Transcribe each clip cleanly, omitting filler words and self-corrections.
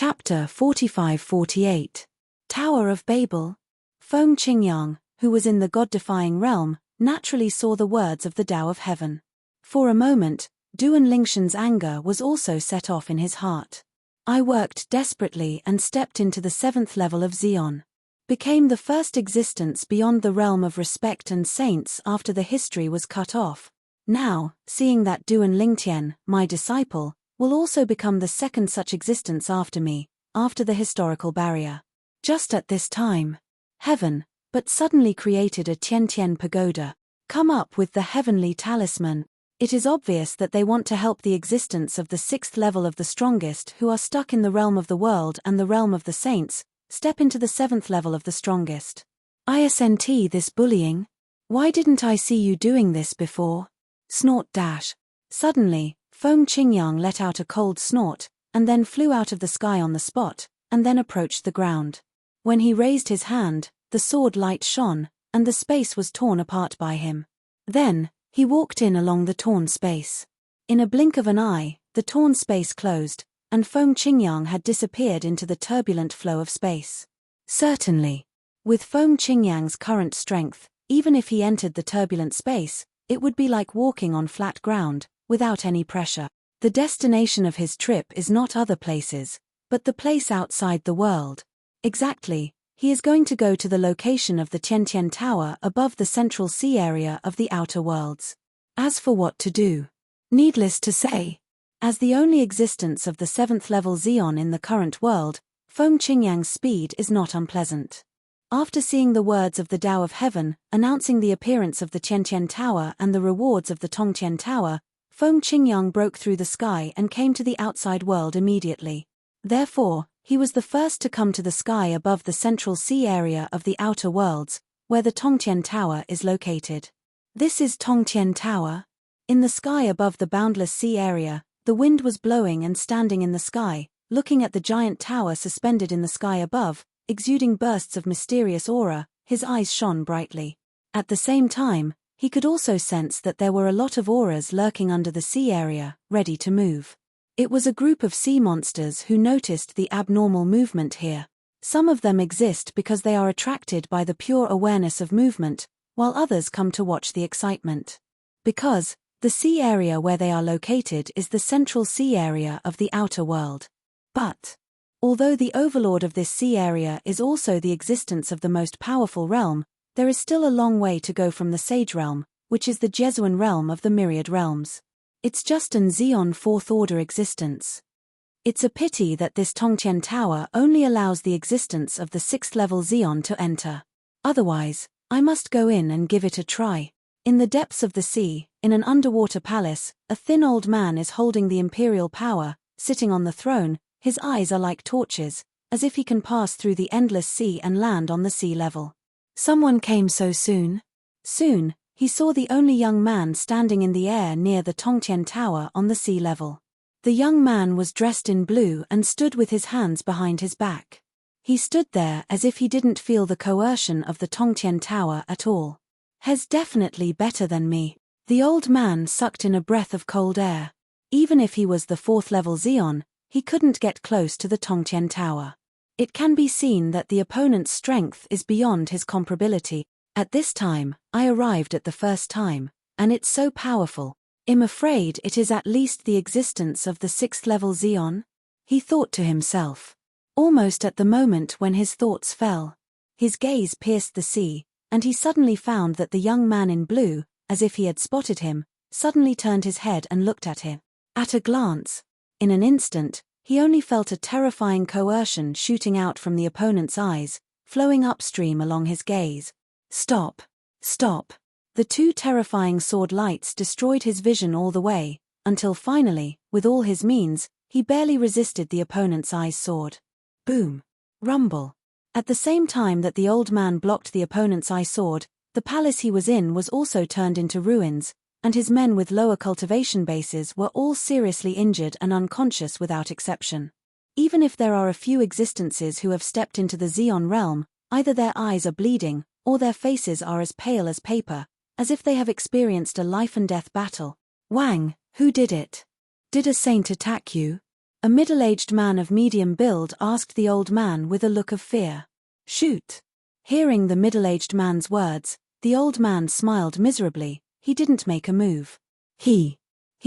Chapter 45-48. Tower of Babel. Feng Qingyang, who was in the God-defying realm, naturally saw the words of the Tao of Heaven. For a moment, Duan Lingshan's anger was also set off in his heart. I worked desperately and stepped into the 7th level of Xion. Became the first existence beyond the realm of respect and saints after the history was cut off. Now, seeing that Duan Lingtian, my disciple, will also become the second such existence after me, after the historical barrier. Just at this time, heaven, but suddenly created a Tiantian pagoda, come up with the heavenly talisman. It is obvious that they want to help the existence of the 6th level of the strongest who are stuck in the realm of the world and the realm of the saints, step into the 7th level of the strongest. Isn't this bullying? Why didn't I see you doing this before? Snort dash. Suddenly, Feng Qingyang let out a cold snort, and then flew out of the sky on the spot, and then approached the ground. When he raised his hand, the sword light shone, and the space was torn apart by him. Then, he walked in along the torn space. In a blink of an eye, the torn space closed, and Feng Qingyang had disappeared into the turbulent flow of space. Certainly. With Feng Qingyang's current strength, even if he entered the turbulent space, it would be like walking on flat ground, without any pressure. The destination of his trip is not other places, but the place outside the world. Exactly, he is going to go to the location of the Tiantian Tower above the central sea area of the outer worlds. As for what to do, needless to say, as the only existence of the 7th level Xion in the current world, Feng Qingyang's speed is not unpleasant. After seeing the words of the Tao of Heaven, announcing the appearance of the Tiantian Tower and the rewards of the Tongtian Tower, Feng Qingyang broke through the sky and came to the outside world immediately. Therefore, he was the first to come to the sky above the central sea area of the outer worlds, where the Tongtian Tower is located. This is Tongtian Tower. In the sky above the boundless sea area, the wind was blowing and standing in the sky, looking at the giant tower suspended in the sky above, exuding bursts of mysterious aura, his eyes shone brightly. At the same time, he could also sense that there were a lot of auras lurking under the sea area, ready to move. It was a group of sea monsters who noticed the abnormal movement here. Some of them exist because they are attracted by the pure awareness of movement, while others come to watch the excitement. Because, the sea area where they are located is the central sea area of the outer world. But, although the overlord of this sea area is also the existence of the most powerful realm, there is still a long way to go from the Sage realm, which is the Jesuan realm of the myriad realms. It's just an Xion 4th order existence. It's a pity that this Tongtian Tower only allows the existence of the 6th level Xion to enter. Otherwise, I must go in and give it a try. In the depths of the sea, in an underwater palace, a thin old man is holding the imperial power, sitting on the throne. His eyes are like torches, as if he can pass through the endless sea and land on the sea level. Someone came so soon. Soon, he saw the only young man standing in the air near the Tongtian Tower on the sea level. The young man was dressed in blue and stood with his hands behind his back. He stood there as if he didn't feel the coercion of the Tongtian Tower at all. He's definitely better than me. The old man sucked in a breath of cold air. Even if he was the 4th level Xion, he couldn't get close to the Tongtian Tower. It can be seen that the opponent's strength is beyond his comparability. At this time, I arrived at the first time, and it's so powerful. I'm afraid it is at least the existence of the 6th level Xion, he thought to himself. Almost at the moment when his thoughts fell, his gaze pierced the sea, and he suddenly found that the young man in blue, as if he had spotted him, suddenly turned his head and looked at him. At a glance, in an instant, he only felt a terrifying coercion shooting out from the opponent's eyes, flowing upstream along his gaze. Stop! Stop! The two terrifying sword lights destroyed his vision all the way, until finally, with all his means, he barely resisted the opponent's eyes sword. Boom! Rumble! At the same time that the old man blocked the opponent's eye sword, the palace he was in was also turned into ruins, and his men with lower cultivation bases were all seriously injured and unconscious without exception. Even if there are a few existences who have stepped into the Xion realm, either their eyes are bleeding, or their faces are as pale as paper, as if they have experienced a life-and-death battle. Wang, who did it? Did a saint attack you? A middle-aged man of medium build asked the old man with a look of fear. Shoot. Hearing the middle-aged man's words, the old man smiled miserably. He didn't make a move. He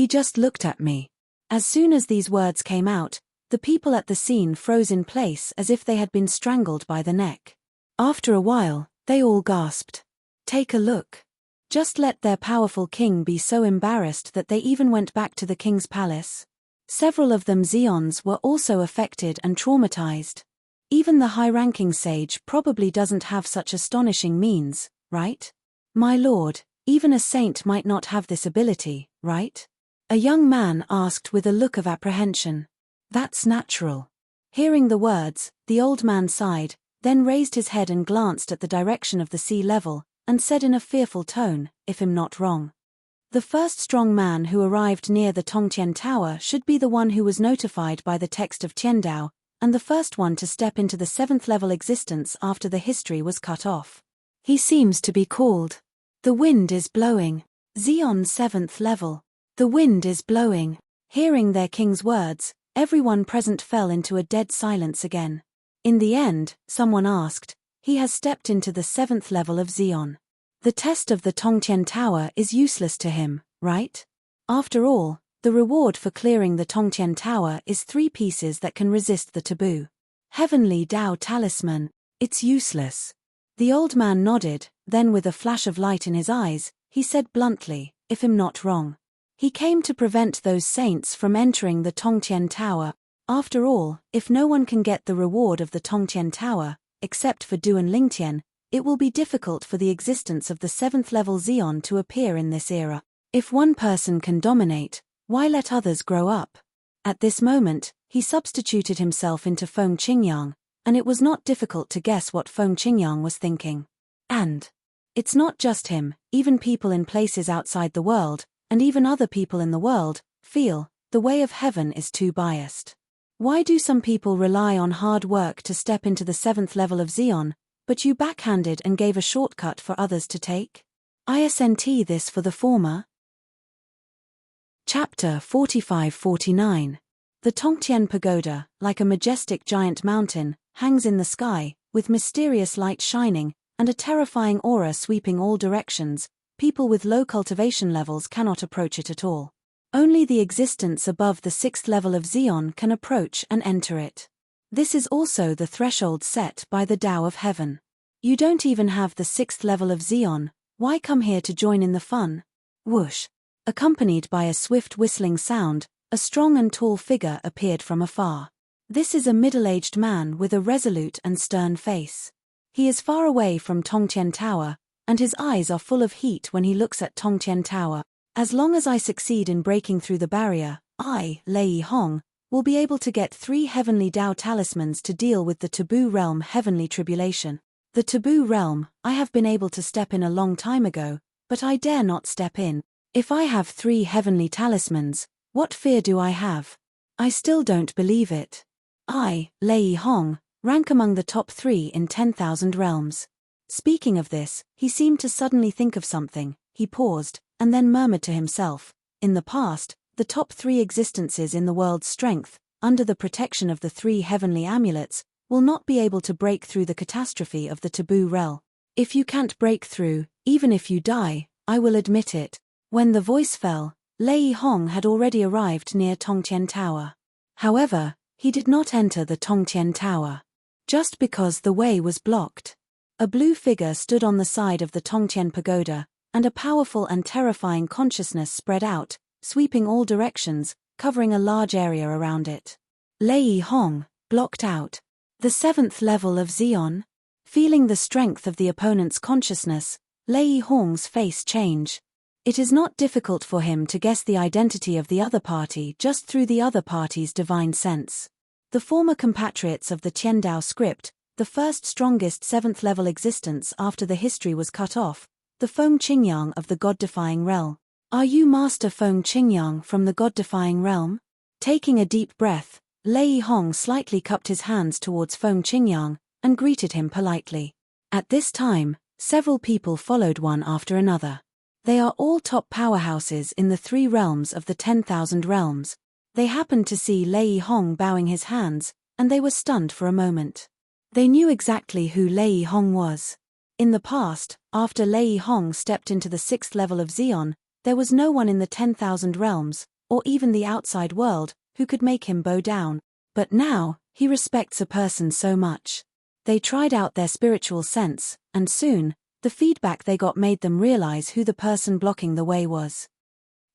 just looked at me. As soon as these words came out, the people at the scene froze in place as if they had been strangled by the neck. After a while, they all gasped. Take a look. Just let their powerful king be so embarrassed that they even went back to the king's palace. Several of them Zeons were also affected and traumatized. Even the high-ranking sage probably doesn't have such astonishing means, right? My lord, even a saint might not have this ability, right? A young man asked with a look of apprehension. That's natural. Hearing the words, the old man sighed, then raised his head and glanced at the direction of the sea level, and said in a fearful tone, if I'm not wrong. The first strong man who arrived near the Tongtian Tower should be the one who was notified by the text of Tiandao, and the first one to step into the 7th level existence after the history was cut off. He seems to be called. The wind is blowing. Zeon 7th level. The wind is blowing. Hearing their king's words, everyone present fell into a dead silence again. In the end, someone asked, he has stepped into the 7th level of Zeon. The test of the Tongtian Tower is useless to him, right? After all, the reward for clearing the Tongtian Tower is 3 pieces that can resist the taboo. Heavenly Dao Talisman, it's useless. The old man nodded, then with a flash of light in his eyes, he said bluntly, if I'm not wrong. He came to prevent those saints from entering the Tongtian Tower. After all, if no one can get the reward of the Tongtian Tower, except for Du and Lingtian, it will be difficult for the existence of the 7th level Zeon to appear in this era. If one person can dominate, why let others grow up? At this moment, he substituted himself into Feng Qingyang, and it was not difficult to guess what Feng Qingyang was thinking. And it's not just him, even people in places outside the world, and even other people in the world, feel the way of heaven is too biased. Why do some people rely on hard work to step into the 7th level of Zeon, but you backhanded and gave a shortcut for others to take? Isn't this for the former? Chapter 45-49. The Tongtian Pagoda, like a majestic giant mountain, hangs in the sky, with mysterious light shining, and a terrifying aura sweeping all directions. People with low cultivation levels cannot approach it at all. Only the existence above the 6th level of Zeon can approach and enter it. This is also the threshold set by the Tao of Heaven. You don't even have the 6th level of Zeon, why come here to join in the fun? Whoosh! Accompanied by a swift whistling sound, a strong and tall figure appeared from afar. This is a middle-aged man with a resolute and stern face. He is far away from Tongtian Tower, and his eyes are full of heat when he looks at Tongtian Tower. As long as I succeed in breaking through the barrier, I, Lei Hong, will be able to get 3 heavenly Dao talismans to deal with the taboo realm heavenly tribulation. The taboo realm, I have been able to step in a long time ago, but I dare not step in. If I have 3 heavenly talismans, what fear do I have? I still don't believe it. I, Lei Hong, rank among the top 3 in 10,000 realms. Speaking of this, he seemed to suddenly think of something. He paused, and then murmured to himself, in the past, the top 3 existences in the world's strength, under the protection of the 3 heavenly amulets, will not be able to break through the catastrophe of the taboo realm. If you can't break through, even if you die, I will admit it. When the voice fell, Lei Hong had already arrived near Tongtian Tower. However, he did not enter the Tongtian Tower. Just because the way was blocked. A blue figure stood on the side of the Tongtian Pagoda, and a powerful and terrifying consciousness spread out, sweeping all directions, covering a large area around it. Lei Hong, blocked out. The 7th level of Zeon? Feeling the strength of the opponent's consciousness, Lei Hong's face changed. It is not difficult for him to guess the identity of the other party just through the other party's divine sense. The former compatriots of the Tiandao script, the first strongest 7th level existence after the history was cut off, the Feng Qingyang of the God-defying realm. Are you Master Feng Qingyang from the God-defying realm? Taking a deep breath, Lei Hong slightly cupped his hands towards Feng Qingyang and greeted him politely. At this time, several people followed one after another. They are all top powerhouses in the 3 realms of the 10,000 realms. They happened to see Lei Hong bowing his hands, and they were stunned for a moment. They knew exactly who Lei Hong was. In the past, after Lei Hong stepped into the 6th level of Xeon, there was no one in the 10,000 realms, or even the outside world, who could make him bow down. But now, he respects a person so much. They tried out their spiritual sense, and soon, the feedback they got made them realize who the person blocking the way was.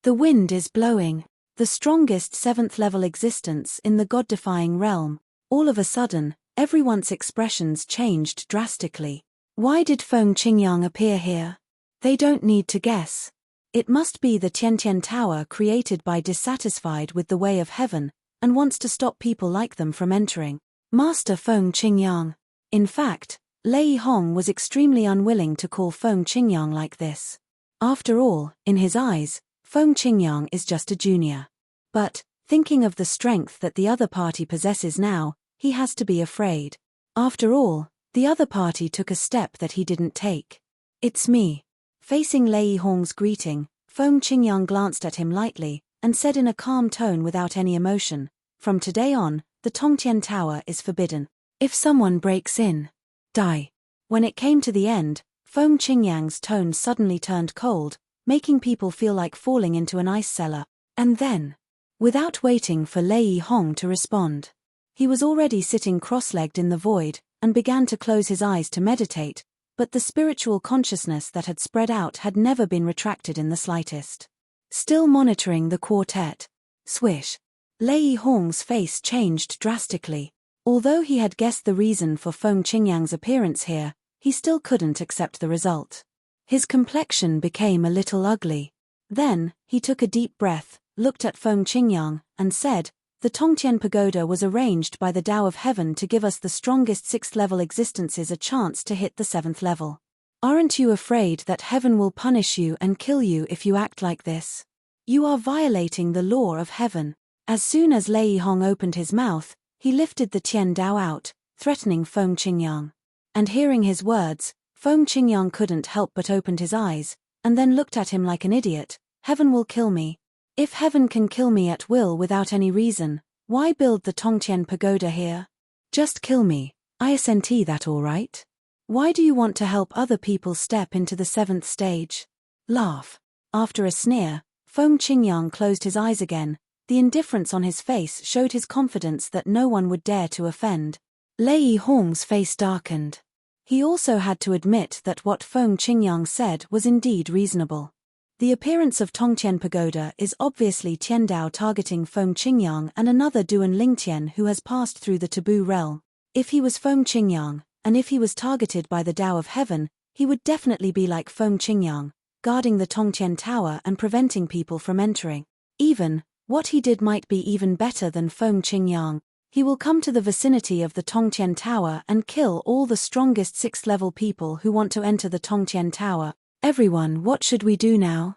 The wind is blowing. The strongest 7th level existence in the god-defying realm. All of a sudden, everyone's expressions changed drastically. Why did Feng Qingyang appear here? They don't need to guess. It must be the Tiantian Tower created by dissatisfied with the way of heaven, and wants to stop people like them from entering. Master Feng Qingyang. In fact, Lei Hong was extremely unwilling to call Feng Qingyang like this. After all, in his eyes, Feng Qingyang is just a junior. But, thinking of the strength that the other party possesses now, he has to be afraid. After all, the other party took a step that he didn't take. It's me. Facing Lei Hong's greeting, Feng Qingyang glanced at him lightly, and said in a calm tone without any emotion, "From today on, the Tongtian Tower is forbidden. If someone breaks in, die." When it came to the end, Feng Qingyang's tone suddenly turned cold, making people feel like falling into an ice cellar. And then, without waiting for Lei Hong to respond, he was already sitting cross-legged in the void, and began to close his eyes to meditate, but the spiritual consciousness that had spread out had never been retracted in the slightest. Still monitoring the quartet. Swish. Lei Hong's face changed drastically. Although he had guessed the reason for Feng Qingyang's appearance here, he still couldn't accept the result. His complexion became a little ugly. Then, he took a deep breath, looked at Feng Qingyang, and said, "The Tongtian Pagoda was arranged by the Tao of Heaven to give us the strongest 6th level existences a chance to hit the 7th level. Aren't you afraid that heaven will punish you and kill you if you act like this? You are violating the law of heaven." As soon as Lei Hong opened his mouth, he lifted the Tian Dao out, threatening Feng Qingyang. And hearing his words, Feng Qingyang couldn't help but opened his eyes, and then looked at him like an idiot. "Heaven will kill me. If heaven can kill me at will without any reason, why build the Tongtian Pagoda here? Just kill me, isn't that all right? Why do you want to help other people step into the 7th stage?" Laugh. After a sneer, Feng Qingyang closed his eyes again. The indifference on his face showed his confidence that no one would dare to offend. Lei Hong's face darkened. He also had to admit that what Feng Qingyang said was indeed reasonable. The appearance of Tongtian Pagoda is obviously Tiandao targeting Feng Qingyang and another Duan Lingtian who has passed through the taboo realm. If he was Feng Qingyang, and if he was targeted by the Tao of Heaven, he would definitely be like Feng Qingyang, guarding the Tongtian Tower and preventing people from entering. Even, what he did might be even better than Feng Qingyang. He will come to the vicinity of the Tongtian Tower and kill all the strongest 6th level people who want to enter the Tongtian Tower. "Everyone, what should we do now?"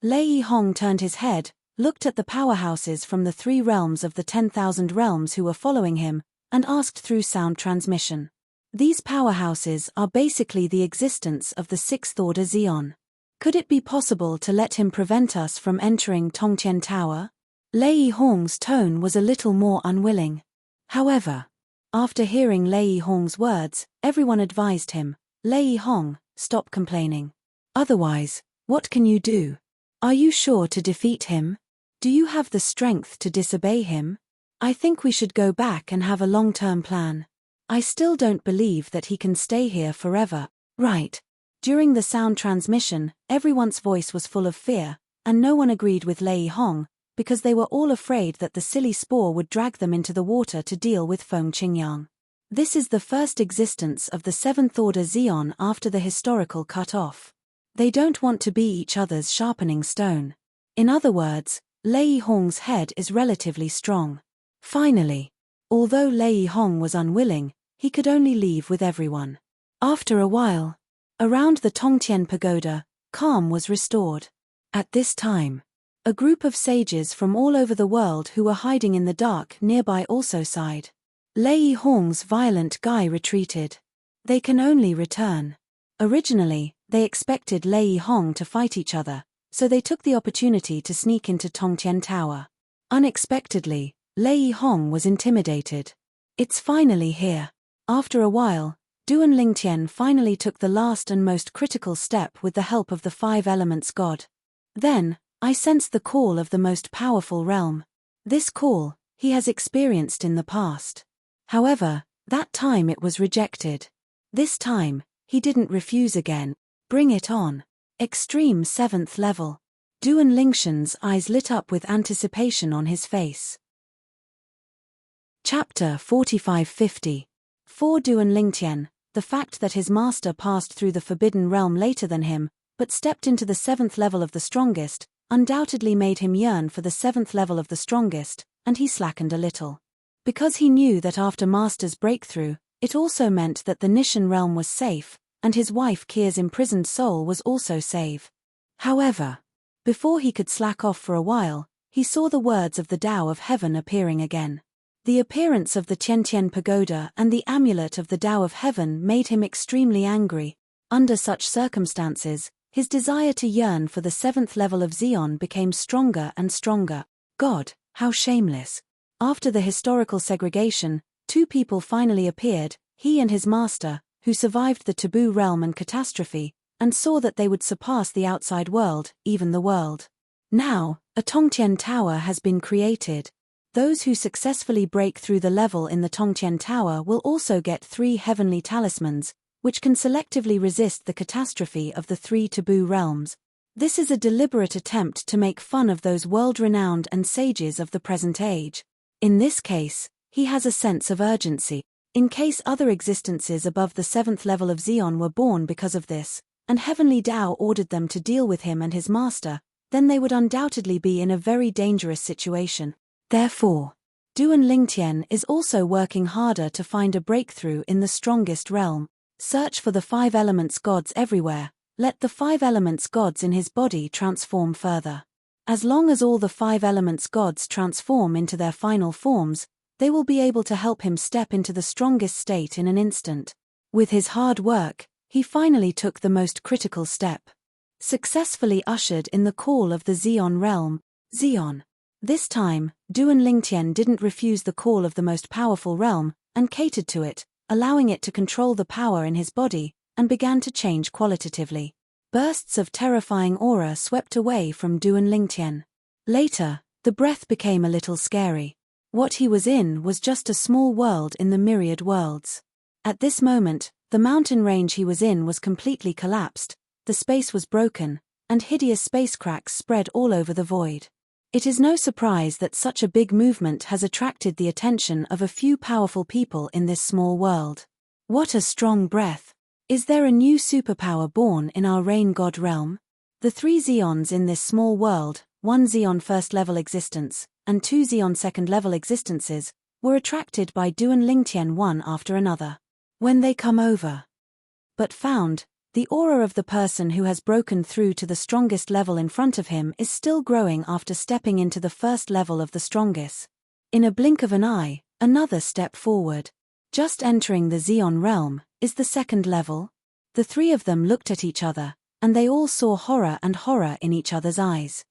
Lei Hong turned his head, looked at the powerhouses from the 3 realms of the 10,000 realms who were following him, and asked through sound transmission. These powerhouses are basically the existence of the 6th order Xeon. Could it be possible to let him prevent us from entering Tongtian Tower? Lei Hong's tone was a little more unwilling. However, after hearing Lei Hong's words, everyone advised him, "Lei Hong, stop complaining. Otherwise, what can you do? Are you sure to defeat him? Do you have the strength to disobey him? I think we should go back and have a long-term plan. I still don't believe that he can stay here forever." Right. During the sound transmission, everyone's voice was full of fear, and no one agreed with Lei Hong, because they were all afraid that the silly spore would drag them into the water to deal with Feng Qingyang. This is the first existence of the 7th order Xeon after the historical cut-off. They don't want to be each other's sharpening stone. In other words, Lei Hong's head is relatively strong. Finally, although Lei Hong was unwilling, he could only leave with everyone. After a while, around the Tongtian Pagoda, calm was restored. At this time, a group of sages from all over the world who were hiding in the dark nearby also sighed. Lei Hong's violent guy retreated. They can only return. Originally, they expected Lei Hong to fight each other, so they took the opportunity to sneak into Tongtian Tower. Unexpectedly, Lei Hong was intimidated. It's finally here. After a while, Duan Lingtian finally took the last and most critical step with the help of the five elements god. Then, I sensed the call of the most powerful realm. This call, he has experienced in the past. However, that time it was rejected. This time, he didn't refuse again. Bring it on. Extreme 7th level. Duan Lingtian's eyes lit up with anticipation on his face. Chapter 4550. For Duan Lingtian, the fact that his master passed through the Forbidden Realm later than him, but stepped into the 7th level of the strongest, undoubtedly made him yearn for the 7th level of the strongest, and he slackened a little. Because he knew that after Master's breakthrough, it also meant that the Nishan realm was safe, and his wife Kier's imprisoned soul was also safe. However, before he could slack off for a while, he saw the words of the Tao of Heaven appearing again. The appearance of the Tiantian Pagoda and the amulet of the Tao of Heaven made him extremely angry. Under such circumstances, his desire to yearn for the 7th level of Xion became stronger and stronger. God, how shameless. After the historical segregation, two people finally appeared, he and his master, who survived the taboo realm and catastrophe, and saw that they would surpass the outside world, even the world. Now, a Tongtian Tower has been created. Those who successfully break through the level in the Tongtian Tower will also get 3 heavenly talismans, which can selectively resist the catastrophe of the 3 taboo realms. This is a deliberate attempt to make fun of those world-renowned and sages of the present age. In this case, he has a sense of urgency. In case other existences above the 7th level of Xion were born because of this, and Heavenly Tao ordered them to deal with him and his master, then they would undoubtedly be in a very dangerous situation. Therefore, Duan Lingtian is also working harder to find a breakthrough in the strongest realm. Search for the 5 elements gods everywhere. Let the 5 elements gods in his body transform further. As long as all the 5 elements gods transform into their final forms, they will be able to help him step into the strongest state in an instant. With his hard work, he finally took the most critical step. Successfully ushered in the call of the Xion realm. Xion. This time, Duan Lingtian didn't refuse the call of the most powerful realm, and catered to it, allowing it to control the power in his body, and began to change qualitatively. Bursts of terrifying aura swept away from Duan Lingtian. Later, the breath became a little scary. What he was in was just a small world in the myriad worlds. At this moment, the mountain range he was in was completely collapsed, the space was broken, and hideous space cracks spread all over the void. It is no surprise that such a big movement has attracted the attention of a few powerful people in this small world. What a strong breath! Is there a new superpower born in our rain god realm? The 3 Xions in this small world, 1 Xion first-level existence, and 2 Xion second-level existences, were attracted by Duan Lingtian one after another. When they come over, but found, the aura of the person who has broken through to the strongest level in front of him is still growing after stepping into the first level of the strongest. In a blink of an eye, another step forward. Just entering the Xion realm, is the second level. The 3 of them looked at each other, and they all saw horror and horror in each other's eyes.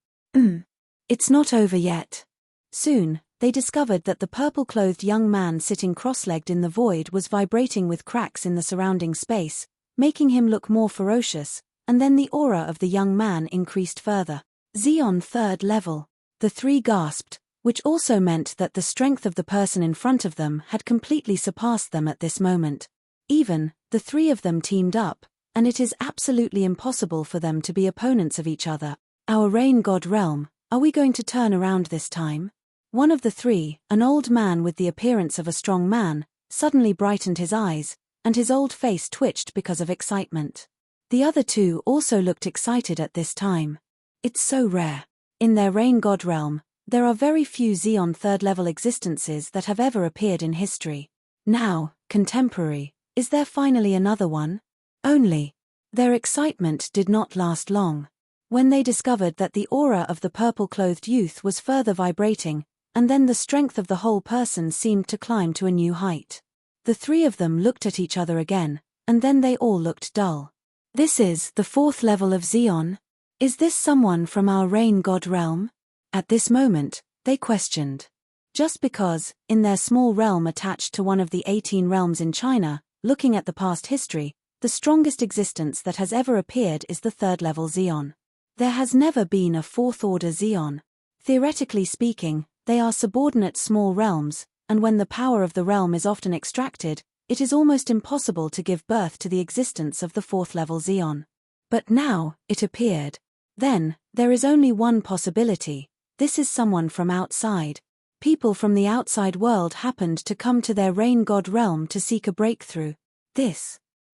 It's not over yet. Soon, they discovered that the purple-clothed young man sitting cross-legged in the void was vibrating with cracks in the surrounding space, making him look more ferocious, and then the aura of the young man increased further. Xion third level. The 3 gasped, which also meant that the strength of the person in front of them had completely surpassed them at this moment. Even, the 3 of them teamed up, and it is absolutely impossible for them to be opponents of each other. Our rain god realm, are we going to turn around this time? One of the 3, an old man with the appearance of a strong man, suddenly brightened his eyes, and his old face twitched because of excitement. The other 2 also looked excited at this time. It's so rare. In their rain god realm, there are very few Xion third-level existences that have ever appeared in history. Now, contemporary, is there finally another one? Only. Their excitement did not last long. When they discovered that the aura of the purple-clothed youth was further vibrating, and then the strength of the whole person seemed to climb to a new height. The 3 of them looked at each other again, and then they all looked dull. This is the 4th level of Xion? Is this someone from our rain god realm? At this moment, They questioned. Just because, in their small realm attached to one of the 18 realms in China, looking at the past history, the strongest existence that has ever appeared is the third-level Xeon. There has never been a fourth-order Xeon. Theoretically speaking, they are subordinate small realms, and when the power of the realm is often extracted, it is almost impossible to give birth to the existence of the fourth-level Xeon. But now, it appeared. Then, there is only one possibility. This is someone from outside. People from the outside world happened to come to their rain god realm to seek a breakthrough.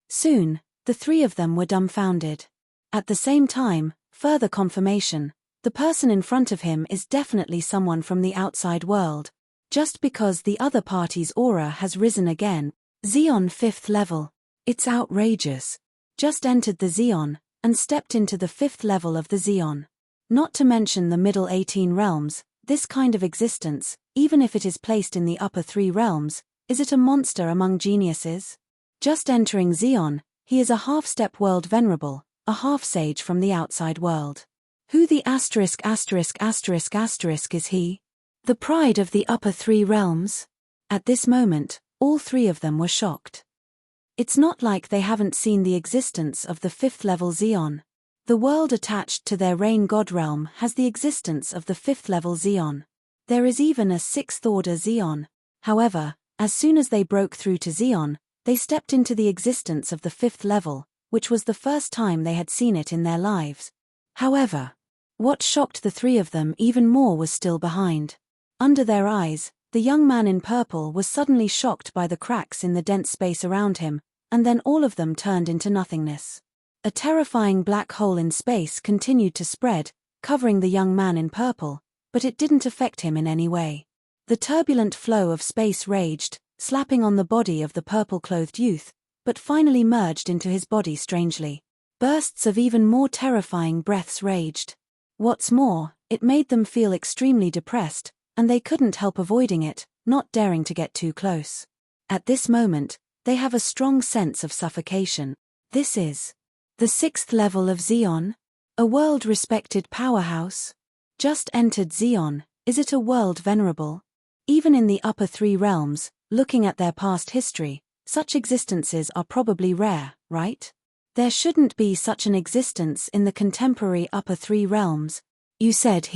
Soon, the three of them were dumbfounded. At the same time, further confirmation, the person in front of him is definitely someone from the outside world. Just because the other party's aura has risen again. Xeon 5th level. It's outrageous. Just entered the Xeon, and stepped into the 5th level of the Xeon. Not to mention the middle 18 realms, this kind of existence, even if it is placed in the upper 3 realms, is it a monster among geniuses? Just entering Xeon, he is a half-step world venerable, a half-sage from the outside world. Who the ***** is he? The pride of the upper 3 realms? At this moment, all three of them were shocked. It's not like they haven't seen the existence of the 5th level Xeon. The world attached to their rain god realm has the existence of the 5th level Xeon. There is even a 6th order Xeon. However, as soon as they broke through to Xeon, they stepped into the existence of the 5th level, which was the first time they had seen it in their lives. However, what shocked the three of them even more was still behind. Under their eyes, the young man in purple was suddenly shocked by the cracks in the dense space around him, and then all of them turned into nothingness. A terrifying black hole in space continued to spread, covering the young man in purple, but it didn't affect him in any way. The turbulent flow of space raged, slapping on the body of the purple-clothed youth, but finally merged into his body strangely. Bursts of even more terrifying breaths raged. What's more, it made them feel extremely depressed, and they couldn't help avoiding it, not daring to get too close. At this moment, they have a strong sense of suffocation. This is the 6th level of Xeon? A world-respected powerhouse? Just entered Xeon, is it a world venerable? Even in the upper 3 realms, looking at their past history, such existences are probably rare, right? There shouldn't be such an existence in the contemporary upper 3 realms. You said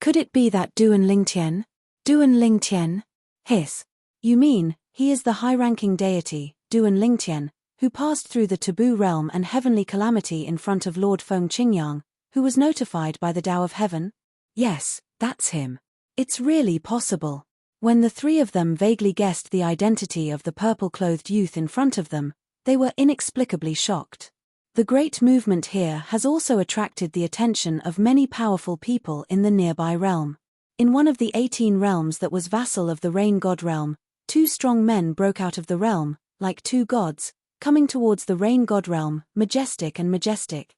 could it be that Duan Lingtian? Duan Lingtian? Hiss. You mean, he is the high-ranking deity, Duan Lingtian, who passed through the taboo realm and heavenly calamity in front of Lord Feng Qingyang, who was notified by the Tao of Heaven? Yes, that's him. It's really possible. When the three of them vaguely guessed the identity of the purple-clothed youth in front of them, they were inexplicably shocked. The great movement here has also attracted the attention of many powerful people in the nearby realm. In one of the 18 realms that was vassal of the rain god realm, 2 strong men broke out of the realm, like 2 gods, coming towards the rain god realm, majestic and majestic.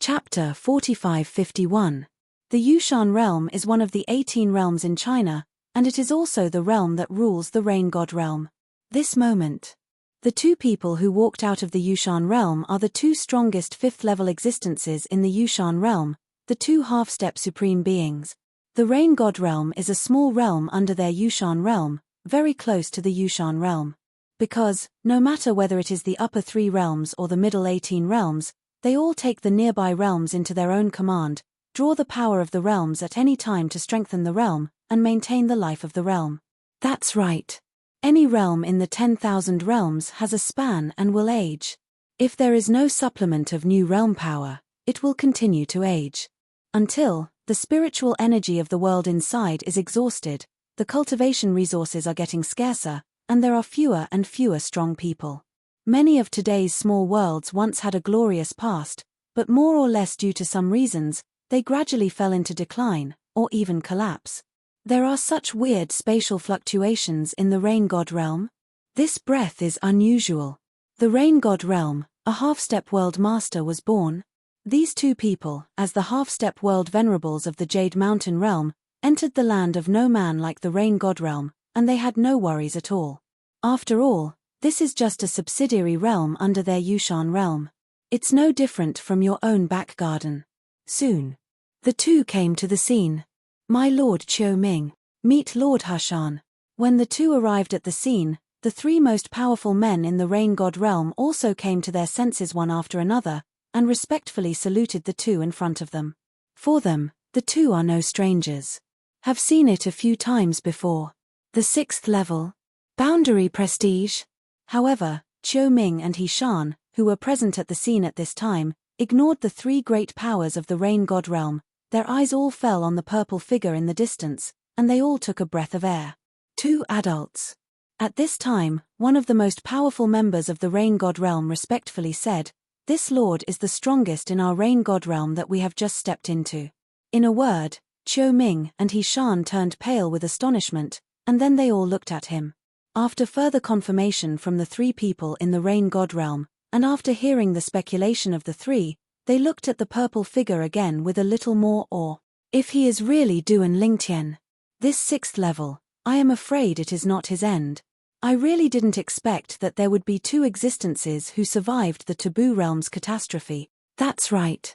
Chapter 4551. The Yushan realm is one of the 18 realms in China, and it is also the realm that rules the rain god realm. This moment. The 2 people who walked out of the Yushan realm are the 2 strongest 5th-level existences in the Yushan realm, the 2 half-step supreme beings. The rain god realm is a small realm under their Yushan realm, very close to the Yushan realm. Because, no matter whether it is the upper 3 realms or the middle 18 realms, they all take the nearby realms into their own command, draw the power of the realms at any time to strengthen the realm, and maintain the life of the realm. That's right. Any realm in the 10,000 realms has a span and will age. If there is no supplement of new realm power, it will continue to age. Until the spiritual energy of the world inside is exhausted, the cultivation resources are getting scarcer, and there are fewer and fewer strong people. Many of today's small worlds once had a glorious past, but more or less due to some reasons, they gradually fell into decline, or even collapse. There are such weird spatial fluctuations in the rain god realm. This breath is unusual. The rain god realm, a half-step world master was born. These 2 people, as the half-step world venerables of the Jade Mountain realm, entered the land of no man like the rain god realm, and they had no worries at all. After all, this is just a subsidiary realm under their Yushan realm. It's no different from your own back garden. Soon, the 2 came to the scene. My Lord Chiu Ming, meet Lord Hushan. When the two arrived at the scene, the three most powerful men in the rain god realm also came to their senses one after another, and respectfully saluted the two in front of them. For them, the two are no strangers. Have seen it a few times before. The 6th level. Boundary prestige. However, Chiu Ming and Hishan, who were present at the scene at this time, ignored the three great powers of the rain god realm. Their eyes all fell on the purple figure in the distance, and they all took a breath of air. 2 adults. At this time, one of the most powerful members of the rain god realm respectfully said, "This lord is the strongest in our rain god realm that we have just stepped into." In a word, Chiu Ming and Hishan turned pale with astonishment, and then they all looked at him. After further confirmation from the three people in the rain god realm, and after hearing the speculation of the three, they looked at the purple figure again with a little more awe. If he is really Duan Lingtian, this 6th level, I am afraid it is not his end. I really didn't expect that there would be 2 existences who survived the taboo realm's catastrophe. That's right.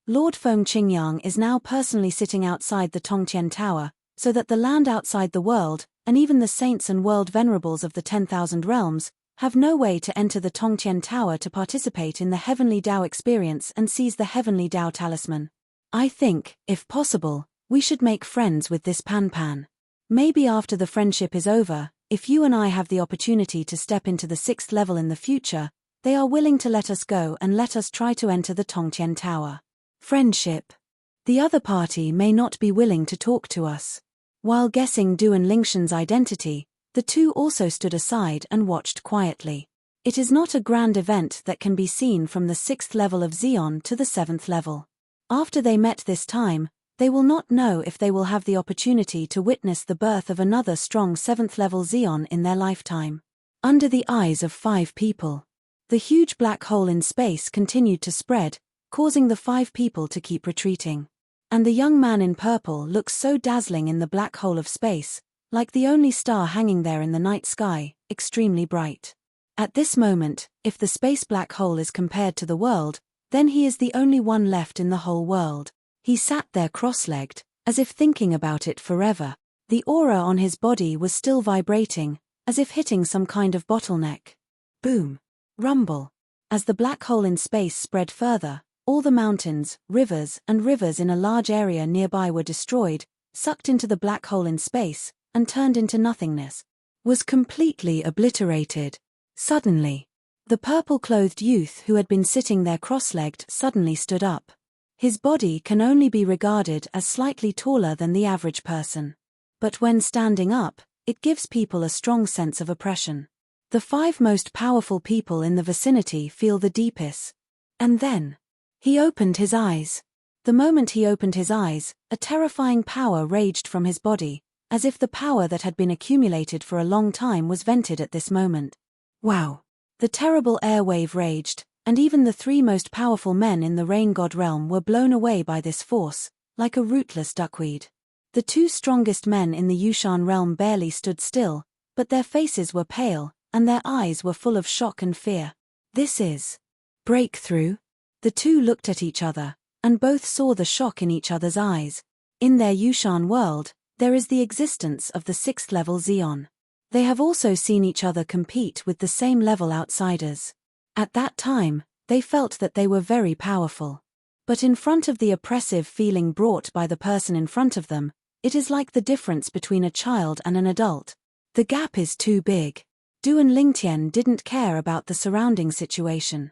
Lord Feng Qingyang is now personally sitting outside the Tongtian Tower, so that the land outside the world, and even the saints and world venerables of the 10,000 realms, have no way to enter the Tongtian Tower to participate in the Heavenly Dao experience and seize the Heavenly Dao talisman. I think, if possible, we should make friends with this Pan. Maybe after the friendship is over, if you and I have the opportunity to step into the 6th level in the future, they are willing to let us go and let us try to enter the Tongtian Tower. Friendship. The other party may not be willing to talk to us. While guessing Duan Lingshan's identity, the two also stood aside and watched quietly. It is not a grand event that can be seen from the 6th level of Xeon to the 7th level. After they met this time, they will not know if they will have the opportunity to witness the birth of another strong 7th level Xeon in their lifetime. Under the eyes of 5 people. The huge black hole in space continued to spread, causing the 5 people to keep retreating. And the young man in purple looks so dazzling in the black hole of space, like the only star hanging there in the night sky, extremely bright. At this moment, if the space black hole is compared to the world, then he is the only one left in the whole world. He sat there cross-legged, as if thinking about it forever. The aura on his body was still vibrating, as if hitting some kind of bottleneck. Boom. Rumble. As the black hole in space spread further, all the mountains, rivers in a large area nearby were destroyed, sucked into the black hole in space, and turned into nothingness. Was completely obliterated. Suddenly, the purple-clothed youth who had been sitting there cross-legged suddenly stood up. His body can only be regarded as slightly taller than the average person. But when standing up, it gives people a strong sense of oppression. The 5 most powerful people in the vicinity feel the deepest. And then, he opened his eyes. The moment he opened his eyes, a terrifying power raged from his body, as if the power that had been accumulated for a long time was vented at this moment. Wow! The terrible airwave raged, and even the 3 most powerful men in the rain god realm were blown away by this force, like a rootless duckweed. The 2 strongest men in the Yushan realm barely stood still, but their faces were pale, and their eyes were full of shock and fear. This is breakthrough? The 2 looked at each other, and both saw the shock in each other's eyes. In their Yushan world, there is the existence of the 6th level Xeon. They have also seen each other compete with the same level outsiders. At that time, they felt that they were very powerful. But in front of the oppressive feeling brought by the person in front of them, it is like the difference between a child and an adult. The gap is too big. Duan Lingtian didn't care about the surrounding situation.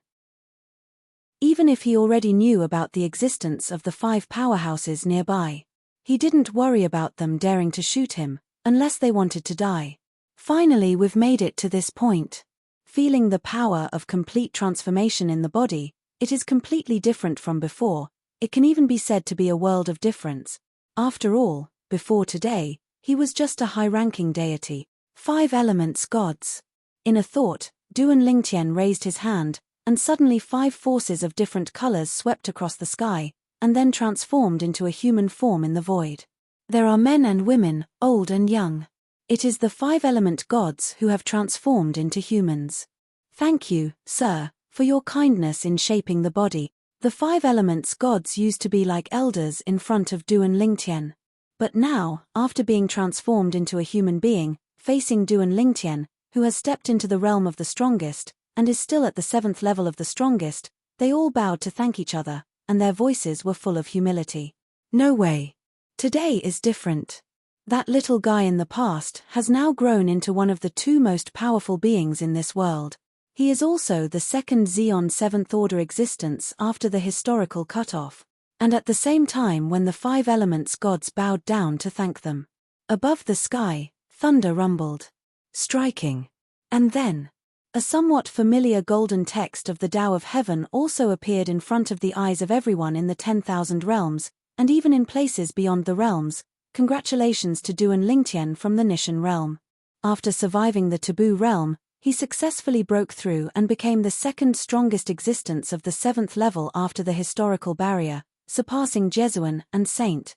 Even if he already knew about the existence of the 5 powerhouses nearby, he didn't worry about them daring to shoot him, unless they wanted to die. Finally, we've made it to this point. Feeling the power of complete transformation in the body, it is completely different from before. It can even be said to be a world of difference. After all, before today, he was just a high-ranking deity. 5 elements gods. In a thought, Duan Lingtian raised his hand, and suddenly 5 forces of different colors swept across the sky, and then transformed into a human form in the void. There are men and women, old and young. It is the 5 element gods who have transformed into humans. Thank you, sir, for your kindness in shaping the body. The 5 elements gods used to be like elders in front of Duan Lingtian. But now, after being transformed into a human being, facing Duan Lingtian, who has stepped into the realm of the strongest, and is still at the 7th level of the strongest, they all bowed to thank each other, and their voices were full of humility. No way. Today is different. That little guy in the past has now grown into one of the 2 most powerful beings in this world. He is also the second Xeon 7th order existence after the historical cutoff, and at the same time when the 5 elements gods bowed down to thank them. Above the sky, thunder rumbled. Striking. And then, a somewhat familiar golden text of the Tao of Heaven also appeared in front of the eyes of everyone in the 10,000 realms, and even in places beyond the realms. Congratulations to Duan Lingtian from the Nishan realm. After surviving the taboo realm, he successfully broke through and became the 2nd strongest existence of the 7th level after the historical barrier, surpassing Jesuan and Saint.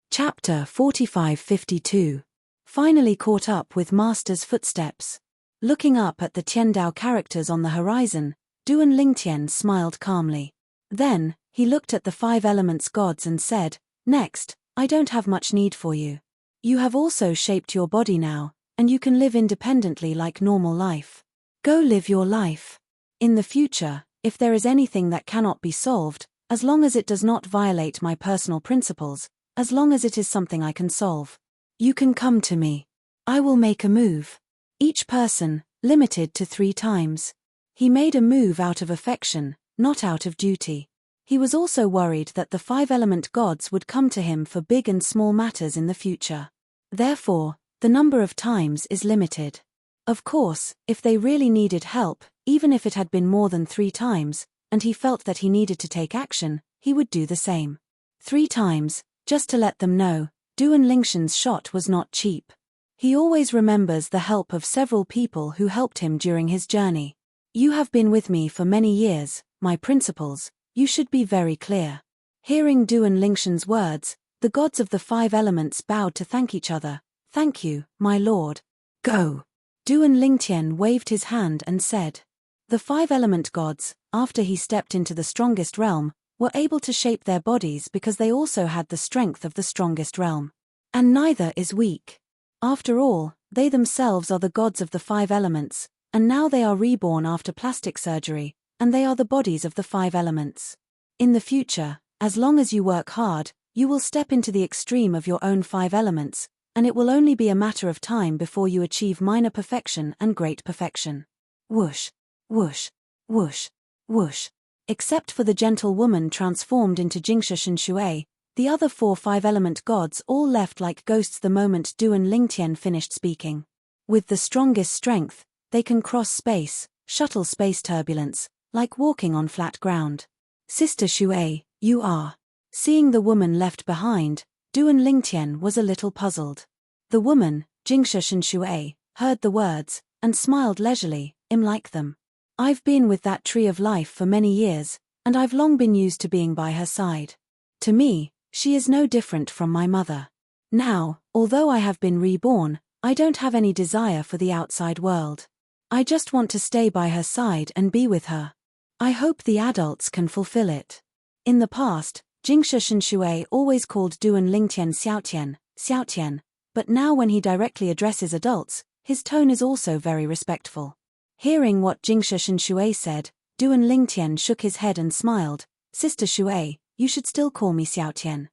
Chapter 45-52. Finally caught up with Master's footsteps. Looking up at the Tiandao characters on the horizon, Duan Lingtian smiled calmly. Then, he looked at the 5 elements gods and said, "Next, I don't have much need for you. You have also shaped your body now, and you can live independently like normal life. Go live your life. In the future, if there is anything that cannot be solved, as long as it does not violate my personal principles, as long as it is something I can solve, you can come to me. I will make a move. Each person, limited to 3 times. He made a move out of affection, not out of duty. He was also worried that the 5 element gods would come to him for big and small matters in the future. Therefore, the number of times is limited. Of course, if they really needed help, even if it had been more than 3 times, and he felt that he needed to take action, he would do the same. 3 times, just to let them know, Duan Lingtian's shot was not cheap. He always remembers the help of several people who helped him during his journey. You have been with me for many years, my principles, you should be very clear. Hearing Duan Lingtian's words, the gods of the 5 elements bowed to thank each other. Thank you, my lord. Go. Duan Lingtian waved his hand and said. The 5 element gods, after he stepped into the strongest realm, were able to shape their bodies because they also had the strength of the strongest realm. And neither is weak. After all, they themselves are the gods of the 5 elements, and now they are reborn after plastic surgery, and they are the bodies of the 5 elements. In the future, as long as you work hard, you will step into the extreme of your own 5 elements, and it will only be a matter of time before you achieve minor perfection and great perfection. Whoosh, whoosh, whoosh, whoosh. Except for the gentle woman transformed into Jingsha Shinshui, the other 4 5-element gods all left like ghosts the moment Duan Lingtian finished speaking. With the strongest strength, they can cross space, shuttle space turbulence, like walking on flat ground. Sister Shui, you are. Seeing the woman left behind, Duan Lingtian was a little puzzled. The woman, Jingsha Shinshui, heard the words, and smiled leisurely, like them. I've been with that tree of life for many years, and I've long been used to being by her side. To me, she is no different from my mother. Now, although I have been reborn, I don't have any desire for the outside world. I just want to stay by her side and be with her. I hope the adults can fulfill it. In the past, Jingsha Shinshui always called Duan Lingtian Xiaotian, but now when he directly addresses adults, his tone is also very respectful. Hearing what Jingsha Shinshui said, Duan Lingtian shook his head and smiled. Sister Shui, you should still call me Xiaotian.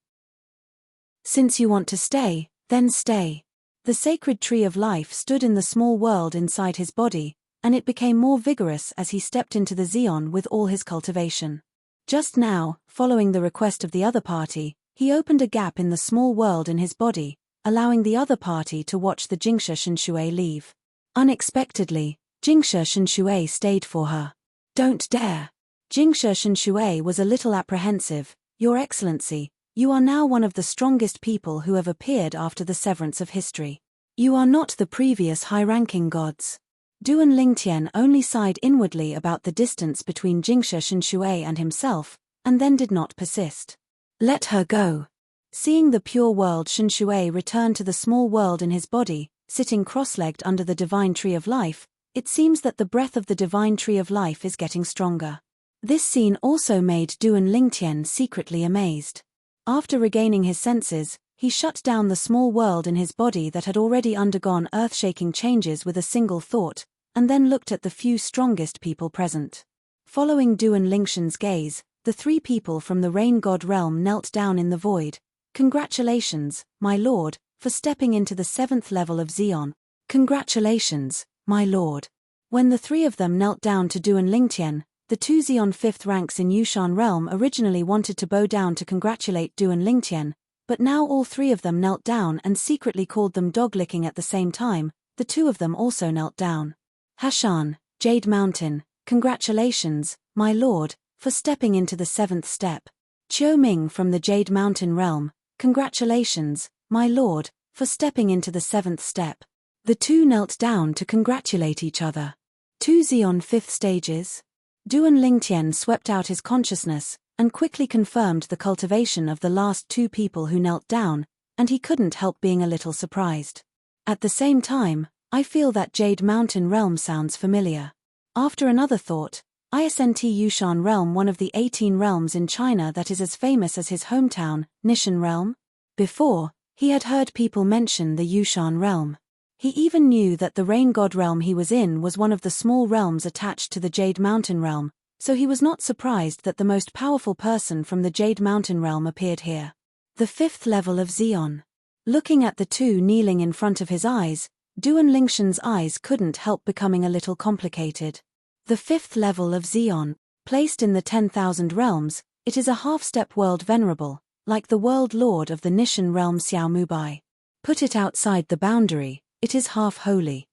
Since you want to stay, then stay. The sacred tree of life stood in the small world inside his body, and it became more vigorous as he stepped into the Xeon with all his cultivation. Just now, following the request of the other party, he opened a gap in the small world in his body, allowing the other party to watch the Jingsha Shinshui leave. Unexpectedly, Jingsha Shinshui stayed for her. Don't dare. Jingsha Shinshui was a little apprehensive. Your Excellency, you are now one of the strongest people who have appeared after the severance of history. You are not the previous high-ranking gods. Duan Lingtian only sighed inwardly about the distance between Jingsha Shinshui and himself, and then did not persist. Let her go. Seeing the pure world Shinshui return to the small world in his body, sitting cross-legged under the divine tree of life, it seems that the breath of the divine tree of life is getting stronger. This scene also made Duan Lingtian secretly amazed. After regaining his senses, he shut down the small world in his body that had already undergone earth-shaking changes with a single thought, and then looked at the few strongest people present. Following Duan Lingshan's gaze, the three people from the rain god realm knelt down in the void. Congratulations, my lord, for stepping into the 7th level of Xion. Congratulations, my lord. When the three of them knelt down to Duan Lingtian, the two Xion 5th ranks in Yushan realm originally wanted to bow down to congratulate Duan Lingtian, but now all three of them knelt down and secretly called them dog-licking at the same time. The two of them also knelt down. Hashan, Jade Mountain, congratulations, my lord, for stepping into the 7th step. Qiu Ming from the Jade Mountain realm, congratulations, my lord, for stepping into the 7th step. The two knelt down to congratulate each other. Two Xion 5th stages. Duan Lingtian swept out his consciousness, and quickly confirmed the cultivation of the last two people who knelt down, and he couldn't help being a little surprised. At the same time, I feel that Jade Mountain realm sounds familiar. After another thought, isn't Yushan realm one of the 18 realms in China that is as famous as his hometown, Nishan realm? Before, he had heard people mention the Yushan realm. He even knew that the rain god realm he was in was one of the small realms attached to the Jade Mountain realm, so he was not surprised that the most powerful person from the Jade Mountain realm appeared here. The 5th level of Xion. Looking at the two kneeling in front of his eyes, Duan Lingshan's eyes couldn't help becoming a little complicated. The 5th level of Xion. Placed in the 10,000 realms, it is a half-step world venerable, like the world lord of the Nishan realm Xiao Mubai. Put it outside the boundary, it is half-holy.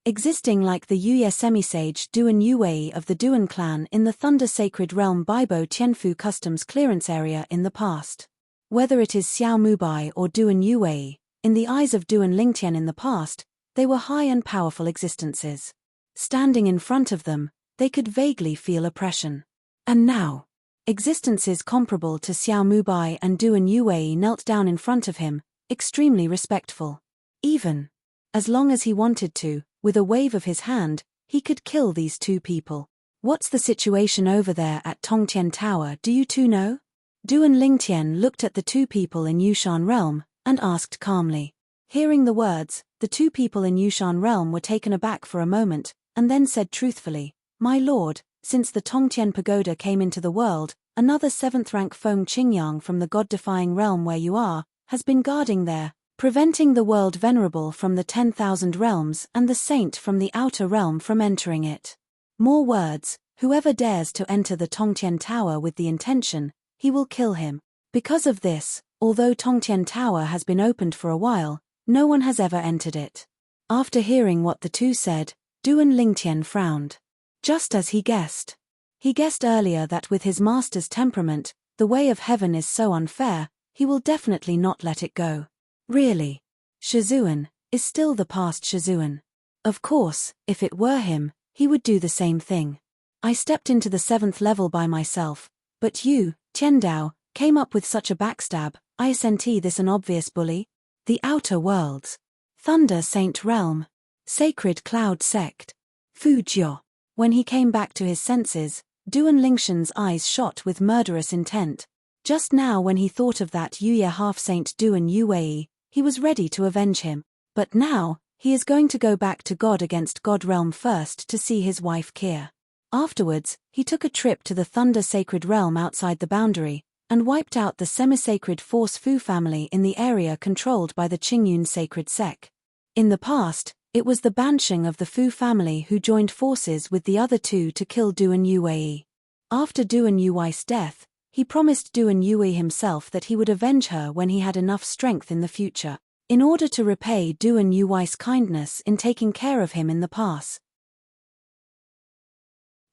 Existing like the Yuye semi-sage Duan Yuwei of the Duan clan in the Thunder Sacred Realm Baibo Tianfu Customs Clearance Area in the past. Whether it is Xiao Mubai or Duan Yuwei, in the eyes of Duan Lingtian in the past, they were high and powerful existences. Standing in front of them, they could vaguely feel oppression. And now, existences comparable to Xiao Mubai and Duan Yuwei knelt down in front of him, extremely respectful. Even, as long as he wanted to, with a wave of his hand, he could kill these two people. What's the situation over there at Tongtian Tower, do you two know? Duan Lingtian looked at the two people in Yushan realm, and asked calmly. Hearing the words, the two people in Yushan realm were taken aback for a moment, and then said truthfully, my lord, since the Tongtian Pagoda came into the world, another 7th rank Feng Qingyang from the god-defying realm where you are, has been guarding there, preventing the world venerable from the 10,000 realms and the saint from the outer realm from entering it. More words, whoever dares to enter the Tongtian Tower with the intention, he will kill him. Because of this, although Tongtian Tower has been opened for a while, no one has ever entered it. After hearing what the two said, Duan Lingtian frowned. Just as he guessed. He guessed earlier that with his master's temperament, the way of heaven is so unfair, he will definitely not let it go. Really. Shizuan is still the past Shizuan. Of course, if it were him, he would do the same thing. I stepped into the 7th level by myself, but you, Tiandao, came up with such a backstab. Isn't this an obvious bully? The Outer Worlds. Thunder Saint Realm. Sacred Cloud Sect. Fujiao. When he came back to his senses, Duan Lingshan's eyes shot with murderous intent. Just now when he thought of that Yuye half-saint Duan Yuwei, he was ready to avenge him. But now, he is going to go back to God against God realm first to see his wife Kir. Afterwards, he took a trip to the Thunder Sacred Realm outside the boundary, and wiped out the semi-sacred Force Fu family in the area controlled by the Qingyun Sacred Sect. In the past, it was the Bansheng of the Fu family who joined forces with the other two to kill Duan Yuwei. After Duan Yuwei's death, he promised Duan Yuwei himself that he would avenge her when he had enough strength in the future, in order to repay Duan Yuwei's kindness in taking care of him in the past.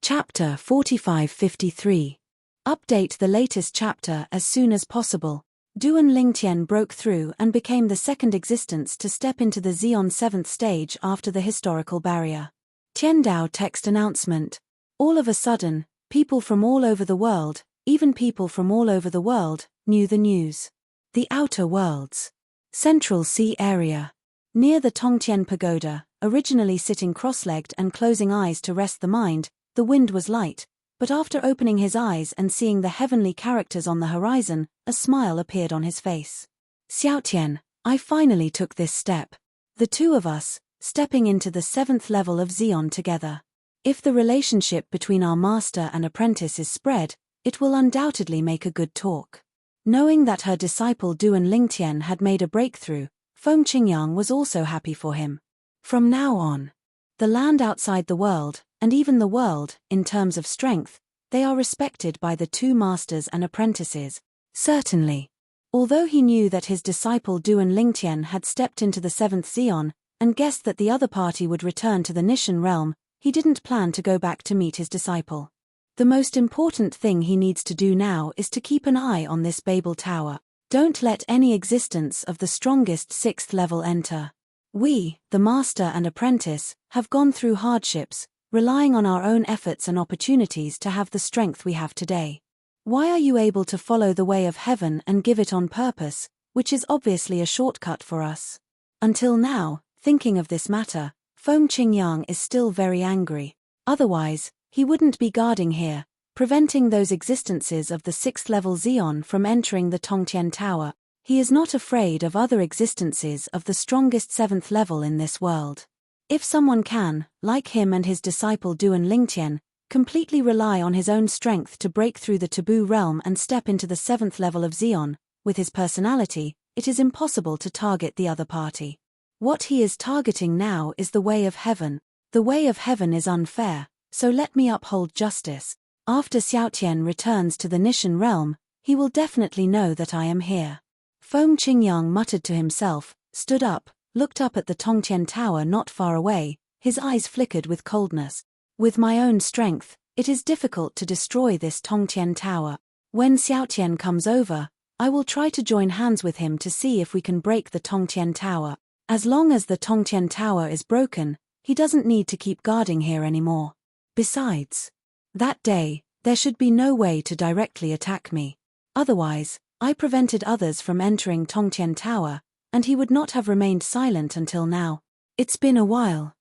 Chapter 4553. Update the latest chapter as soon as possible. Duan Lingtian broke through and became the second existence to step into the Xion 7th stage after the historical barrier. Tiandao text announcement. All of a sudden, people from all over the world, even people from all over the world, knew the news. The Outer Worlds. Central Sea Area. Near the Tongtian Pagoda, originally sitting cross-legged and closing eyes to rest the mind, the wind was light, But after opening his eyes and seeing the heavenly characters on the horizon, a smile appeared on his face. Xiaotian, I finally took this step. The two of us, stepping into the 7th level of Xeon together. If the relationship between our master and apprentice is spread, it will undoubtedly make a good talk. Knowing that her disciple Duan Lingtian had made a breakthrough, Feng Qingyang was also happy for him. From now on, the land outside the world, and even the world, in terms of strength, they are respected by the two masters and apprentices. Certainly. Although he knew that his disciple Duan Lingtian had stepped into the 7th Xeon, and guessed that the other party would return to the Nishan realm, he didn't plan to go back to meet his disciple. The most important thing he needs to do now is to keep an eye on this Babel Tower. Don't let any existence of the strongest 6th level enter. We, the master and apprentice, have gone through hardships, relying on our own efforts and opportunities to have the strength we have today. Why are you able to follow the way of heaven and give it on purpose, which is obviously a shortcut for us? Until now, thinking of this matter, Feng Qingyang is still very angry. Otherwise, he wouldn't be guarding here, preventing those existences of the 6th level Xeon from entering the Tongtian Tower. He is not afraid of other existences of the strongest 7th level in this world. If someone can, like him and his disciple Duan Lingtian, completely rely on his own strength to break through the taboo realm and step into the 7th level of Xeon, with his personality, it is impossible to target the other party. What he is targeting now is the way of heaven. The way of heaven is unfair, so let me uphold justice. After Xiaotian returns to the Nishan realm, he will definitely know that I am here. Feng Qingyang muttered to himself, stood up, looked up at the Tongtian Tower not far away, his eyes flickered with coldness. With my own strength, it is difficult to destroy this Tongtian Tower. When Xiaotian comes over, I will try to join hands with him to see if we can break the Tongtian Tower. As long as the Tongtian Tower is broken, he doesn't need to keep guarding here anymore. Besides, that day, there should be no way to directly attack me. Otherwise, I prevented others from entering Tongtian Tower, and he would not have remained silent until now. It's been a while.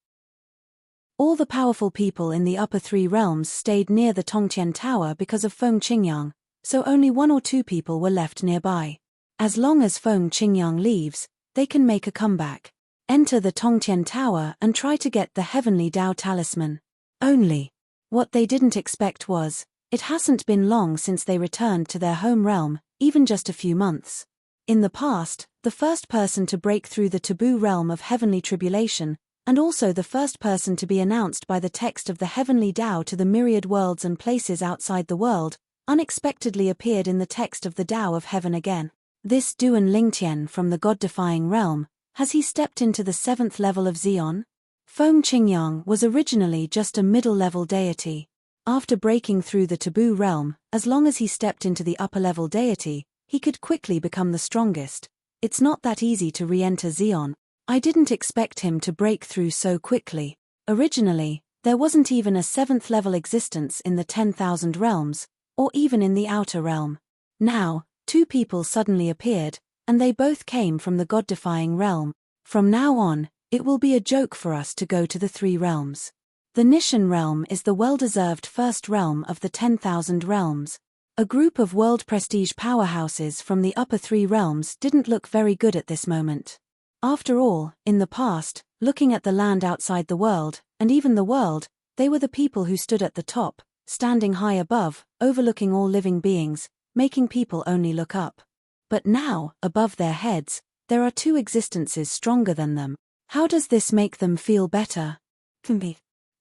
All the powerful people in the upper 3 realms stayed near the Tongtian Tower because of Feng Qingyang, so only 1 or 2 people were left nearby. As long as Feng Qingyang leaves, they can make a comeback. Enter the Tongtian Tower and try to get the heavenly Dao talisman. Only, what they didn't expect was, it hasn't been long since they returned to their home realm, even just a few months. In the past, the first person to break through the taboo realm of heavenly tribulation, and also the first person to be announced by the text of the heavenly Dao to the myriad worlds and places outside the world, unexpectedly appeared in the text of the Dao of heaven again. This Duan Lingtian from the god-defying realm, has he stepped into the 7th level of Xeon? Feng Qingyang was originally just a middle-level deity. After breaking through the taboo realm, as long as he stepped into the upper-level deity, he could quickly become the strongest. It's not that easy to re-enter Xeon. I didn't expect him to break through so quickly. Originally, there wasn't even a 7th level existence in the 10,000 realms, or even in the outer realm. Now, 2 people suddenly appeared, and they both came from the god-defying realm. From now on, it will be a joke for us to go to the 3 realms. The Nishan realm is the well-deserved first realm of the 10,000 realms. A group of world prestige powerhouses from the upper 3 realms didn't look very good at this moment. After all, in the past, looking at the land outside the world, and even the world, they were the people who stood at the top, standing high above, overlooking all living beings, making people only look up. But now, above their heads, there are 2 existences stronger than them. How does this make them feel better?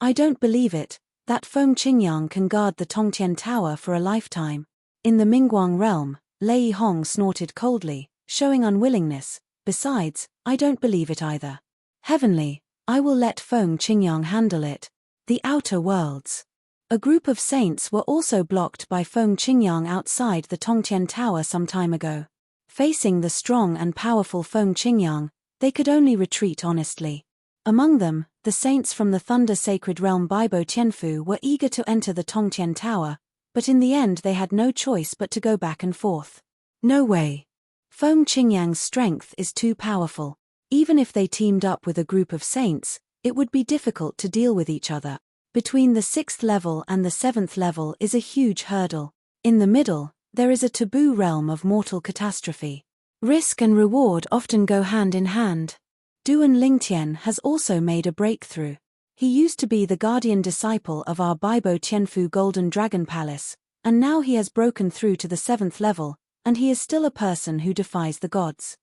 I don't believe it, that Feng Qingyang can guard the Tongtian Tower for a lifetime. In the Mingguang realm, Lei Hong snorted coldly, showing unwillingness. Besides, I don't believe it either. Heavenly, I will let Feng Qingyang handle it. The outer worlds. A group of saints were also blocked by Feng Qingyang outside the Tongtian Tower some time ago. Facing the strong and powerful Feng Qingyang, they could only retreat honestly. Among them, the saints from the Thunder Sacred Realm Baibo Tianfu were eager to enter the Tongtian Tower, but in the end they had no choice but to go back and forth. No way. Feng Qingyang's strength is too powerful. Even if they teamed up with a group of saints, it would be difficult to deal with each other. Between the 6th level and the 7th level is a huge hurdle. In the middle, there is a taboo realm of mortal catastrophe. Risk and reward often go hand in hand. Duan Lingtian has also made a breakthrough. He used to be the guardian disciple of our Baibo Tianfu Golden Dragon Palace, and now he has broken through to the 7th level, and he is still a person who defies the gods.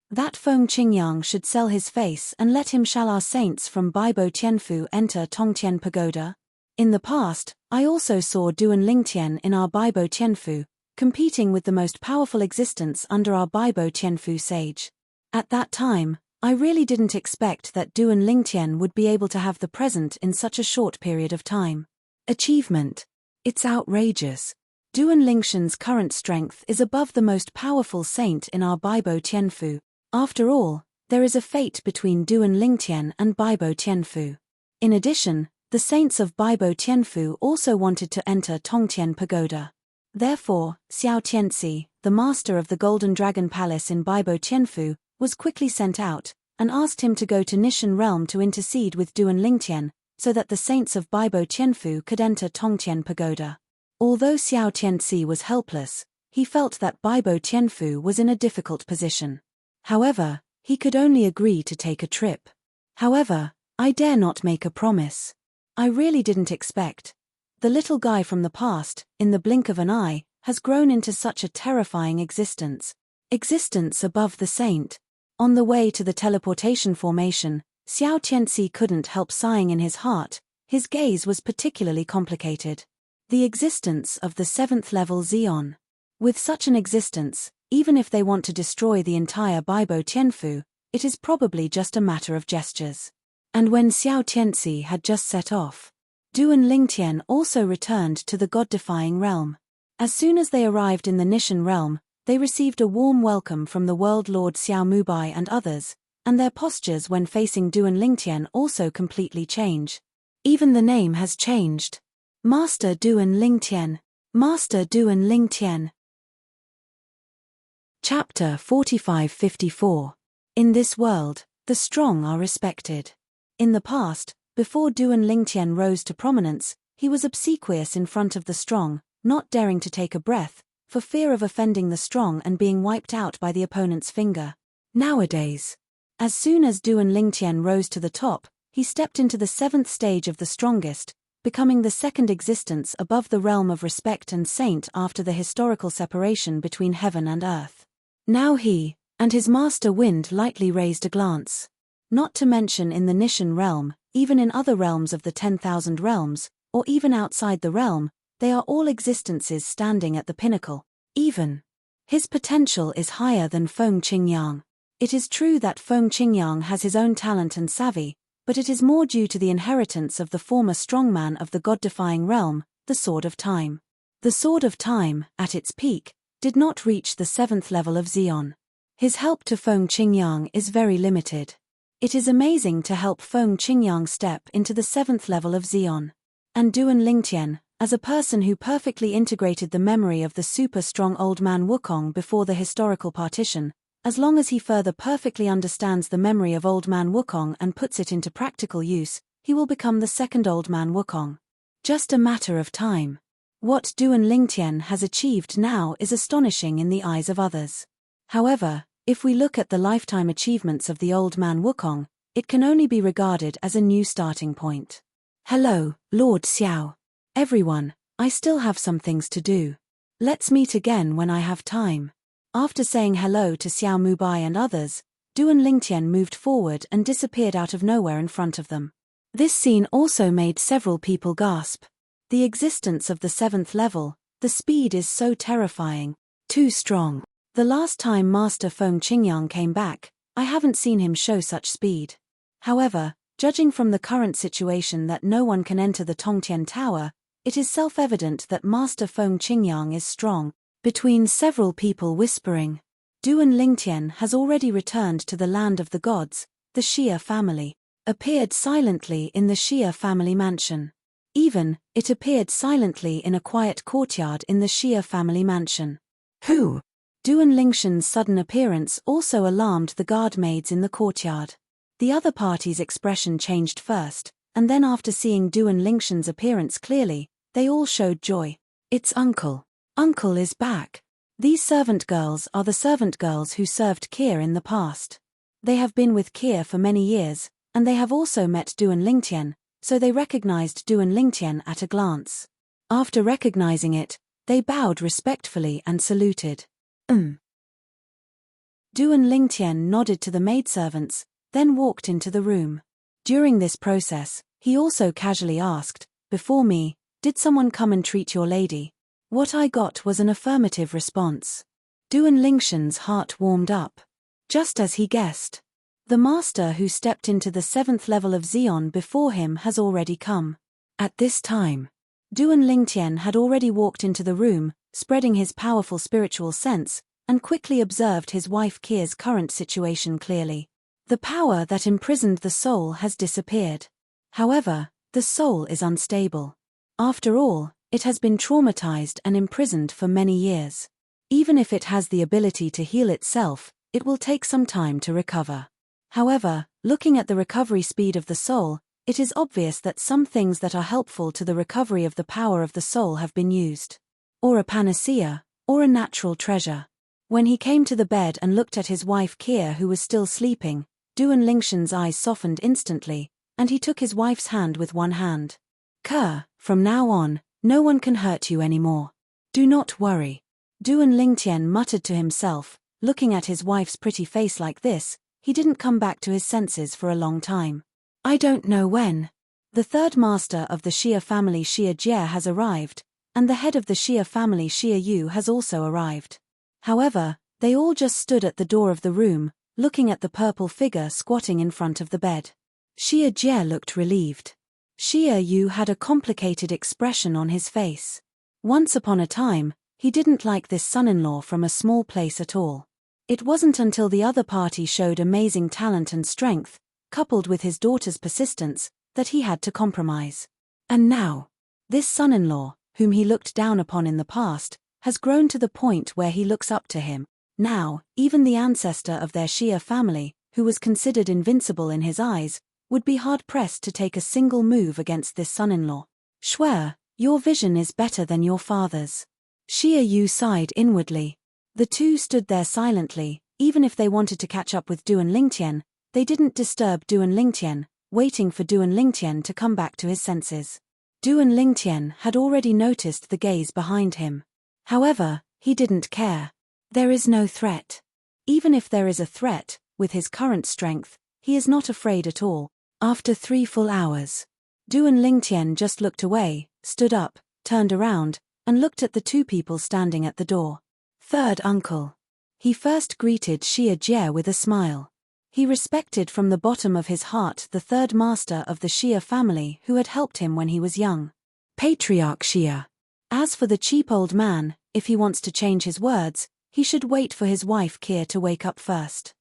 That Feng Qingyang should sell his face and let him shall our saints from Baibo Tianfu enter Tongtian Pagoda. In the past, I also saw Duan Lingtian in our Baibo Tianfu, competing with the most powerful existence under our Baibo Tianfu sage. At that time, I really didn't expect that Duan Lingtian would be able to have the present in such a short period of time. Achievement. It's outrageous. Duan Lingshan's current strength is above the most powerful saint in our Baibo Tianfu. After all, there is a fate between Duan Lingtian and Baibo Tianfu. In addition, the saints of Baibo Tianfu also wanted to enter Tongtian Pagoda. Therefore, Xiao Tianxi, the master of the Golden Dragon Palace in Baibo Tianfu, was quickly sent out, and asked him to go to Nishan Realm to intercede with Duan Lingtian, so that the saints of Baibo Tianfu could enter Tongtian Pagoda. Although Xiao Tianxi was helpless, he felt that Baibo Tianfu was in a difficult position. However, he could only agree to take a trip. However, I dare not make a promise. I really didn't expect. The little guy from the past, in the blink of an eye, has grown into such a terrifying existence. Existence above the saint. On the way to the teleportation formation, Xiao Tianxi couldn't help sighing in his heart. His gaze was particularly complicated. The existence of the 7th level Xion. With such an existence, even if they want to destroy the entire Baibo Tianfu, it is probably just a matter of gestures. And when Xiao Tianxi had just set off, Duan Lingtian also returned to the god-defying realm. As soon as they arrived in the Nishan realm, they received a warm welcome from the world lord Xiao Mubai and others, and their postures when facing Duan Lingtian also completely change. Even the name has changed. Master Duan Lingtian. Master Duan Lingtian. Chapter 45-54. In this world, the strong are respected. In the past, before Duan Lingtian rose to prominence, he was obsequious in front of the strong, not daring to take a breath, for fear of offending the strong and being wiped out by the opponent's finger. Nowadays, as soon as Duan Lingtian rose to the top, he stepped into the 7th stage of the strongest, becoming the second existence above the realm of respect and saint after the historical separation between heaven and earth. Now he, and his master Wind lightly raised a glance. Not to mention in the Nishan realm, even in other realms of the 10,000 realms, or even outside the realm, they are all existences standing at the pinnacle. Even his potential is higher than Feng Qingyang. It is true that Feng Qingyang has his own talent and savvy, but it is more due to the inheritance of the former strongman of the god-defying realm, the Sword of Time. The Sword of Time, at its peak, did not reach the 7th level of Xion. His help to Feng Qingyang is very limited. It is amazing to help Feng Qingyang step into the 7th level of Xion. And Duan Lingtian, as a person who perfectly integrated the memory of the super-strong old man Wukong before the historical partition, as long as he further perfectly understands the memory of old man Wukong and puts it into practical use, he will become the second old man Wukong. Just a matter of time. What Duan Lingtian has achieved now is astonishing in the eyes of others. However, if we look at the lifetime achievements of the old man Wukong, it can only be regarded as a new starting point. Hello, Lord Xiao. Everyone, I still have some things to do. Let's meet again when I have time. After saying hello to Xiao Mubai and others, Duan Lingtian moved forward and disappeared out of nowhere in front of them. This scene also made several people gasp. The existence of the 7th level, the speed is so terrifying. Too strong. The last time Master Feng Qingyang came back, I haven't seen him show such speed. However, judging from the current situation that no one can enter the Tongtian Tower, it is self-evident that Master Feng Qingyang is strong. Between several people whispering, Duan Lingtian has already returned to the land of the gods. The Xia family appeared silently in the Xia family mansion. Even, it appeared silently in a quiet courtyard in the Xia family mansion. Who? Duan Lingshan's sudden appearance also alarmed the guard maids in the courtyard. The other party's expression changed first, and then after seeing Duan Lingshan's appearance clearly, they all showed joy. It's Uncle. Uncle is back. These servant girls are the servant girls who served Keir in the past. They have been with Keir for many years, and they have also met Duan Lingtian, so they recognized Duan Lingtian at a glance. After recognizing it, they bowed respectfully and saluted. Duan Lingtian nodded to the maidservants, then walked into the room. During this process, he also casually asked, "Before me, did someone come and treat your lady?" What I got was an affirmative response. Duan Lingshan's heart warmed up. Just as he guessed. The master who stepped into the 7th level of Xion before him has already come. At this time, Duan Lingtian had already walked into the room, spreading his powerful spiritual sense, and quickly observed his wife Keir's current situation clearly. The power that imprisoned the soul has disappeared. However, the soul is unstable. After all, it has been traumatized and imprisoned for many years. Even if it has the ability to heal itself, it will take some time to recover. However, looking at the recovery speed of the soul, it is obvious that some things that are helpful to the recovery of the power of the soul have been used. Or a panacea, or a natural treasure. When he came to the bed and looked at his wife Keir who was still sleeping, Duan Lingshan's eyes softened instantly, and he took his wife's hand with one hand. "Keir, from now on, no one can hurt you anymore. Do not worry." Duan Lingtian muttered to himself, looking at his wife's pretty face like this, he didn't come back to his senses for a long time. I don't know when. The third master of the Xia family Xia Jie has arrived, and the head of the Xia family Xia Yu has also arrived. However, they all just stood at the door of the room, looking at the purple figure squatting in front of the bed. Xia Jie looked relieved. Xia Yu had a complicated expression on his face. Once upon a time, he didn't like this son-in-law from a small place at all. It wasn't until the other party showed amazing talent and strength, coupled with his daughter's persistence, that he had to compromise. And now, this son-in-law, whom he looked down upon in the past, has grown to the point where he looks up to him. Now, even the ancestor of their Xia family, who was considered invincible in his eyes, would be hard-pressed to take a single move against this son-in-law. "Shuer, your vision is better than your father's." Xia Yu sighed inwardly. The two stood there silently. Even if they wanted to catch up with Duan Lingtian, they didn't disturb Duan Lingtian, waiting for Duan Lingtian to come back to his senses. Duan Lingtian had already noticed the gaze behind him. However, he didn't care. There is no threat. Even if there is a threat, with his current strength, he is not afraid at all. After 3 full hours, Duan Lingtian just looked away, stood up, turned around, and looked at the two people standing at the door. "Third uncle." He first greeted Xia Jie with a smile. He respected from the bottom of his heart the third master of the Xia family who had helped him when he was young. Patriarch Xia. As for the cheap old man, if he wants to change his words, he should wait for his wife Keir to wake up first.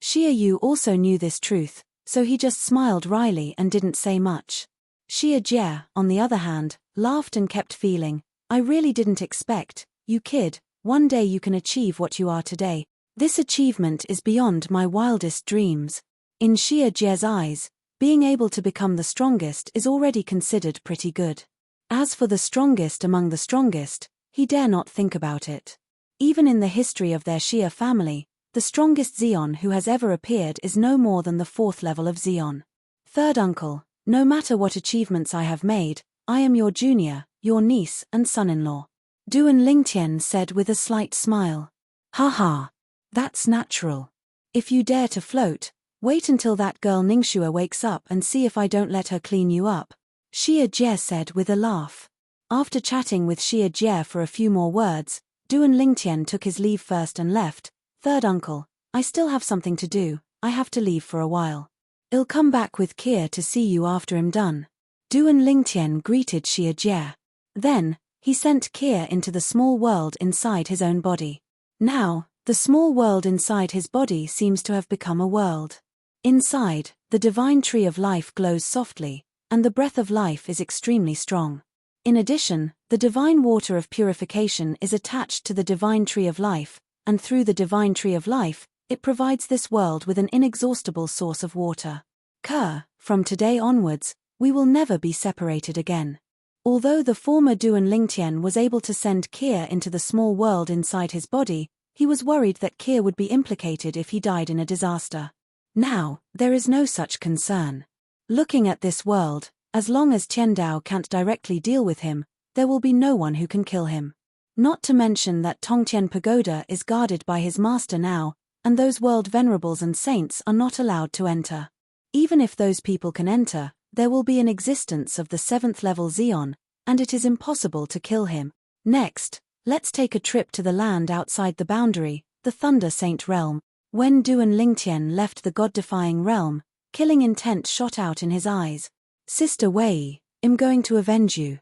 Xia Yu also knew this truth, so he just smiled wryly and didn't say much. Xia Jie, on the other hand, laughed and kept feeling, "I really didn't expect, you kid, one day you can achieve what you are today. This achievement is beyond my wildest dreams." In Xia Jie's eyes, being able to become the strongest is already considered pretty good. As for the strongest among the strongest, he dare not think about it. Even in the history of their Xia family, the strongest Xion who has ever appeared is no more than the 4th level of Xion. "Third uncle, no matter what achievements I have made, I am your junior, your niece and son-in-law," Duan Lingtian said with a slight smile. "Haha. That's natural. If you dare to float, wait until that girl Ningxue wakes up and see if I don't let her clean you up," Xia Jie said with a laugh. After chatting with Xia Jie for a few more words, Duan Lingtian took his leave first and left. "Third uncle, I still have something to do, I have to leave for a while. I'll come back with Keir to see you after I'm done." Duan Lingtian greeted Xia Jie. Then, he sent Keir into the small world inside his own body. Now, the small world inside his body seems to have become a world. Inside, the divine tree of life glows softly, and the breath of life is extremely strong. In addition, the divine water of purification is attached to the divine tree of life, and through the divine tree of life, it provides this world with an inexhaustible source of water. Ke, from today onwards, we will never be separated again. Although the former Duan Lingtian was able to send Ke into the small world inside his body, he was worried that Ke would be implicated if he died in a disaster. Now, there is no such concern. Looking at this world, as long as Tiandao can't directly deal with him, there will be no one who can kill him. Not to mention that Tongtian Pagoda is guarded by his master now, and those world venerables and saints are not allowed to enter. Even if those people can enter, there will be an existence of the 7th level Zeon, and it is impossible to kill him. Next, let's take a trip to the land outside the boundary, the Thunder Saint realm. When Duan Lingtian left the god-defying realm, killing intent shot out in his eyes. Sister Wei, I'm going to avenge you.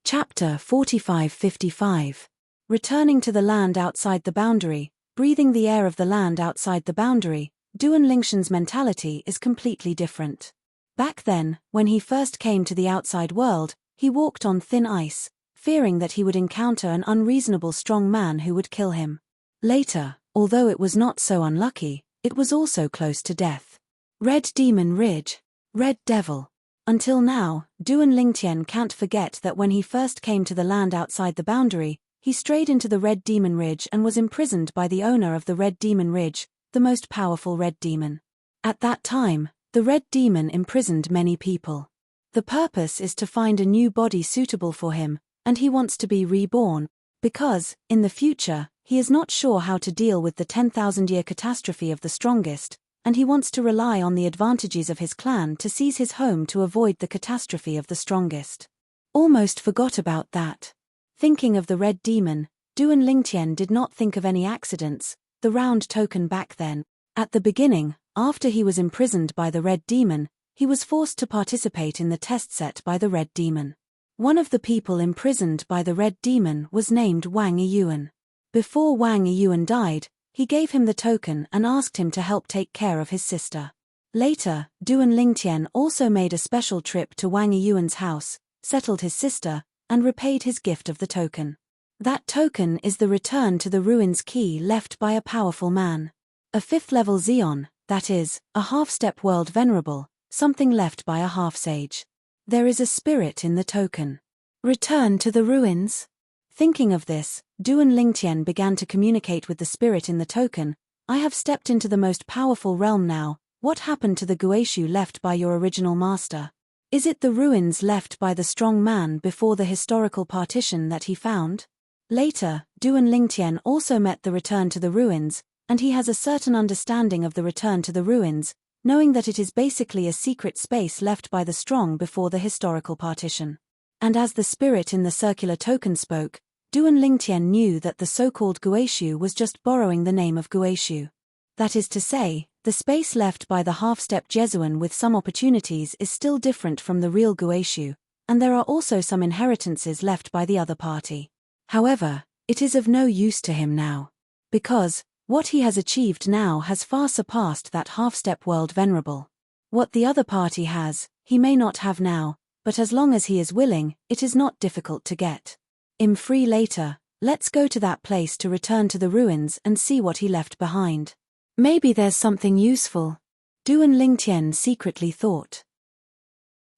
Chapter 45-55. Returning to the land outside the boundary, breathing the air of the land outside the boundary, Duan Lingtian's mentality is completely different. Back then, when he first came to the outside world, he walked on thin ice, fearing that he would encounter an unreasonable strong man who would kill him. Later, although it was not so unlucky, it was also close to death. Red Demon Ridge. Red Devil. Until now, Duan Lingtian can't forget that when he first came to the land outside the boundary, he strayed into the Red Demon Ridge and was imprisoned by the owner of the Red Demon Ridge, the most powerful Red Demon. At that time, the Red Demon imprisoned many people. The purpose is to find a new body suitable for him, and he wants to be reborn, because, in the future, he is not sure how to deal with the 10,000-year catastrophe of the strongest, and he wants to rely on the advantages of his clan to seize his home to avoid the catastrophe of the strongest. Almost forgot about that. Thinking of the Red Demon, Duan Lingtian did not think of any accidents, the round token back then. At the beginning, after he was imprisoned by the Red Demon, he was forced to participate in the test set by the Red Demon. One of the people imprisoned by the Red Demon was named Wang Yiyuan. Before Wang Yiyuan died, he gave him the token and asked him to help take care of his sister. Later, Duan Lingtian also made a special trip to Wang Yiyuan's house, settled his sister, and repaid his gift of the token. That token is the return to the ruins key left by a powerful man. A 5th level Zeon, that is, a half-step world venerable, something left by a half-sage. There is a spirit in the token. Return to the ruins. Thinking of this, Duan Lingtian began to communicate with the spirit in the token. I have stepped into the most powerful realm now. What happened to the Guishu left by your original master? Is it the ruins left by the strong man before the historical partition that he found? Later, Duan Lingtian also met the return to the ruins, and he has a certain understanding of the return to the ruins, knowing that it is basically a secret space left by the strong before the historical partition. And as the spirit in the circular token spoke, Duan Lingtian knew that the so-called Guishu was just borrowing the name of Guishu. That is to say, the space left by the half-step Jesuan with some opportunities is still different from the real Guishu, and there are also some inheritances left by the other party. However, it is of no use to him now. Because, what he has achieved now has far surpassed that half-step world venerable. What the other party has, he may not have now, but as long as he is willing, it is not difficult to get. I'm free later, let's go to that place to return to the ruins and see what he left behind. Maybe there's something useful. Duan Lingtian secretly thought.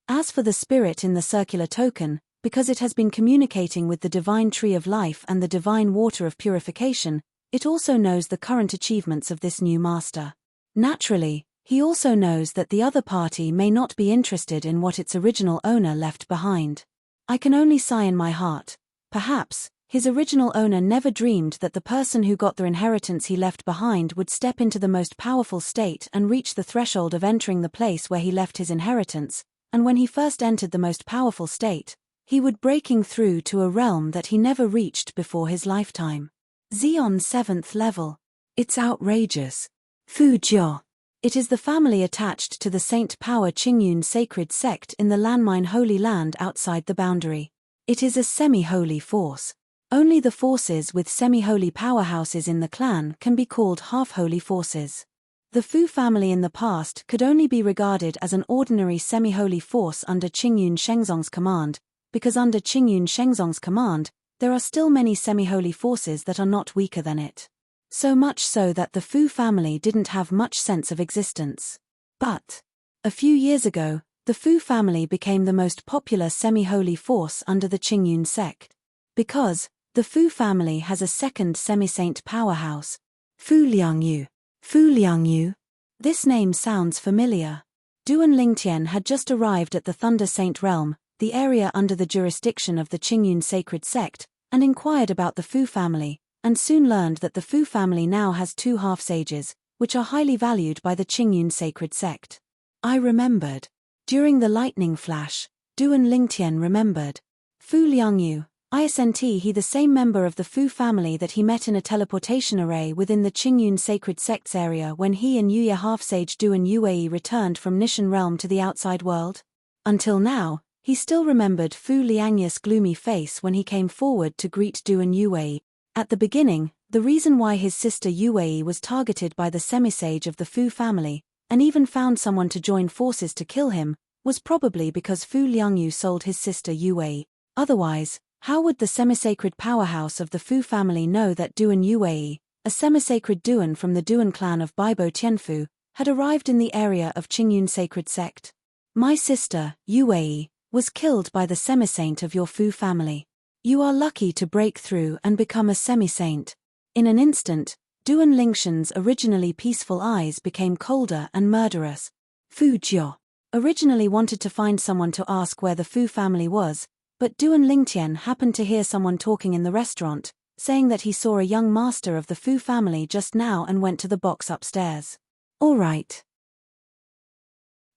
As for the spirit in the circular token, because it has been communicating with the divine tree of life and the divine water of purification, it also knows the current achievements of this new master. Naturally, he also knows that the other party may not be interested in what its original owner left behind. I can only sigh in my heart. Perhaps, his original owner never dreamed that the person who got the inheritance he left behind would step into the most powerful state and reach the threshold of entering the place where he left his inheritance, and when he first entered the most powerful state, he would breaking through to a realm that he never reached before his lifetime. Zeon 7th level. It's outrageous. Fu Jiao. It is the family attached to the Saint Power Qingyun sacred sect in the landmine Holy Land outside the boundary. It is a semi-holy force. Only the forces with semi-holy powerhouses in the clan can be called half-holy forces. The Fu family in the past could only be regarded as an ordinary semi-holy force under Qingyun Shengzong's command, because under Qingyun Shengzong's command, there are still many semi-holy forces that are not weaker than it. So much so that the Fu family didn't have much sense of existence. But a few years ago, the Fu family became the most popular semi-holy force under the Qingyun sect. Because the Fu family has a second semi-saint powerhouse, Fu Liangyu. Fu Liangyu? This name sounds familiar. Duan Lingtian had just arrived at the Thunder Saint realm, the area under the jurisdiction of the Qingyun sacred sect, and inquired about the Fu family, and soon learned that the Fu family now has 2 half-sages, which are highly valued by the Qingyun sacred sect. I remembered. During the lightning flash, Duan Lingtian remembered. Fu Liangyu, isn't he the same member of the Fu family that he met in a teleportation array within the Qingyun sacred sect's area when he and Yuya half-sage Duan Yuei returned from Nishan realm to the outside world? Until now, he still remembered Fu Liangyu's gloomy face when he came forward to greet Duan Yuei. At the beginning, the reason why his sister Yuei was targeted by the semisage of the Fu family, and even found someone to join forces to kill him, was probably because Fu Liangyu sold his sister Yuei. Otherwise, how would the semisacred powerhouse of the Fu family know that Duan Yuei, a semisacred Duan from the Duan clan of Baibo Tianfu, had arrived in the area of Qingyun sacred sect? My sister, Yuei, was killed by the semisaint of your Fu family. You are lucky to break through and become a semi-saint. In an instant, Duan Lingshan's originally peaceful eyes became colder and murderous. Fu Jiao originally wanted to find someone to ask where the Fu family was, but Duan Lingtian happened to hear someone talking in the restaurant, saying that he saw a young master of the Fu family just now and went to the box upstairs. All right.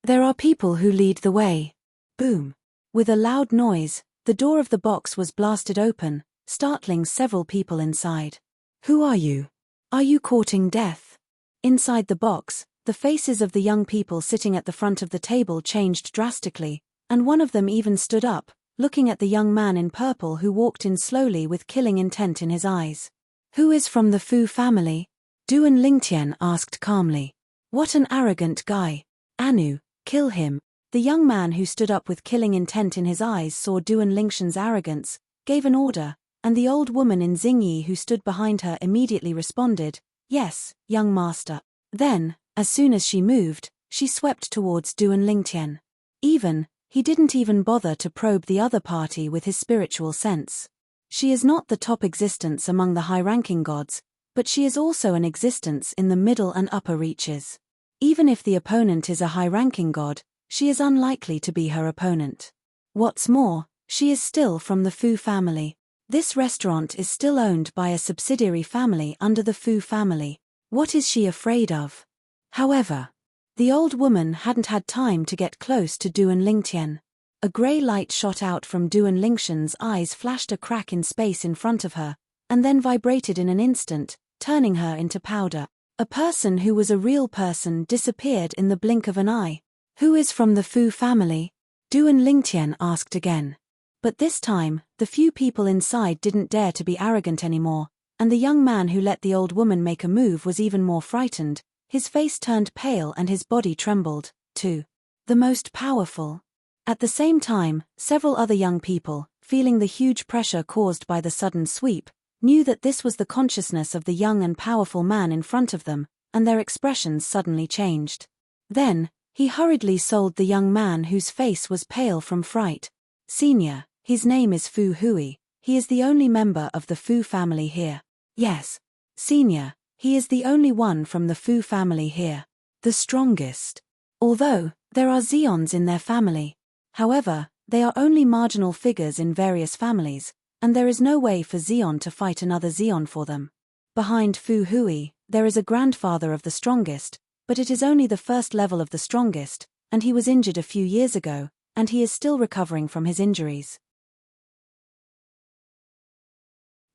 There are people who lead the way. Boom. With a loud noise, the door of the box was blasted open, startling several people inside. Who are you? Are you courting death? Inside the box, the faces of the young people sitting at the front of the table changed drastically, and one of them even stood up, looking at the young man in purple who walked in slowly with killing intent in his eyes. Who is from the Fu family? Duan Lingtian asked calmly. What an arrogant guy. Anu, kill him. The young man who stood up with killing intent in his eyes saw Duan Lingshan's arrogance, gave an order, and the old woman in Xingyi who stood behind her immediately responded, Yes, young master. Then, as soon as she moved, she swept towards Duan Lingtian. He didn't even bother to probe the other party with his spiritual sense. She is not the top existence among the high-ranking gods, but she is also an existence in the middle and upper reaches. Even if the opponent is a high-ranking god, she is unlikely to be her opponent. What's more, she is still from the Fu family. This restaurant is still owned by a subsidiary family under the Fu family. What is she afraid of? However, the old woman hadn't had time to get close to Duan Lingtian. A grey light shot out from Duan Lingshan's eyes, flashed a crack in space in front of her, and then vibrated in an instant, turning her into powder. A person who was a real person disappeared in the blink of an eye. Who is from the Fu family? Duan Lingtian asked again. But this time, the few people inside didn't dare to be arrogant anymore, and the young man who let the old woman make a move was even more frightened. His face turned pale and his body trembled, too. The most powerful. At the same time, several other young people, feeling the huge pressure caused by the sudden sweep, knew that this was the consciousness of the young and powerful man in front of them, and their expressions suddenly changed. Then, he hurriedly sold the young man whose face was pale from fright. Senior, his name is Fu Hui, he is the only member of the Fu family here. Yes. Senior, he is the only one from the Fu family here. The strongest. Although, there are Zeons in their family. However, they are only marginal figures in various families, and there is no way for Zeon to fight another Zeon for them. Behind Fu Hui, there is a grandfather of the strongest, but it is only the first level of the strongest, and he was injured a few years ago, and he is still recovering from his injuries.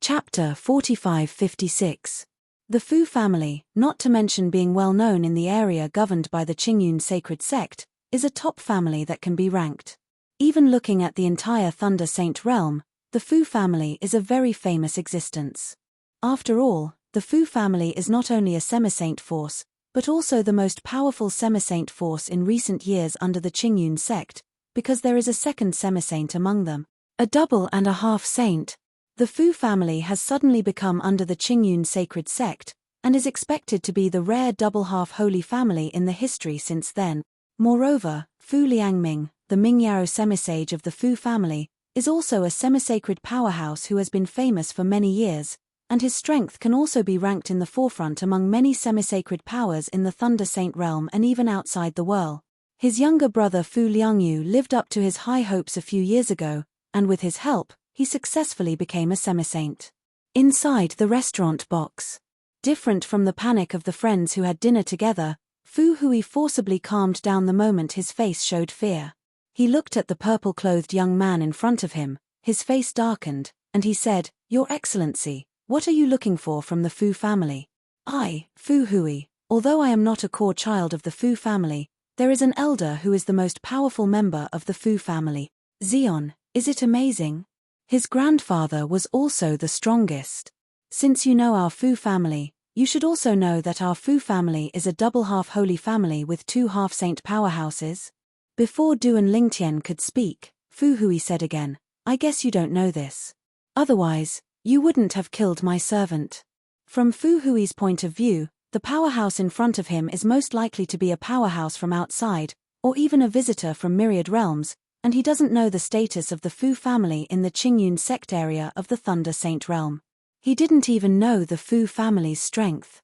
Chapter 45-56. The Fu family, not to mention being well known in the area governed by the Qingyun sacred sect, is a top family that can be ranked. Even looking at the entire Thunder Saint realm, the Fu family is a very famous existence. After all, the Fu family is not only a semi-saint force, but also the most powerful semi-saint force in recent years under the Qingyun sect, because there is a second semi-saint among them, a double and a half saint. The Fu family has suddenly become under the Qingyun sacred sect, and is expected to be the rare double half-holy family in the history since then. Moreover, Fu Liangming, the Mingyao semisage of the Fu family, is also a semisacred powerhouse who has been famous for many years, and his strength can also be ranked in the forefront among many semisacred powers in the Thunder Saint realm and even outside the world. His younger brother Fu Liangyu lived up to his high hopes a few years ago, and with his help, he successfully became a semisaint. Inside the restaurant box. Different from the panic of the friends who had dinner together, Fu Hui forcibly calmed down the moment his face showed fear. He looked at the purple-clothed young man in front of him, his face darkened, and he said, "Your Excellency, what are you looking for from the Fu family?" "I, Fu Hui, although I am not a core child of the Fu family, there is an elder who is the most powerful member of the Fu family. Xion, is it amazing? His grandfather was also the strongest. Since you know our Fu family, you should also know that our Fu family is a double half-holy family with 2 half-saint powerhouses." Before Duan Lingtian could speak, Fu Hui said again, "I guess you don't know this. Otherwise, you wouldn't have killed my servant." From Fu Hui's point of view, the powerhouse in front of him is most likely to be a powerhouse from outside, or even a visitor from myriad realms, and he doesn't know the status of the Fu family in the Qingyun sect area of the Thunder Saint realm. He didn't even know the Fu family's strength.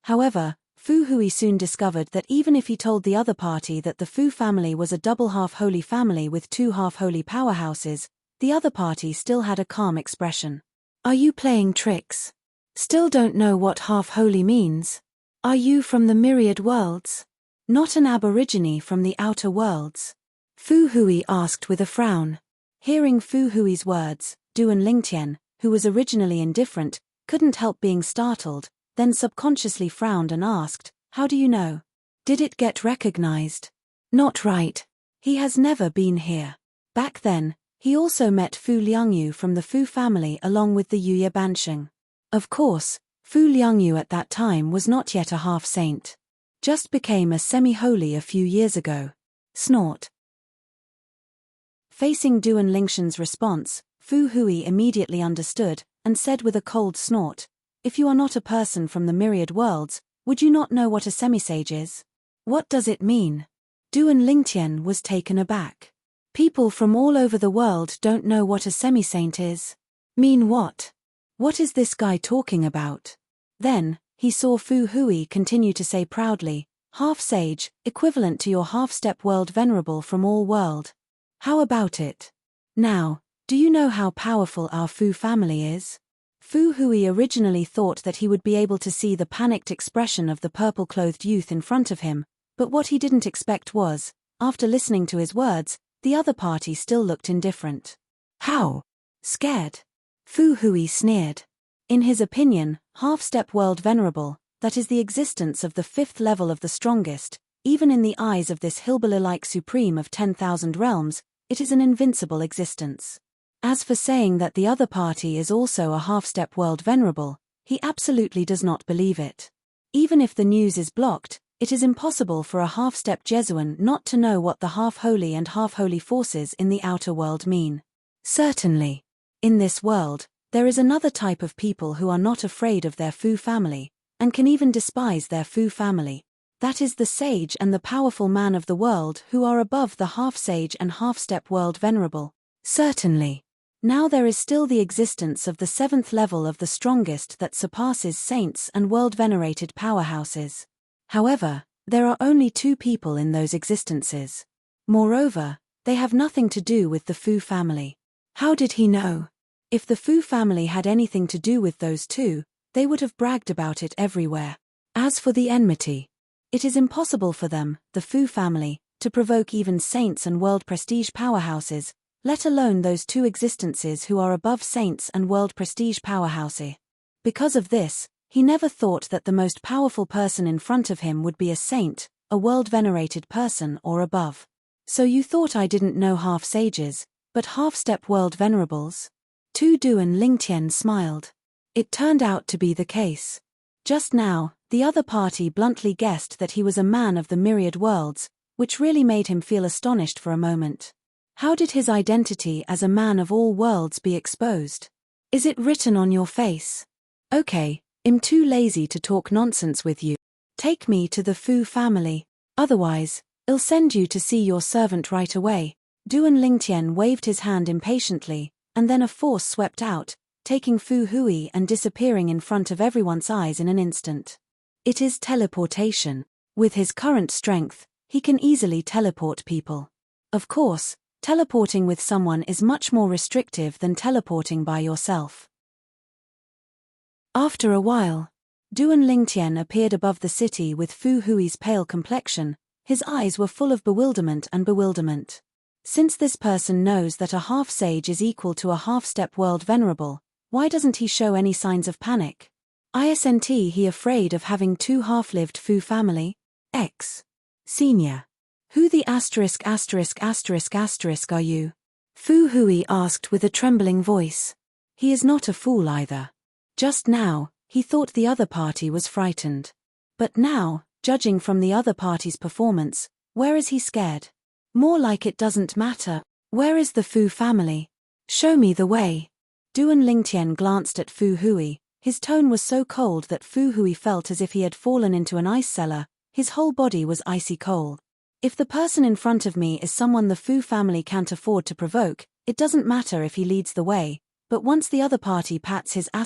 However, Fu Hui soon discovered that even if he told the other party that the Fu family was a double half-holy family with 2 half-holy powerhouses, the other party still had a calm expression. "Are you playing tricks? Still don't know what half-holy means? Are you from the myriad worlds? Not an aborigine from the outer worlds?" Fu Hui asked with a frown. Hearing Fu Hui's words, Duan Lingtian, who was originally indifferent, couldn't help being startled, then subconsciously frowned and asked, "How do you know? Did it get recognized?" "Not right. He has never been here." Back then, he also met Fu Liangyu from the Fu family along with the Yuya Bansheng. Of course, Fu Liangyu at that time was not yet a half-saint. Just became a semi-holy a few years ago. Snort. Facing Duan Lingtian's response, Fu Hui immediately understood, and said with a cold snort, "If you are not a person from the myriad worlds, would you not know what a semisage is? What does it mean?" Duan Lingtian was taken aback. "People from all over the world don't know what a semisaint is. Mean what? What is this guy talking about?" Then, he saw Fu Hui continue to say proudly, "Half-sage, equivalent to your half-step world venerable from all world. How about it? Now, do you know how powerful our Fu family is?" Fu Hui originally thought that he would be able to see the panicked expression of the purple-clothed youth in front of him, but what he didn't expect was, after listening to his words, the other party still looked indifferent. "How? Scared?" Fu Hui sneered. In his opinion, half-step world venerable, that is the existence of the 5th level of the strongest, even in the eyes of this hillbilly-like supreme of 10,000 realms, it is an invincible existence. As for saying that the other party is also a half-step world venerable, he absolutely does not believe it. Even if the news is blocked, it is impossible for a half-step Jesuan not to know what the half-holy and half-holy forces in the outer world mean. Certainly. In this world, there is another type of people who are not afraid of their Fu family, and can even despise their Fu family. That is the sage and the powerful man of the world who are above the half-sage and half-step world venerable. Certainly. Now there is still the existence of the 7th level of the strongest that surpasses saints and world-venerated powerhouses. However, there are only 2 people in those existences. Moreover, they have nothing to do with the Fu family. How did he know? If the Fu family had anything to do with those 2, they would have bragged about it everywhere. As for the enmity, it is impossible for them, the Fu family, to provoke even saints and world prestige powerhouses, let alone those 2 existences who are above saints and world prestige powerhouses. Because of this, he never thought that the most powerful person in front of him would be a saint, a world-venerated person or above. "So you thought I didn't know half-sages, but half-step world venerables?" Tu Duan Lingtian smiled. It turned out to be the case. Just now, the other party bluntly guessed that he was a man of the myriad worlds, which really made him feel astonished for a moment. How did his identity as a man of all worlds be exposed? "Is it written on your face?" "Okay, I'm too lazy to talk nonsense with you. Take me to the Fu family. Otherwise, I'll send you to see your servant right away. Duan Lingtian waved his hand impatiently, and then a force swept out, taking Fu Hui and disappearing in front of everyone's eyes in an instant. It is teleportation. With his current strength, he can easily teleport people. Of course, teleporting with someone is much more restrictive than teleporting by yourself. After a while, Duan Lingtian appeared above the city with Fu Hui's pale complexion. His eyes were full of bewilderment. Since this person knows that a half-sage is equal to a half-step world venerable, why doesn't he show any signs of panic? Isn't he afraid of having two half-lived Fu family? Senior. Who the **** are you? Fu Hui asked with a trembling voice. He is not a fool either. Just now, he thought the other party was frightened. But now, judging from the other party's performance, where is he scared? More like it doesn't matter. Where is the Fu family? Show me the way. Duan Lingtian glanced at Fu Hui. His tone was so cold that Fu Hui felt as if he had fallen into an ice cellar. His whole body was icy cold. If the person in front of me is someone the Fu family can't afford to provoke, it doesn't matter if he leads the way. But once the other party pats his **** and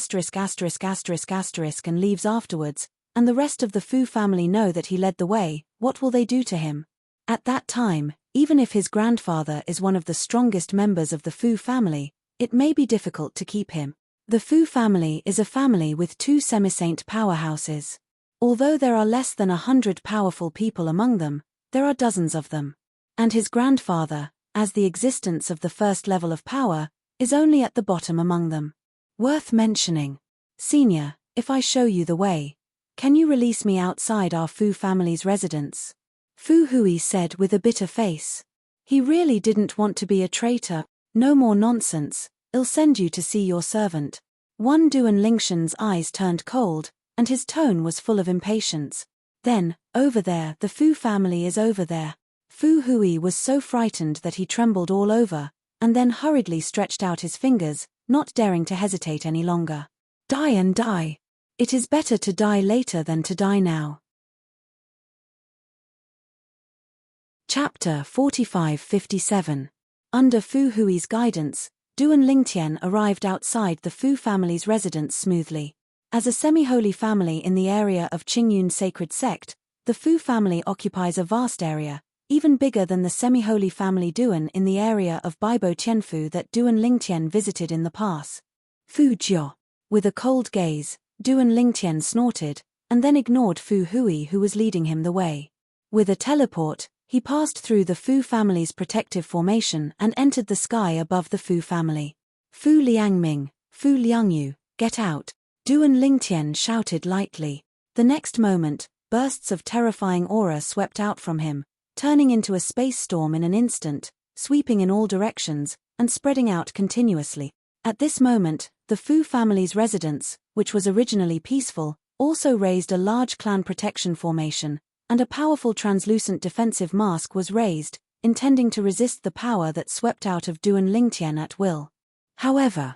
leaves afterwards, and the rest of the Fu family know that he led the way, what will they do to him? At that time, even if his grandfather is one of the strongest members of the Fu family, it may be difficult to keep him. The Fu family is a family with two semi-saint powerhouses. Although there are less than 100 powerful people among them, there are dozens of them. And his grandfather, as the existence of the first level of power, is only at the bottom among them. Worth mentioning. Senior, if I show you the way, can you release me outside our Fu family's residence? Fu Hui said with a bitter face. He really didn't want to be a traitor. No more nonsense, I'll send you to see your servant. Duan Lingtian's eyes turned cold, and his tone was full of impatience. Then, over there, the Fu family is over there. Fu Hui was so frightened that he trembled all over, and then hurriedly stretched out his fingers, not daring to hesitate any longer. Die and die. It is better to die later than to die now. Chapter 45-57. Under Fu Hui's guidance, Duan Lingtian arrived outside the Fu family's residence smoothly. As a semi-holy family in the area of Qingyun sacred sect, the Fu family occupies a vast area, even bigger than the semi-holy family Duan in the area of Baibo Tianfu that Duan Lingtian visited in the past. Fu Jiao. With a cold gaze, Duan Lingtian snorted, and then ignored Fu Hui who was leading him the way. With a teleport, he passed through the Fu family's protective formation and entered the sky above the Fu family. Fu Liangming, Fu Liangyu, get out, Duan Lingtian shouted lightly. The next moment, bursts of terrifying aura swept out from him, turning into a space storm in an instant, sweeping in all directions, and spreading out continuously. At this moment, the Fu family's residence, which was originally peaceful, also raised a large clan protection formation, and a powerful translucent defensive mask was raised, intending to resist the power that swept out of Duan Lingtian at will. However,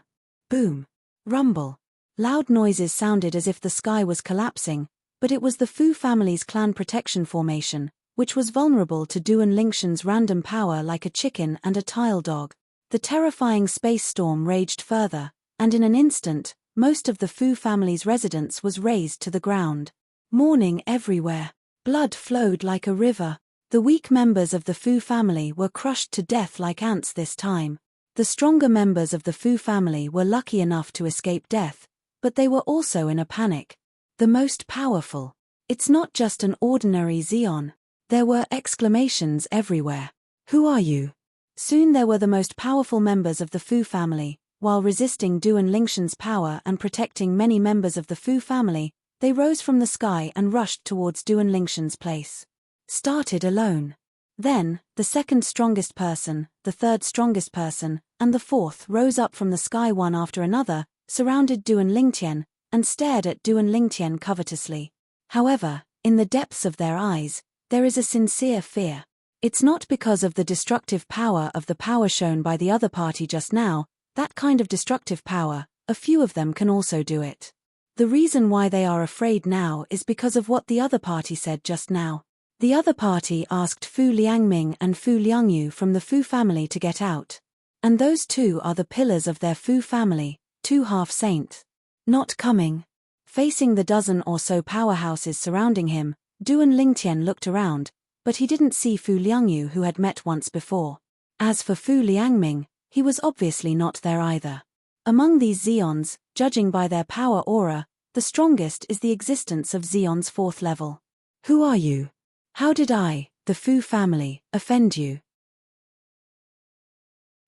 boom, rumble, loud noises sounded as if the sky was collapsing, but it was the Fu family's clan protection formation, which was vulnerable to Duan Lingtian's random power like a chicken and a tile dog. The terrifying space storm raged further, and in an instant, most of the Fu family's residence was razed to the ground. Mourning everywhere. Blood flowed like a river. The weak members of the Fu family were crushed to death like ants this time. The stronger members of the Fu family were lucky enough to escape death, but they were also in a panic. The most powerful. It's not just an ordinary Xeon. There were exclamations everywhere. Who are you? Soon there were the most powerful members of the Fu family. While resisting Duan Lingtian's power and protecting many members of the Fu family, they rose from the sky and rushed towards Duan Lingtian's place. Started alone. Then, the second strongest person, the third strongest person, and the fourth rose up from the sky one after another, surrounded Duan Lingtian, and stared at Duan Lingtian covetously. However, in the depths of their eyes, there is a sincere fear. It's not because of the destructive power of the power shown by the other party just now. That kind of destructive power, a few of them can also do it. The reason why they are afraid now is because of what the other party said just now. The other party asked Fu Liangming and Fu Liangyu from the Fu family to get out. And those two are the pillars of their Fu family, two half-saints. Not coming. Facing the dozen or so powerhouses surrounding him, Duan Lingtian looked around, but he didn't see Fu Liangyu, who had met once before. As for Fu Liangming, he was obviously not there either. Among these Zeons, judging by their power aura, the strongest is the existence of Zeon's fourth level. Who are you? How did I, the Fu family, offend you?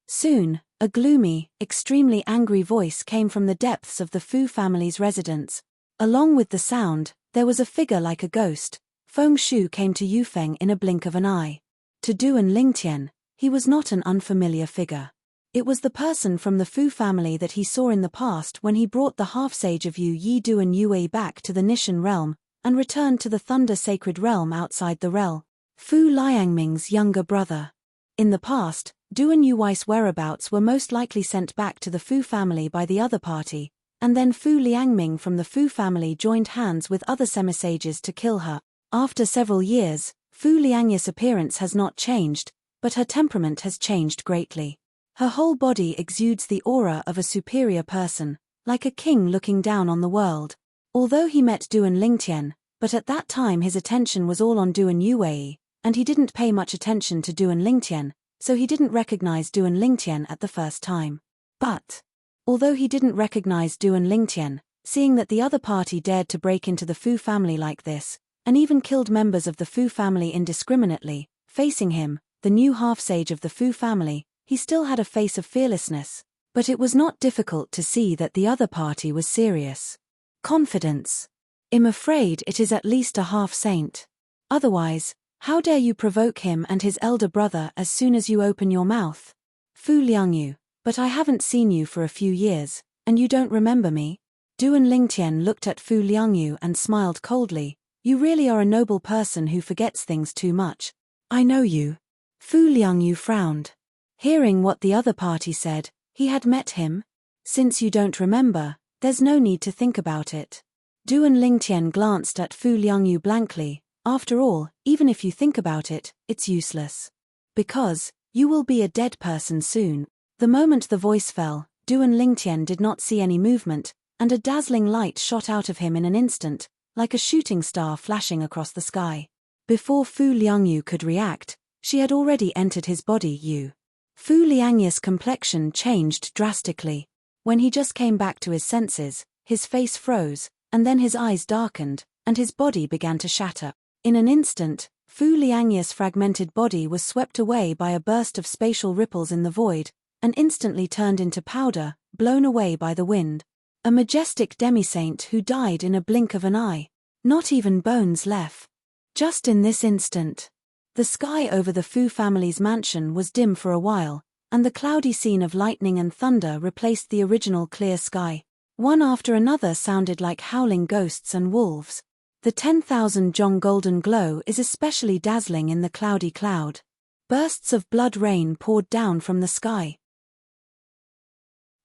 Soon, a gloomy, extremely angry voice came from the depths of the Fu family's residence. Along with the sound, there was a figure like a ghost. Feng Shu came to Yufeng in a blink of an eye. To Duan Lingtian, he was not an unfamiliar figure. It was the person from the Fu family that he saw in the past when he brought the half-sage of Yu Yi Duan Yue back to the Nishan realm and returned to the Thunder Sacred Realm outside the realm. Fu Liangming's younger brother. In the past, Duan Yui's whereabouts were most likely sent back to the Fu family by the other party, and then Fu Liangming from the Fu family joined hands with other semisages to kill her. After several years, Fu Liangya's appearance has not changed, but her temperament has changed greatly. Her whole body exudes the aura of a superior person, like a king looking down on the world. Although he met Duan Lingtian, but at that time his attention was all on Duan Yue, and he didn't pay much attention to Duan Lingtian, so he didn't recognize Duan Lingtian at the first time. But, although he didn't recognize Duan Lingtian, seeing that the other party dared to break into the Fu family like this, and even killed members of the Fu family indiscriminately, facing him, the new half-sage of the Fu family, he still had a face of fearlessness, but it was not difficult to see that the other party was serious. Confidence. I'm afraid it is at least a half-saint. Otherwise, how dare you provoke him and his elder brother as soon as you open your mouth? Fu Liangyu, but I haven't seen you for a few years, and you don't remember me? Duan Lingtian looked at Fu Liangyu and smiled coldly. You really are a noble person who forgets things too much. I know you. Fu Liangyu frowned. Hearing what the other party said, he had met him. Since you don't remember, there's no need to think about it. Duan Lingtian glanced at Fu Liangyu blankly. After all, even if you think about it, it's useless. Because, you will be a dead person soon. The moment the voice fell, Duan Lingtian did not see any movement, and a dazzling light shot out of him in an instant, like a shooting star flashing across the sky. Before Fu Liangyu could react, she had already entered his body. Fu Liangya's complexion changed drastically. When he just came back to his senses, his face froze, and then his eyes darkened, and his body began to shatter. In an instant, Fu Liangya's fragmented body was swept away by a burst of spatial ripples in the void, and instantly turned into powder, blown away by the wind. A majestic demi-saint who died in a blink of an eye. Not even bones left. Just in this instant. The sky over the Fu family's mansion was dim for a while, and the cloudy scene of lightning and thunder replaced the original clear sky. One after another sounded like howling ghosts and wolves. The 10,000 jong golden glow is especially dazzling in the cloudy cloud. Bursts of blood rain poured down from the sky.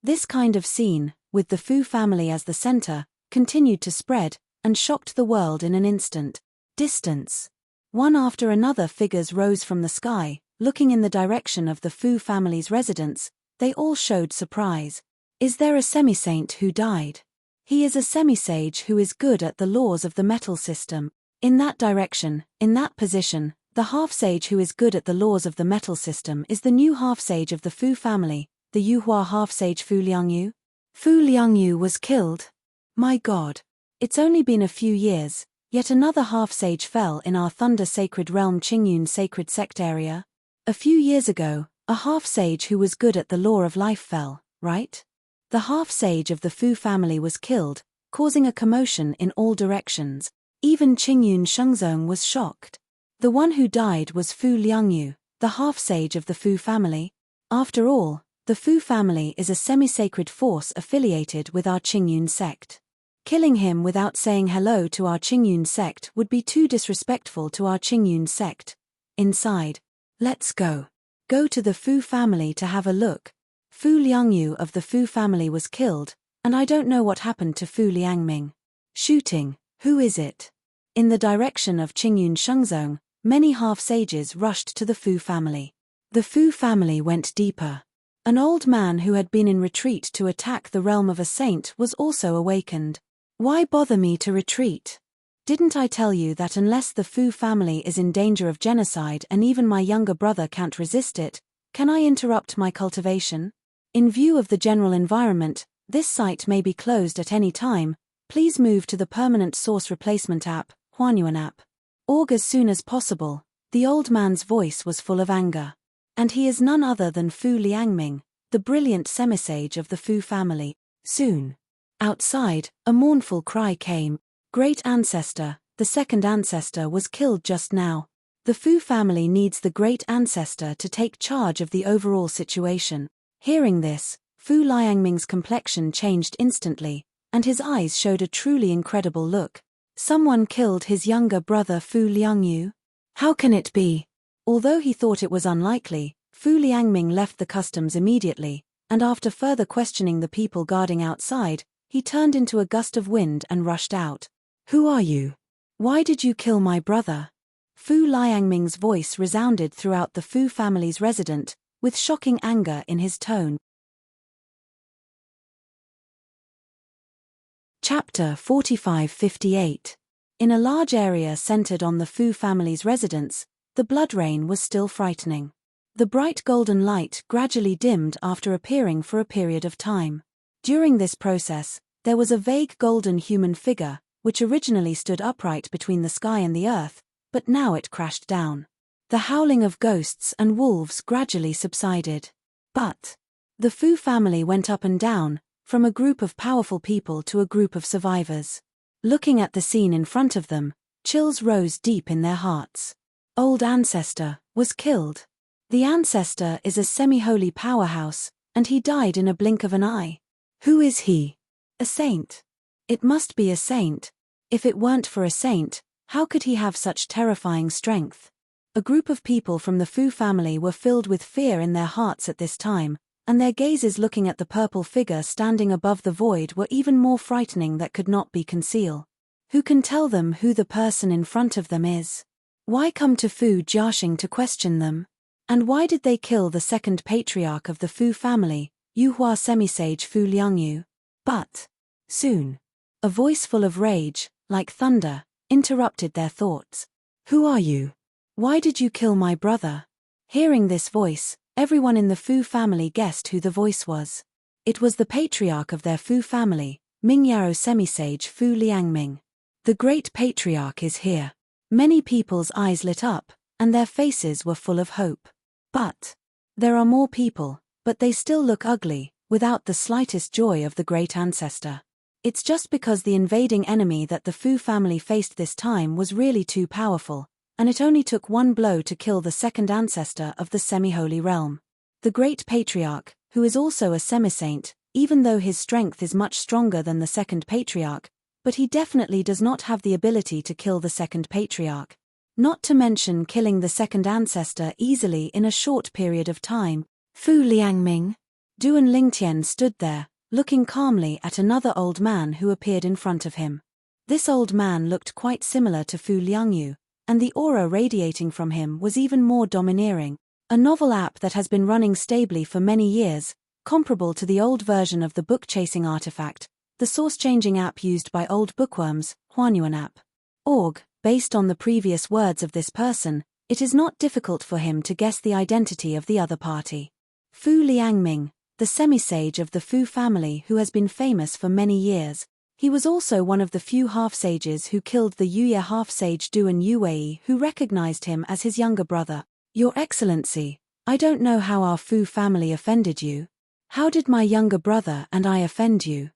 This kind of scene, with the Fu family as the center, continued to spread, and shocked the world in an instant. Distance. One after another figures rose from the sky, looking in the direction of the Fu family's residence. They all showed surprise. Is there a semi-saint who died? He is a semi-sage who is good at the laws of the metal system. In that direction, in that position, the half-sage who is good at the laws of the metal system is the new half-sage of the Fu family, the Yuhua half-sage Fu Liangyu. Fu Liangyu was killed. My God. It's only been a few years, yet another half-sage fell in our Thunder Sacred Realm Qingyun Sacred Sect area. A few years ago, a half-sage who was good at the law of life fell, right? The half-sage of the Fu family was killed, causing a commotion in all directions. Even Qingyun Shengzong was shocked. The one who died was Fu Liangyu, the half-sage of the Fu family. After all, the Fu family is a semi-sacred force affiliated with our Qingyun sect. Killing him without saying hello to our Qingyun sect would be too disrespectful to our Qingyun sect. Inside. Let's go. Go to the Fu family to have a look. Fu Liangyu of the Fu family was killed, And I don't know what happened to Fu Liangming. Shooting, who is it? In the direction of Qingyun Shengzong, many half-sages rushed to the Fu family. The Fu family went deeper. An old man who had been in retreat to attack the realm of a saint was also awakened. Why bother me to retreat? Didn't I tell you that unless the Fu family is in danger of genocide and even my younger brother can't resist it, can I interrupt my cultivation? In view of the general environment, this site may be closed at any time. Please move to the permanent source replacement app, Huanyuan app. Org as soon as possible. The old man's voice was full of anger. And he is none other than Fu Liangming, the brilliant semisage of the Fu family. Soon. Outside, a mournful cry came. Great ancestor, the second ancestor was killed just now. The Fu family needs the great ancestor to take charge of the overall situation. Hearing this, Fu Liangming's complexion changed instantly, and his eyes showed a truly incredible look. Someone killed his younger brother Fu Liangyu? How can it be? Although he thought it was unlikely, Fu Liangming left the customs immediately, and after further questioning the people guarding outside, he turned into a gust of wind and rushed out. Who are you? Why did you kill my brother? Fu Liangming's voice resounded throughout the Fu family's residence, with shocking anger in his tone. Chapter 45-58. In a large area centered on the Fu family's residence, the blood rain was still frightening. The bright golden light gradually dimmed after appearing for a period of time. During this process, there was a vague golden human figure, which originally stood upright between the sky and the earth, but now it crashed down. The howling of ghosts and wolves gradually subsided. But the Fu family went up and down, from a group of powerful people to a group of survivors. Looking at the scene in front of them, chills rose deep in their hearts. Old ancestor was killed. The ancestor is a semi-holy powerhouse, and he died in a blink of an eye. Who is he? A saint. It must be a saint. If it weren't for a saint, how could he have such terrifying strength? A group of people from the Fu family were filled with fear in their hearts at this time, and their gazes looking at the purple figure standing above the void were even more frightening that could not be concealed. Who can tell them who the person in front of them is? Why come to Fu Jiaxing to question them? And why did they kill the second patriarch of the Fu family, Yuhua semisage Fu Liangyu? But soon, a voice full of rage, like thunder, interrupted their thoughts. Who are you? Why did you kill my brother? Hearing this voice, everyone in the Fu family guessed who the voice was. It was the patriarch of their Fu family, Mingyao semisage Fu Liangming. The great patriarch is here. Many people's eyes lit up, and their faces were full of hope. But there are more people, but they still look ugly, without the slightest joy of the great ancestor. It's just because the invading enemy that the Fu family faced this time was really too powerful, and it only took one blow to kill the second ancestor of the semi-holy realm. The great patriarch, who is also a semi-saint, even though his strength is much stronger than the second patriarch, but he definitely does not have the ability to kill the second patriarch. Not to mention killing the second ancestor easily in a short period of time. Fu Liangming. Duan Lingtian stood there, looking calmly at another old man who appeared in front of him. This old man looked quite similar to Fu Liangyu, and the aura radiating from him was even more domineering. A novel app that has been running stably for many years, comparable to the old version of the book-chasing artifact, the source-changing app used by old bookworms, Huanyuan app. Org, based on the previous words of this person, it is not difficult for him to guess the identity of the other party. Fu Liangming, the semi-sage of the Fu family who has been famous for many years. He was also one of the few half-sages who killed the Yuye half-sage Duan Yuwei, who recognized him as his younger brother. Your Excellency, I don't know how our Fu family offended you. How did my younger brother and I offend you?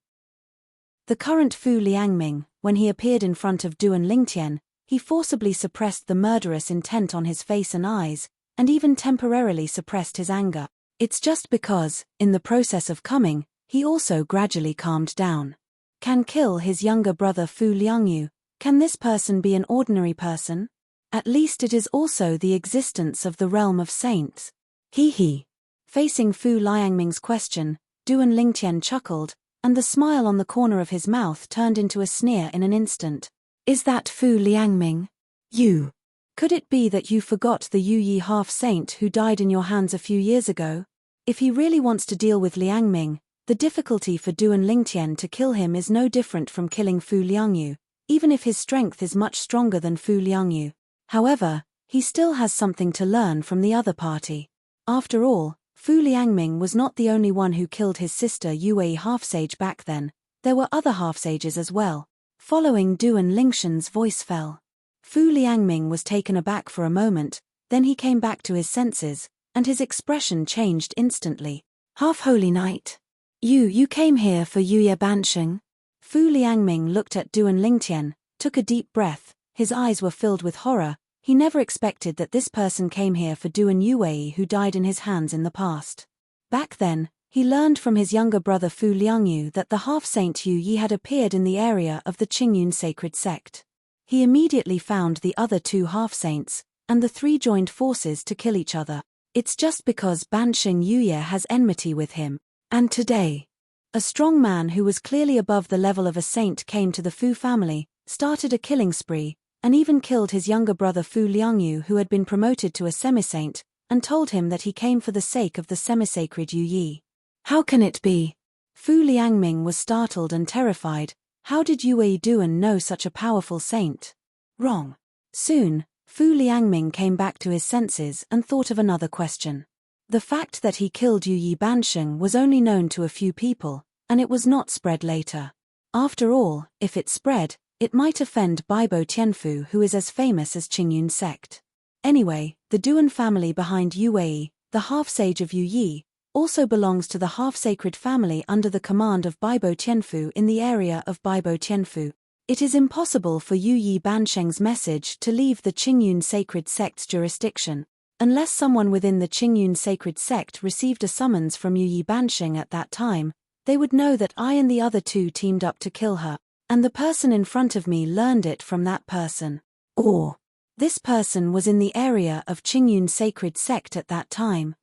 The current Fu Liangming, when he appeared in front of Duan Lingtian, he forcibly suppressed the murderous intent on his face and eyes, and even temporarily suppressed his anger. It's just because, in the process of coming, he also gradually calmed down. Can kill his younger brother Fu Liangyu. Can this person be an ordinary person? At least it is also the existence of the realm of saints. He. Facing Fu Liangming's question, Duan Lingtian chuckled, and the smile on the corner of his mouth turned into a sneer in an instant. Is that Fu Liangming? You? Could it be that you forgot the Yu Yi half-saint who died in your hands a few years ago? If he really wants to deal with Liangming, the difficulty for Duan Lingtian to kill him is no different from killing Fu Liangyu, even if his strength is much stronger than Fu Liangyu. However, he still has something to learn from the other party. After all, Fu Liangming was not the only one who killed his sister Yue half-sage back then. There were other half-sages as well. Following Duan Lingshan's voice fell. Fu Liangming was taken aback for a moment, then he came back to his senses, and his expression changed instantly. Half-Holy Knight. You came here for Yuya Bansheng? Fu Liangming looked at Duan Lingtian, took a deep breath, his eyes were filled with horror. He never expected that this person came here for Duan Yue who died in his hands in the past. Back then, he learned from his younger brother Fu Liangyu that the half-saint Yu Yi had appeared in the area of the Qingyun sacred sect. He immediately found the other two half-saints, and the three joined forces to kill each other. It's just because Bansheng Yuye has enmity with him. And today, a strong man who was clearly above the level of a saint came to the Fu family, started a killing spree, and even killed his younger brother Fu Liangyu who had been promoted to a semi-saint, and told him that he came for the sake of the semi-sacred Yu Yi. How can it be? Fu Liangming was startled and terrified. How did Yue Duan know such a powerful saint? Wrong. Soon, Fu Liangming came back to his senses and thought of another question. The fact that he killed Yu Yi Bansheng was only known to a few people, and it was not spread later. After all, if it spread, it might offend Baibo Tianfu who is as famous as Qingyun sect. Anyway, the Duan family behind Yue, the half-sage of Yu Yi, also belongs to the half-sacred family under the command of Baibo Tianfu in the area of Baibo Tianfu. It is impossible for Yu Yi Bansheng's message to leave the Qingyun sacred sect's jurisdiction, unless someone within the Qingyun sacred sect received a summons from Yu Yi Bansheng at that time. They would know that I and the other two teamed up to kill her, and the person in front of me learned it from that person. Or, this person was in the area of Qingyun sacred sect at that time.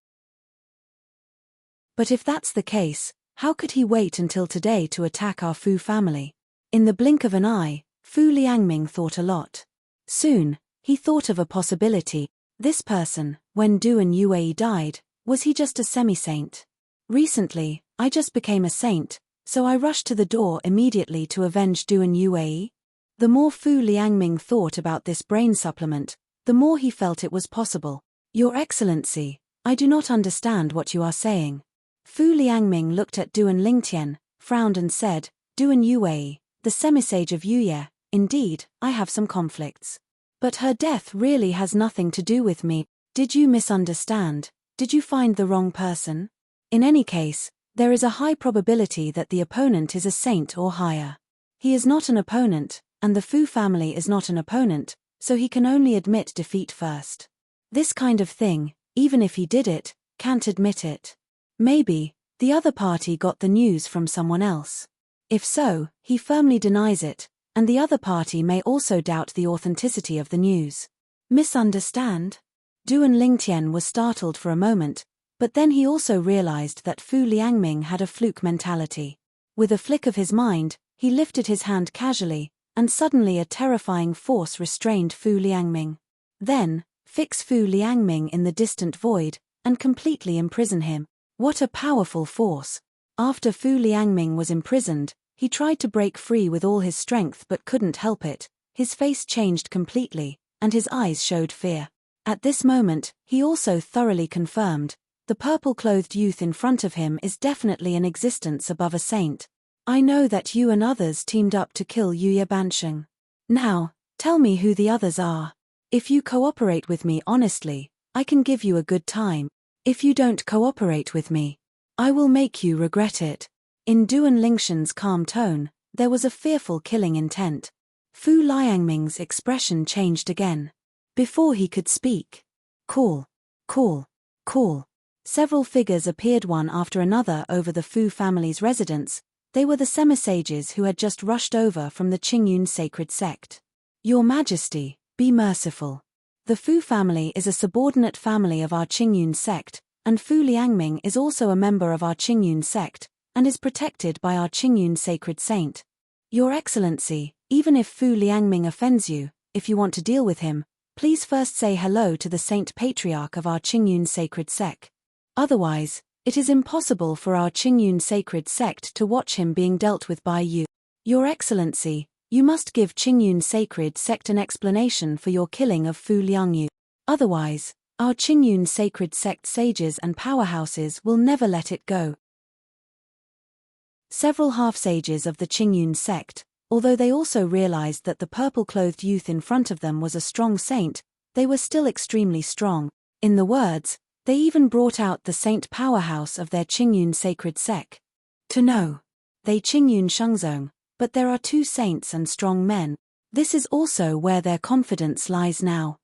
But if that's the case, how could he wait until today to attack our Fu family? In the blink of an eye, Fu Liangming thought a lot. Soon, he thought of a possibility. This person, when Duan Yue died, was he just a semi-saint? Recently, I just became a saint, so I rushed to the door immediately to avenge Duan Yue. The more Fu Liangming thought about this brain supplement, the more he felt it was possible. Your Excellency, I do not understand what you are saying. Fu Liangming looked at Duan Lingtian, frowned and said, Duan Yue, the semi-sage of Yuye, indeed, I have some conflicts. But her death really has nothing to do with me. Did you misunderstand? Did you find the wrong person? In any case, there is a high probability that the opponent is a saint or higher. He is not an opponent, and the Fu family is not an opponent, so he can only admit defeat first. This kind of thing, even if he did it, can't admit it. Maybe, the other party got the news from someone else. If so, he firmly denies it, and the other party may also doubt the authenticity of the news. Misunderstand? Duan Lingtian was startled for a moment, but then he also realized that Fu Liangming had a fluke mentality. With a flick of his mind, he lifted his hand casually, and suddenly a terrifying force restrained Fu Liangming. Then, fix Fu Liangming in the distant void, and completely imprison him. What a powerful force! After Fu Liangming was imprisoned, he tried to break free with all his strength but couldn't help it. His face changed completely, and his eyes showed fear. At this moment, he also thoroughly confirmed, the purple-clothed youth in front of him is definitely an existence above a saint. I know that you and others teamed up to kill Yuya Bansheng. Now, tell me who the others are. If you cooperate with me honestly, I can give you a good time. If you don't cooperate with me, I will make you regret it. In Duan Lingshan's calm tone, there was a fearful killing intent. Fu Liangming's expression changed again. Before he could speak. Call. Call. Call. Several figures appeared one after another over the Fu family's residence. They were the semi-sages who had just rushed over from the Qingyun sacred sect. Your Majesty, be merciful. The Fu family is a subordinate family of our Qingyun sect, and Fu Liangming is also a member of our Qingyun sect, and is protected by our Qingyun sacred saint. Your Excellency, even if Fu Liangming offends you, if you want to deal with him, please first say hello to the Saint Patriarch of our Qingyun sacred sect. Otherwise, it is impossible for our Qingyun sacred sect to watch him being dealt with by you. Your Excellency, you must give Qingyun sacred sect an explanation for your killing of Fu Liangyu. Otherwise, our Qingyun sacred sect sages and powerhouses will never let it go. Several half-sages of the Qingyun sect, although they also realized that the purple-clothed youth in front of them was a strong saint, they were still extremely strong. In the words, they even brought out the saint powerhouse of their Qingyun sacred sect. To know. They Qingyun Shengzong, but there are two saints and strong men. This is also where their confidence lies now.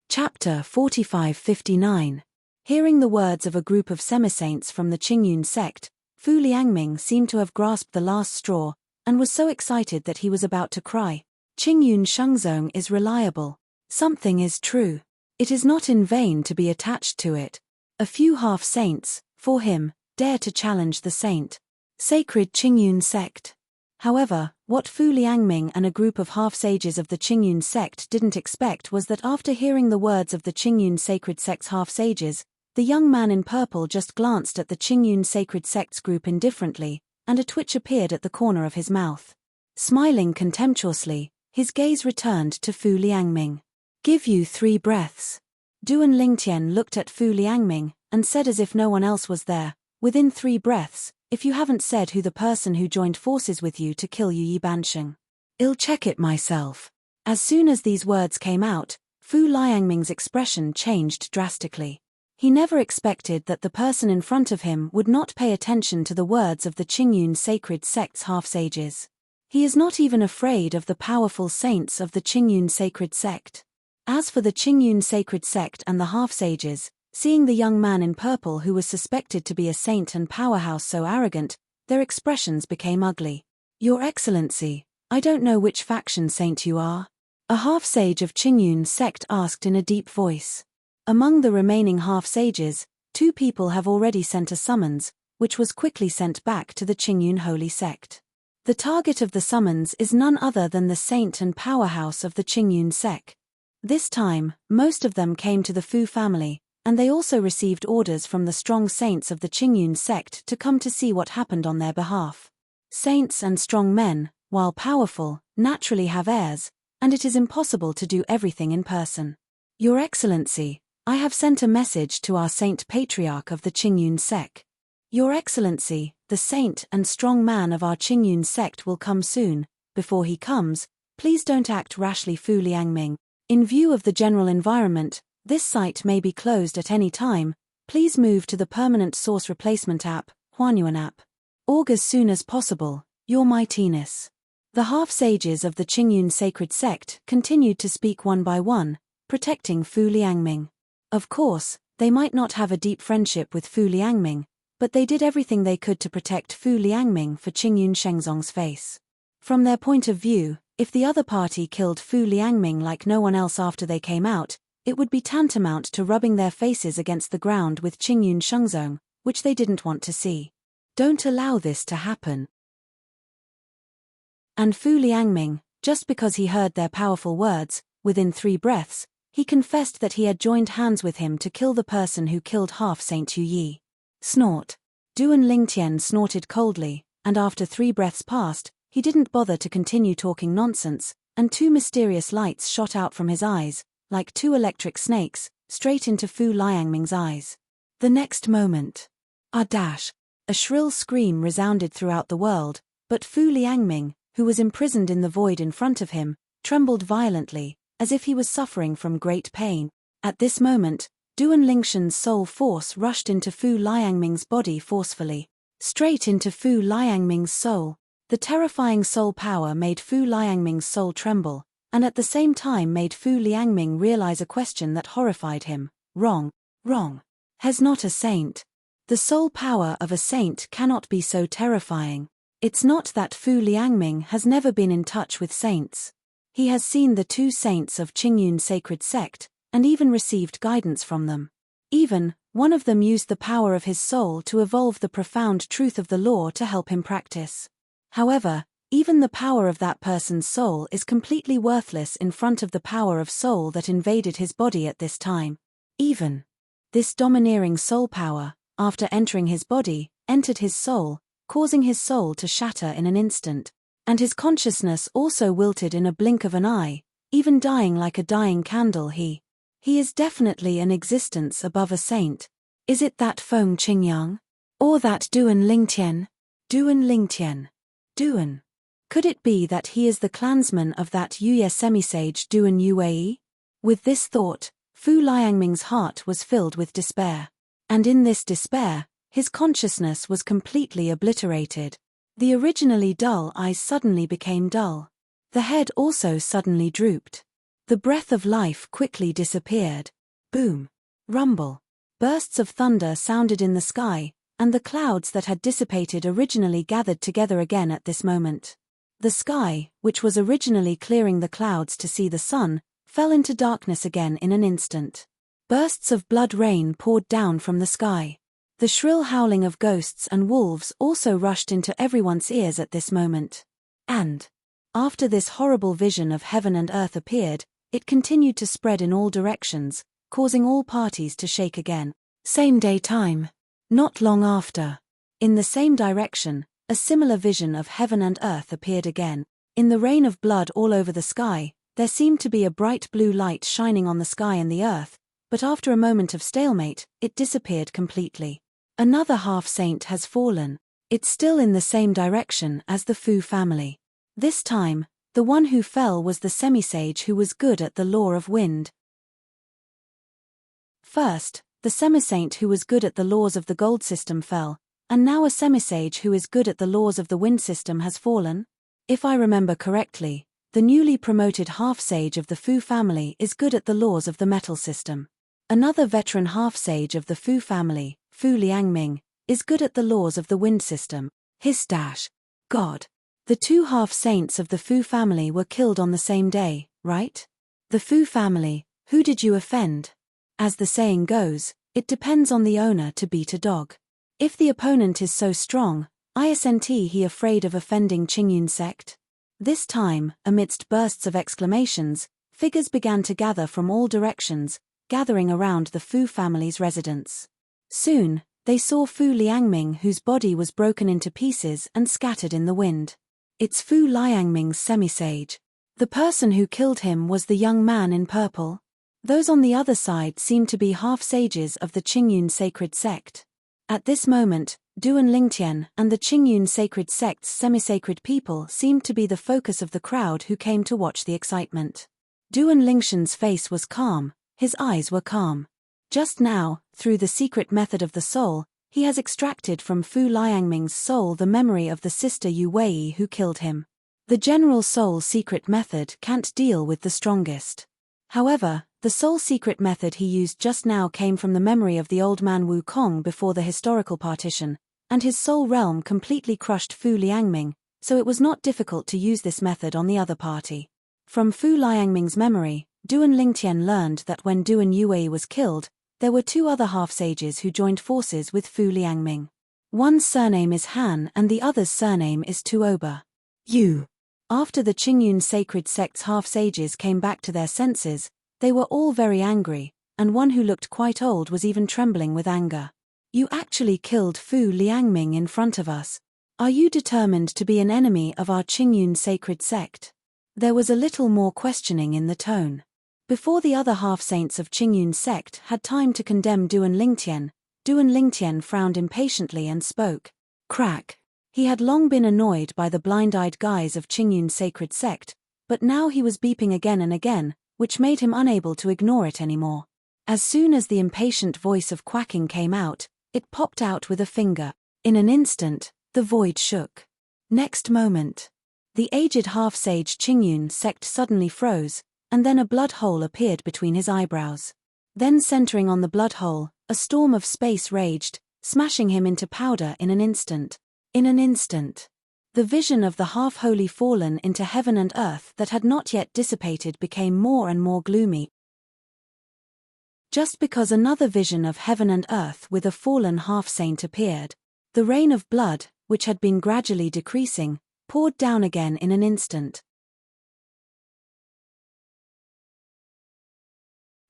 Chapter 45-59. Hearing the words of a group of semi-saints from the Qingyun sect, Fu Liangming seemed to have grasped the last straw, and was so excited that he was about to cry. Qingyun Shengzong is reliable. Something is true. It is not in vain to be attached to it. A few half-saints, for him, dare to challenge the saint. Sacred Qingyun sect. However, what Fu Liangming and a group of half-sages of the Qingyun sect didn't expect was that after hearing the words of the Qingyun sacred sect's half-sages, the young man in purple just glanced at the Qingyun sacred sect's group indifferently, and a twitch appeared at the corner of his mouth. Smiling contemptuously, his gaze returned to Fu Liangming. Give you 3 breaths. Duan Lingtian looked at Fu Liangming, and said as if no one else was there, within 3 breaths, if you haven't said who the person who joined forces with you to kill Yi Bansheng. I'll check it myself. As soon as these words came out, Fu Liangming's expression changed drastically. He never expected that the person in front of him would not pay attention to the words of the Qingyun sacred sect's half-sages. He is not even afraid of the powerful saints of the Qingyun sacred sect. As for the Qingyun sacred sect and the half-sages, seeing the young man in purple who was suspected to be a saint and powerhouse so arrogant, their expressions became ugly. Your Excellency, I don't know which faction saint you are. A half-sage of Qingyun sect asked in a deep voice. Among the remaining half-sages, 2 people have already sent a summons, which was quickly sent back to the Qingyun holy sect. The target of the summons is none other than the saint and powerhouse of the Qingyun sect. This time, most of them came to the Fu family, and they also received orders from the strong saints of the Qingyun sect to come to see what happened on their behalf. Saints and strong men, while powerful, naturally have heirs, and it is impossible to do everything in person. Your Excellency, I have sent a message to our Saint Patriarch of the Qingyun sect. Your Excellency, the saint and strong man of our Qingyun sect will come soon. Before he comes, please don't act rashly, Fu Liangming. In view of the general environment, this site may be closed at any time. Please move to the permanent source replacement app, Huanyuan app. Org as soon as possible, Your Mightiness. The half-sages of the Qingyun sacred sect continued to speak one by one, protecting Fu Liangming. Of course, they might not have a deep friendship with Fu Liangming, but they did everything they could to protect Fu Liangming for Qingyun Shengzong's face. From their point of view, if the other party killed Fu Liangming like no one else after they came out, it would be tantamount to rubbing their faces against the ground with Qingyun Shengzong, which they didn't want to see. Don't allow this to happen. And Fu Liangming, just because he heard their powerful words, within 3 breaths, he confessed that he had joined hands with him to kill the person who killed half Saint Yu Yi. Snort. Duan Lingtian snorted coldly, and after 3 breaths passed, he didn't bother to continue talking nonsense, and 2 mysterious lights shot out from his eyes, like 2 electric snakes, straight into Fu Liangming's eyes. The next moment. Dash! A shrill scream resounded throughout the world, but Fu Liangming, who was imprisoned in the void in front of him, trembled violently, as if he was suffering from great pain. At this moment, Duan Lingshan's soul force rushed into Fu Liangming's body forcefully. Straight into Fu Liangming's soul. The terrifying soul power made Fu Liangming's soul tremble, and at the same time made Fu Liangming realize a question that horrified him. Wrong. Has not a saint. The soul power of a saint cannot be so terrifying. It's not that Fu Liangming has never been in touch with saints. He has seen the 2 saints of Qingyun sacred sect, and even received guidance from them. Even One of them used the power of his soul to evolve the profound truth of the law to help him practice. However, even the power of that person's soul is completely worthless in front of the power of soul that invaded his body at this time. Even this domineering soul power, after entering his body, entered his soul, causing his soul to shatter in an instant, and his consciousness also wilted in a blink of an eye, even dying like a dying candle. He is definitely an existence above a saint. Is it that Feng Qingyang? Or that Duan Lingtian? Duan Lingtian. Duan. Could it be that he is the clansman of that Yuye semisage Duan Yuei? With this thought, Fu Liangming's heart was filled with despair. And in this despair, his consciousness was completely obliterated. The originally dull eyes suddenly became dull. The head also suddenly drooped. The breath of life quickly disappeared. Boom. Rumble. Bursts of thunder sounded in the sky, and the clouds that had dissipated originally gathered together again at this moment. The sky, which was originally clearing the clouds to see the sun, fell into darkness again in an instant. Bursts of blood rain poured down from the sky. The shrill howling of ghosts and wolves also rushed into everyone's ears at this moment. And after this horrible vision of heaven and earth appeared, it continued to spread in all directions, causing all parties to shake again. Same day time. Not long after. In the same direction, a similar vision of heaven and earth appeared again. In the rain of blood all over the sky, there seemed to be a bright blue light shining on the sky and the earth, but after a moment of stalemate, it disappeared completely. Another half-saint has fallen. It's still in the same direction as the Fu family. This time, the one who fell was the semisage who was good at the law of wind. First, the semisaint who was good at the laws of the gold system fell, and now a semisage who is good at the laws of the wind system has fallen? If I remember correctly, the newly promoted half-sage of the Fu family is good at the laws of the metal system. Another veteran half-sage of the Fu family, Fu Liangming, is good at the laws of the wind system. God. The two half-saints of the Fu family were killed on the same day, right? The Fu family, who did you offend? As the saying goes, it depends on the owner to beat a dog. If the opponent is so strong, isn't he afraid of offending Qingyun sect? This time, amidst bursts of exclamations, figures began to gather from all directions, gathering around the Fu family's residence. Soon, they saw Fu Liangming, whose body was broken into pieces and scattered in the wind. It's Fu Liangming's semisage. The person who killed him was the young man in purple. Those on the other side seemed to be half-sages of the Qingyun sacred sect. At this moment, Duan Lingtian and the Qingyun sacred sect's semi-sacred people seemed to be the focus of the crowd who came to watch the excitement. Duan Lingshan's face was calm, his eyes were calm. Just now, through the secret method of the soul, he has extracted from Fu Liangming's soul the memory of the sister Yu Wei who killed him. The general soul secret method can't deal with the strongest. However, the soul secret method he used just now came from the memory of the old man Wukong before the historical partition, and his soul realm completely crushed Fu Liangming, so it was not difficult to use this method on the other party. From Fu Liangming's memory, Duan Lingtian learned that when Duan Yuei was killed, there were two other half-sages who joined forces with Fu Liangming. One's surname is Han and the other's surname is Tuoba. After the Qingyun sacred sect's half-sages came back to their senses, they were all very angry, and one who looked quite old was even trembling with anger. You actually killed Fu Liangming in front of us. Are you determined to be an enemy of our Qingyun sacred sect? There was a little more questioning in the tone. Before the other half-saints of Qingyun sect had time to condemn Duan Lingtian frowned impatiently and spoke. Crack. He had long been annoyed by the blind-eyed guise of Qingyun sacred sect, but now he was beeping again and again, which made him unable to ignore it anymore. As soon as the impatient voice of quacking came out, it popped out with a finger. In an instant, the void shook. Next moment, the aged half-sage Qingyun sect suddenly froze, and then a blood hole appeared between his eyebrows. Then centering on the blood hole, a storm of space raged, smashing him into powder in an instant. In an instant, the vision of the half-holy fallen into heaven and earth that had not yet dissipated became more and more gloomy. Just because another vision of heaven and earth with a fallen half-saint appeared. The rain of blood, which had been gradually decreasing, poured down again in an instant.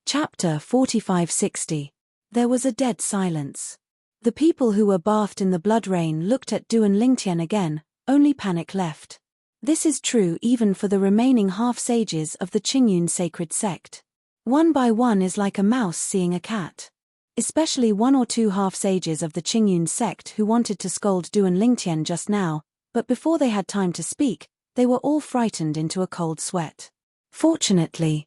Chapter 45-60. There was a dead silence. The people who were bathed in the blood rain looked at Duan Lingtian again, only panic left. This is true even for the remaining half-sages of the Qingyun sacred sect. One by one is like a mouse seeing a cat. Especially one or two half-sages of the Qingyun sect who wanted to scold Duan Lingtian just now, but before they had time to speak, they were all frightened into a cold sweat. Fortunately,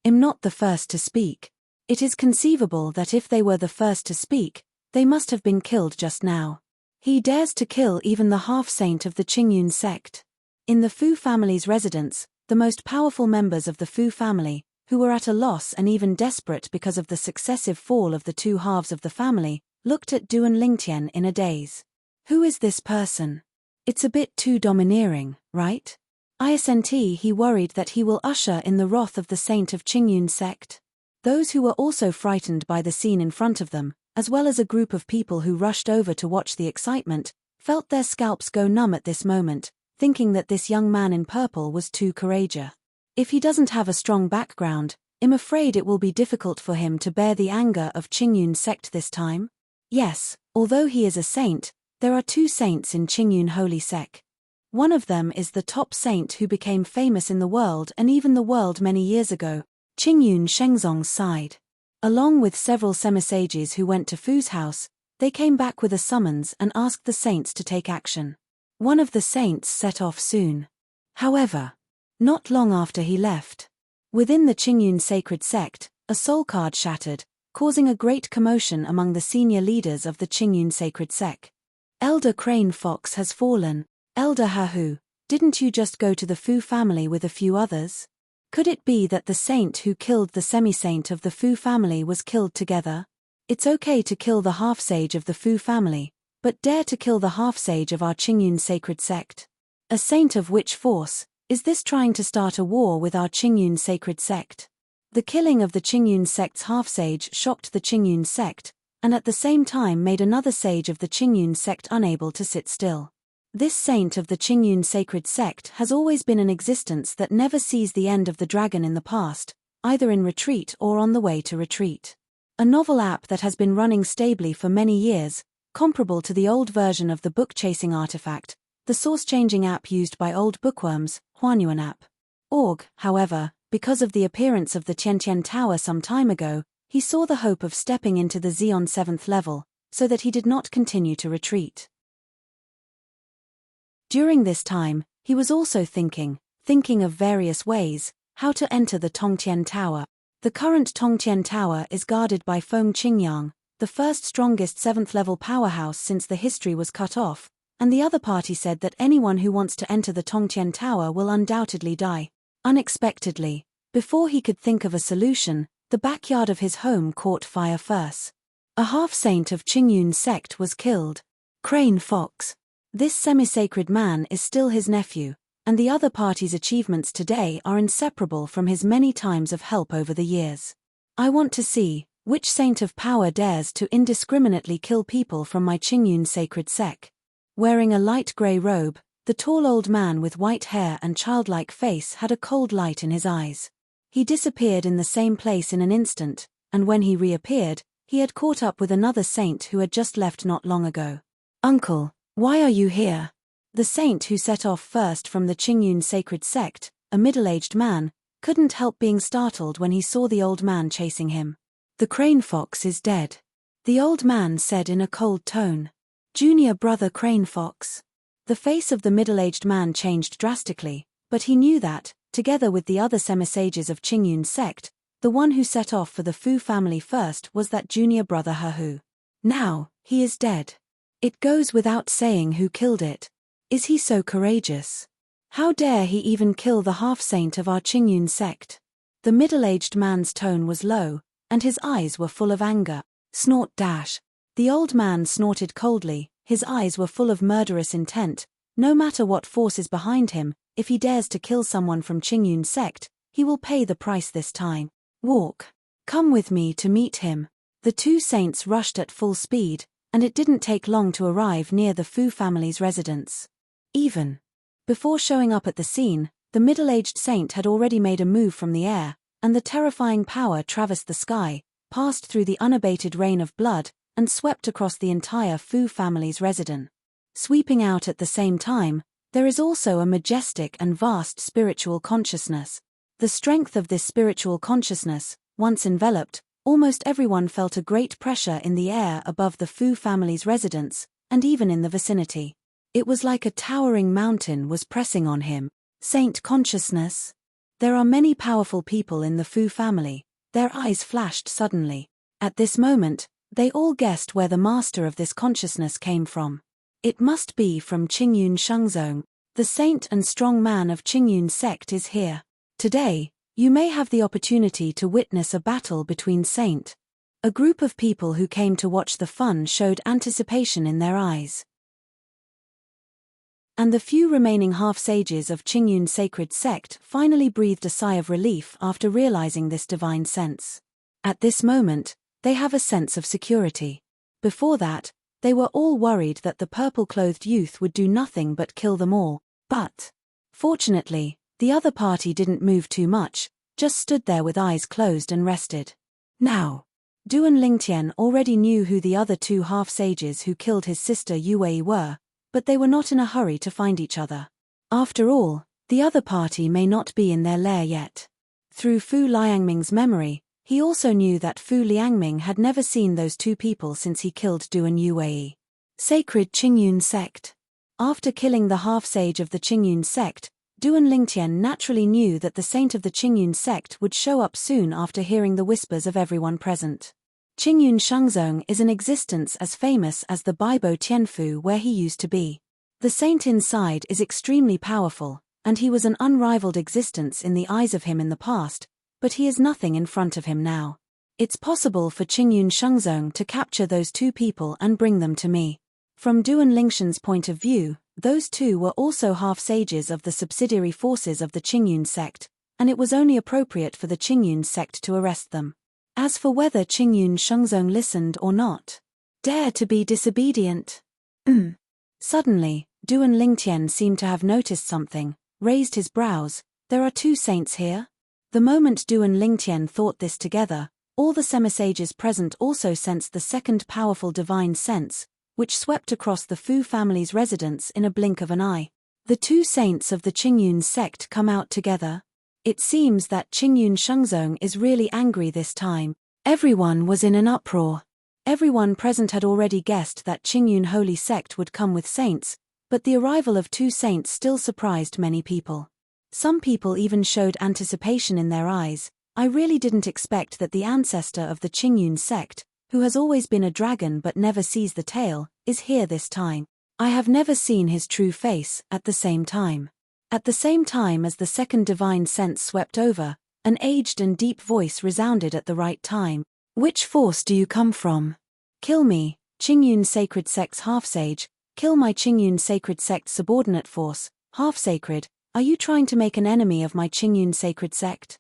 I'm not the first to speak. It is conceivable that if they were the first to speak, they must have been killed just now. He dares to kill even the half-saint of the Qingyun sect. In the Fu family's residence, the most powerful members of the Fu family, who were at a loss and even desperate because of the successive fall of the two halves of the family, looked at Duan Lingtian in a daze. Who is this person? It's a bit too domineering, right? Isn't he worried that he will usher in the wrath of the saint of Qingyun sect? Those who were also frightened by the scene in front of them, as well as a group of people who rushed over to watch the excitement, felt their scalps go numb at this moment, thinking that this young man in purple was too courageous. If he doesn't have a strong background, I'm afraid it will be difficult for him to bear the anger of Qingyun sect this time. Yes, although he is a saint, there are two saints in Qingyun holy sect. One of them is the top saint who became famous in the world and even the world many years ago, Qingyun Shengzong's side. Along with several semisages who went to Fu's house, they came back with a summons and asked the saints to take action. One of the saints set off soon. However, not long after he left, within the Qingyun sacred sect, a soul card shattered, causing a great commotion among the senior leaders of the Qingyun sacred sect. Elder Crane Fox has fallen. Elder Hahu, didn't you just go to the Fu family with a few others? Could it be that the saint who killed the semi-saint of the Fu family was killed together? It's okay to kill the half-sage of the Fu family, but dare to kill the half-sage of our Qingyun sacred sect? A saint of which force? Is this trying to start a war with our Qingyun sacred sect? The killing of the Qingyun sect's half-sage shocked the Qingyun sect, and at the same time made another sage of the Qingyun sect unable to sit still. This saint of the Qingyun sacred sect has always been an existence that never sees the end of the dragon in the past, either in retreat or on the way to retreat. A novel app that has been running stably for many years, comparable to the old version of the book-chasing artifact, the source-changing app used by old bookworms, Huanyuan app. Org, however, because of the appearance of the Tiantian Tower some time ago, he saw the hope of stepping into the Xeon 7th level, so that he did not continue to retreat. During this time, he was also thinking of various ways, how to enter the Tongtian Tower. The current Tongtian Tower is guarded by Feng Qingyang, the first strongest 7th-level powerhouse since the history was cut off, and the other party said that anyone who wants to enter the Tongtian Tower will undoubtedly die. Unexpectedly, before he could think of a solution, the backyard of his home caught fire first. A half-saint of Qingyun sect was killed. Crane Fox. This semi-sacred man is still his nephew, and the other party's achievements today are inseparable from his many times of help over the years. I want to see which saint of power dares to indiscriminately kill people from my Qingyun sacred sect. Wearing a light grey robe, the tall old man with white hair and childlike face had a cold light in his eyes. He disappeared in the same place in an instant, and when he reappeared, he had caught up with another saint who had just left not long ago. "Uncle, why are you here?" The saint who set off first from the Qingyun sacred sect, a middle-aged man, couldn't help being startled when he saw the old man chasing him. "The Crane Fox is dead," the old man said in a cold tone. "Junior brother Crane Fox." The face of the middle-aged man changed drastically, but he knew that, together with the other semisages of Qingyun sect, the one who set off for the Fu family first was that junior brother Hahu. Now, he is dead. It goes without saying who killed it. Is he so courageous? How dare he even kill the half-saint of our Qingyun sect? The middle-aged man's tone was low, and his eyes were full of anger. Snort dash. The old man snorted coldly, his eyes were full of murderous intent. No matter what force is behind him, if he dares to kill someone from Qingyun sect, he will pay the price this time. Walk. Come with me to meet him. The two saints rushed at full speed, and it didn't take long to arrive near the Fu family's residence. Even before showing up at the scene, the middle-aged saint had already made a move from the air, and the terrifying power traversed the sky, passed through the unabated rain of blood, and swept across the entire Fu family's residence. Sweeping out at the same time, there is also a majestic and vast spiritual consciousness. The strength of this spiritual consciousness, once enveloped, almost everyone felt a great pressure in the air above the Fu family's residence, and even in the vicinity. It was like a towering mountain was pressing on him. Saint consciousness? There are many powerful people in the Fu family. Their eyes flashed suddenly. At this moment, they all guessed where the master of this consciousness came from. It must be from Qingyun Shengzong. The saint and strong man of Qingyun's sect is here. Today, you may have the opportunity to witness a battle between saint. A group of people who came to watch the fun showed anticipation in their eyes. And the few remaining half-sages of Qingyun's sacred sect finally breathed a sigh of relief after realizing this divine sense. At this moment, they have a sense of security. Before that, they were all worried that the purple-clothed youth would do nothing but kill them all, but fortunately, the other party didn't move too much, just stood there with eyes closed and rested. Now, Duan Lingtian already knew who the other two half-sages who killed his sister Yue were, but they were not in a hurry to find each other. After all, the other party may not be in their lair yet. Through Fu Liangming's memory, he also knew that Fu Liangming had never seen those two people since he killed Duan Yue. Sacred Qingyun sect. After killing the half-sage of the Qingyun sect, Duan Lingtian naturally knew that the saint of the Qingyun sect would show up soon after hearing the whispers of everyone present. Qingyun Shengzong is in existence as famous as the Baibo Tianfu where he used to be. The saint inside is extremely powerful, and he was an unrivaled existence in the eyes of him in the past, but he is nothing in front of him now. It's possible for Qingyun Shengzong to capture those two people and bring them to me. From Duan Lingshan's point of view, those two were also half-sages of the subsidiary forces of the Qingyun sect, and it was only appropriate for the Qingyun sect to arrest them. As for whether Qingyun Shengzong listened or not, dare to be disobedient. Suddenly, Duan Lingtian seemed to have noticed something, raised his brows. There are two saints here? The moment Duan Lingtian thought this together, all the semisages present also sensed the second powerful divine sense, which swept across the Fu family's residence in a blink of an eye. The two saints of the Qingyun sect come out together. It seems that Qingyun Shengzong is really angry this time. Everyone was in an uproar. Everyone present had already guessed that Qingyun holy sect would come with saints, but the arrival of two saints still surprised many people. Some people even showed anticipation in their eyes. I really didn't expect that the ancestor of the Qingyun sect, who has always been a dragon but never sees the tail, is here this time. I have never seen his true face. At the same time as the second divine sense swept over, an aged and deep voice resounded at the right time. Which force do you come from? Kill me, Qingyun sacred sect's half-sage. Kill my Qingyun sacred sect subordinate force, half-sacred. Are you trying to make an enemy of my Qingyun sacred sect?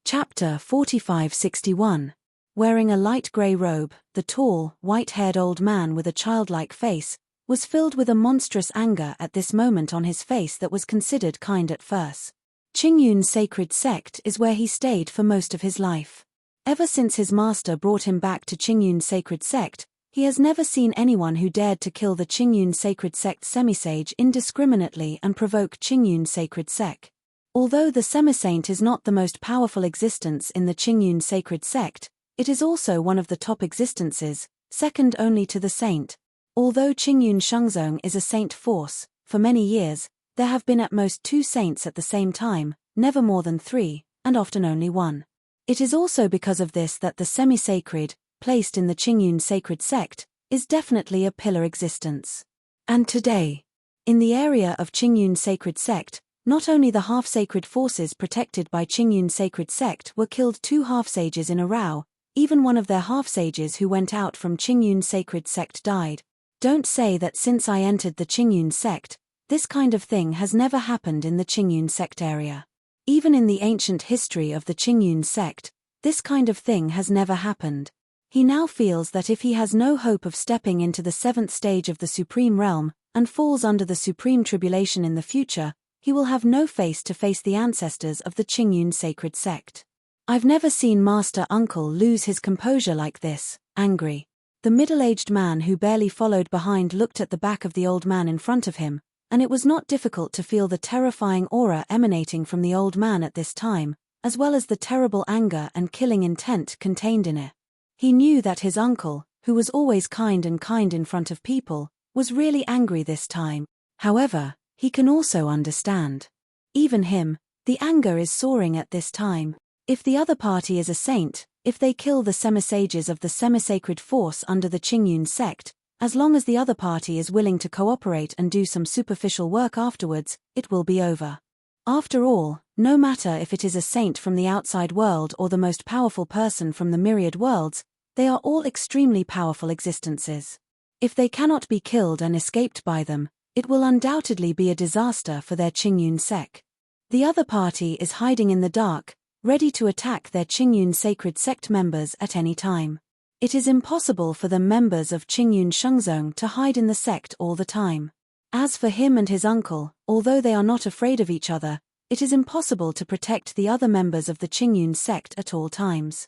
Chapter 4561. Wearing a light grey robe, the tall, white-haired old man with a childlike face was filled with a monstrous anger at this moment on his face that was considered kind at first. Qingyun's sacred sect is where he stayed for most of his life. Ever since his master brought him back to Qingyun's sacred sect, he has never seen anyone who dared to kill the Qingyun sacred sect semisage indiscriminately and provoke Qingyun sacred sect. Although the semisaint is not the most powerful existence in the Qingyun sacred sect, it is also one of the top existences, second only to the saint. Although Qingyun Shengzong is a saint force, for many years, there have been at most two saints at the same time, never more than three, and often only one. It is also because of this that the semi-sacred, placed in the Qingyun sacred sect, is definitely a pillar existence. And today, in the area of Qingyun sacred sect, not only the half-sacred forces protected by Qingyun sacred sect were killed two half-sages in a row, even one of their half-sages who went out from Qingyun sacred sect died. Don't say that since I entered the Qingyun sect, this kind of thing has never happened in the Qingyun sect area. Even in the ancient history of the Qingyun sect, this kind of thing has never happened. He now feels that if he has no hope of stepping into the 7th stage of the Supreme Realm, and falls under the Supreme Tribulation in the future, he will have no face to face the ancestors of the Qingyun sacred sect. I've never seen Master Uncle lose his composure like this, angry. The middle-aged man who barely followed behind looked at the back of the old man in front of him, and it was not difficult to feel the terrifying aura emanating from the old man at this time, as well as the terrible anger and killing intent contained in it. He knew that his uncle, who was always kind in front of people, was really angry this time. However, he can also understand. Even him, the anger is soaring at this time. If the other party is a saint, if they kill the semisages of the semisacred force under the Qingyun sect, as long as the other party is willing to cooperate and do some superficial work afterwards, it will be over. After all, no matter if it is a saint from the outside world or the most powerful person from the myriad worlds, they are all extremely powerful existences. If they cannot be killed and escaped by them, it will undoubtedly be a disaster for their Qingyun sect. The other party is hiding in the dark, ready to attack their Qingyun sacred sect members at any time. It is impossible for the members of Qingyun Shengzong to hide in the sect all the time. As for him and his uncle, although they are not afraid of each other, it is impossible to protect the other members of the Qingyun sect at all times.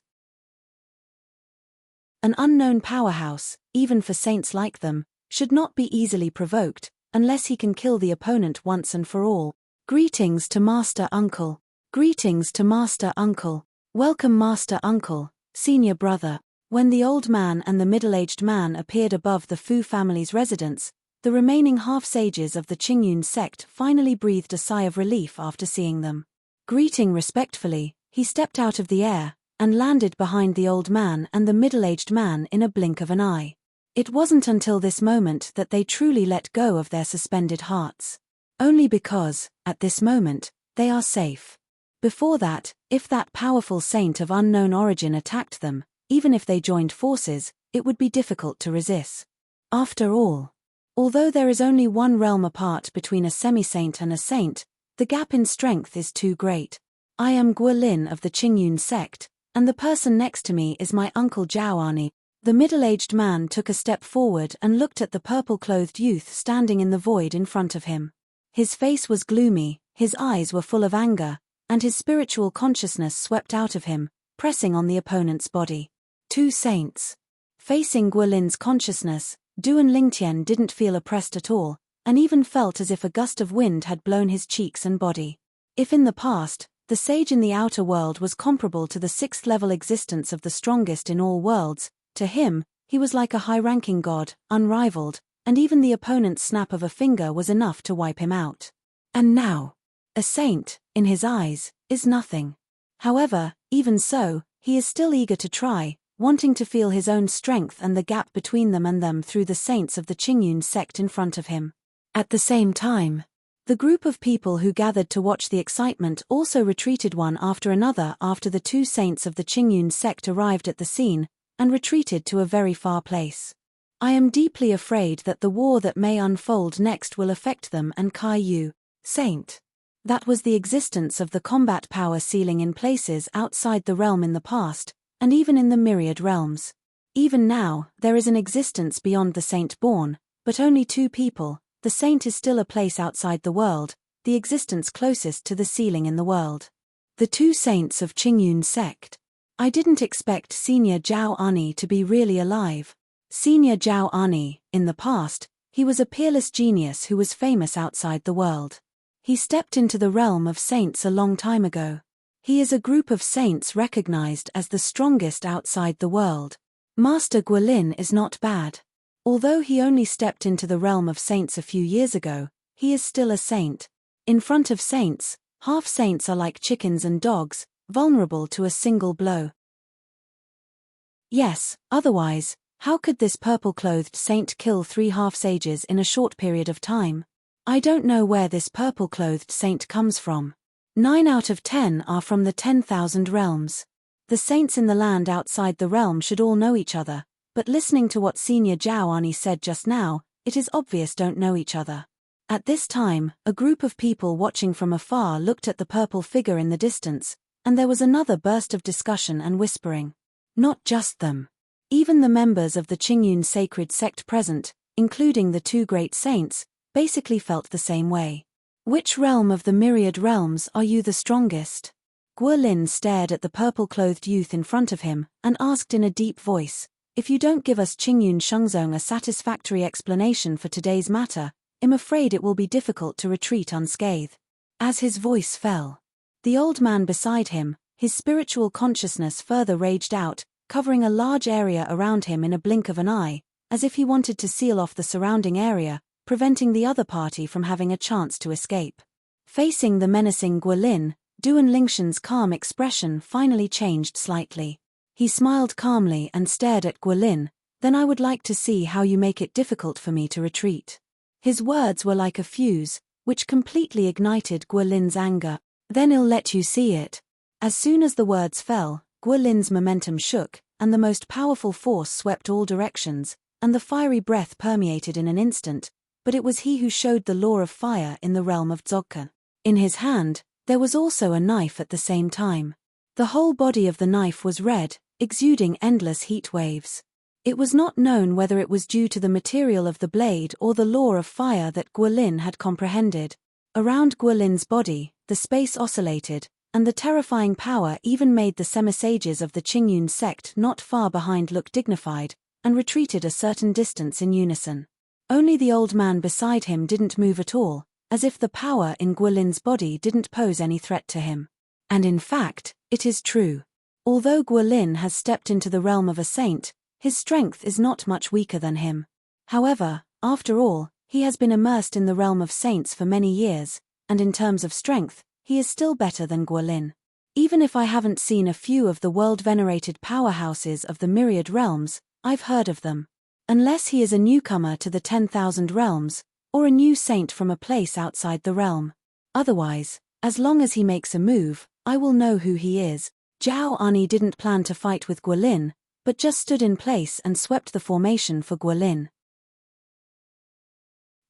An unknown powerhouse, even for saints like them, should not be easily provoked, unless he can kill the opponent once and for all. Greetings to Master Uncle. Greetings to Master Uncle. Welcome Master Uncle, senior brother. When the old man and the middle-aged man appeared above the Fu family's residence, the remaining half-sages of the Qingyun sect finally breathed a sigh of relief after seeing them. Greeting respectfully, he stepped out of the air, and landed behind the old man and the middle-aged man in a blink of an eye. It wasn't until this moment that they truly let go of their suspended hearts. Only because, at this moment, they are safe. Before that, if that powerful saint of unknown origin attacked them, even if they joined forces, it would be difficult to resist. After all, although there is only one realm apart between a semi-saint and a saint, the gap in strength is too great. I am Guilin of the Qingyun sect, and the person next to me is my uncle Zhaoani. The middle-aged man took a step forward and looked at the purple-clothed youth standing in the void in front of him. His face was gloomy, his eyes were full of anger, and his spiritual consciousness swept out of him, pressing on the opponent's body. Two saints. Facing Guilin's consciousness, Duan Lingtian didn't feel oppressed at all, and even felt as if a gust of wind had blown his cheeks and body. If in the past, the sage in the outer world was comparable to the 6th-level existence of the strongest in all worlds, to him, he was like a high-ranking god, unrivaled, and even the opponent's snap of a finger was enough to wipe him out. And now, a saint, in his eyes, is nothing. However, even so, he is still eager to try, wanting to feel his own strength and the gap between them and them through the saints of the Qingyun sect in front of him. At the same time, the group of people who gathered to watch the excitement also retreated one after another after the two saints of the Qingyun sect arrived at the scene, and retreated to a very far place. I am deeply afraid that the war that may unfold next will affect them and Kai Yu, saint. That was the existence of the combat power ceiling in places outside the realm in the past, and even in the myriad realms. Even now, there is an existence beyond the saint-born, but only two people. The saint is still a place outside the world, the existence closest to the ceiling in the world. The two saints of Qingyun sect. I didn't expect Senior Zhaoani to be really alive. Senior Zhaoani, in the past, he was a peerless genius who was famous outside the world. He stepped into the realm of saints a long time ago. He is a group of saints recognized as the strongest outside the world. Master Guilin is not bad. Although he only stepped into the realm of saints a few years ago, he is still a saint. In front of saints, half-saints are like chickens and dogs, vulnerable to a single blow. Yes, otherwise, how could this purple-clothed saint kill 3 half-sages in a short period of time? I don't know where this purple-clothed saint comes from. 9 out of 10 are from the 10,000 realms. The saints in the land outside the realm should all know each other, but listening to what Senior Zhaoani said just now, it is obvious don't know each other. At this time, a group of people watching from afar looked at the purple figure in the distance, and there was another burst of discussion and whispering. Not just them. Even the members of the Qingyun sacred sect present, including the two great saints, basically felt the same way. Which realm of the myriad realms are you the strongest? Guolin stared at the purple-clothed youth in front of him, and asked in a deep voice, if you don't give us Qingyun Shengzong a satisfactory explanation for today's matter, I'm afraid it will be difficult to retreat unscathed. As his voice fell, the old man beside him, his spiritual consciousness further raged out, covering a large area around him in a blink of an eye, as if he wanted to seal off the surrounding area, preventing the other party from having a chance to escape. Facing the menacing Guolin, Duan Lingshan's calm expression finally changed slightly. He smiled calmly and stared at Guolin. Then I would like to see how you make it difficult for me to retreat. His words were like a fuse, which completely ignited Guolin's anger. Then I'll let you see it. As soon as the words fell, Guolin's momentum shook, and the most powerful force swept all directions, and the fiery breath permeated in an instant, but it was he who showed the law of fire in the realm of Dzogchen. In his hand, there was also a knife at the same time. The whole body of the knife was red, exuding endless heat waves. It was not known whether it was due to the material of the blade or the law of fire that Guolin had comprehended. Around Guolin's body, the space oscillated, and the terrifying power even made the semisages of the Qingyun sect not far behind look dignified, and retreated a certain distance in unison. Only the old man beside him didn't move at all, as if the power in Guolin's body didn't pose any threat to him. And in fact, it is true. Although Guolin has stepped into the realm of a saint, his strength is not much weaker than him. However, after all, he has been immersed in the realm of saints for many years, and in terms of strength, he is still better than Guolin. Even if I haven't seen a few of the world-venerated powerhouses of the myriad realms, I've heard of them. Unless he is a newcomer to the 10,000 realms, or a new saint from a place outside the realm. Otherwise, as long as he makes a move, I will know who he is. Zhao Ani didn't plan to fight with Guolin, but just stood in place and swept the formation for Guolin.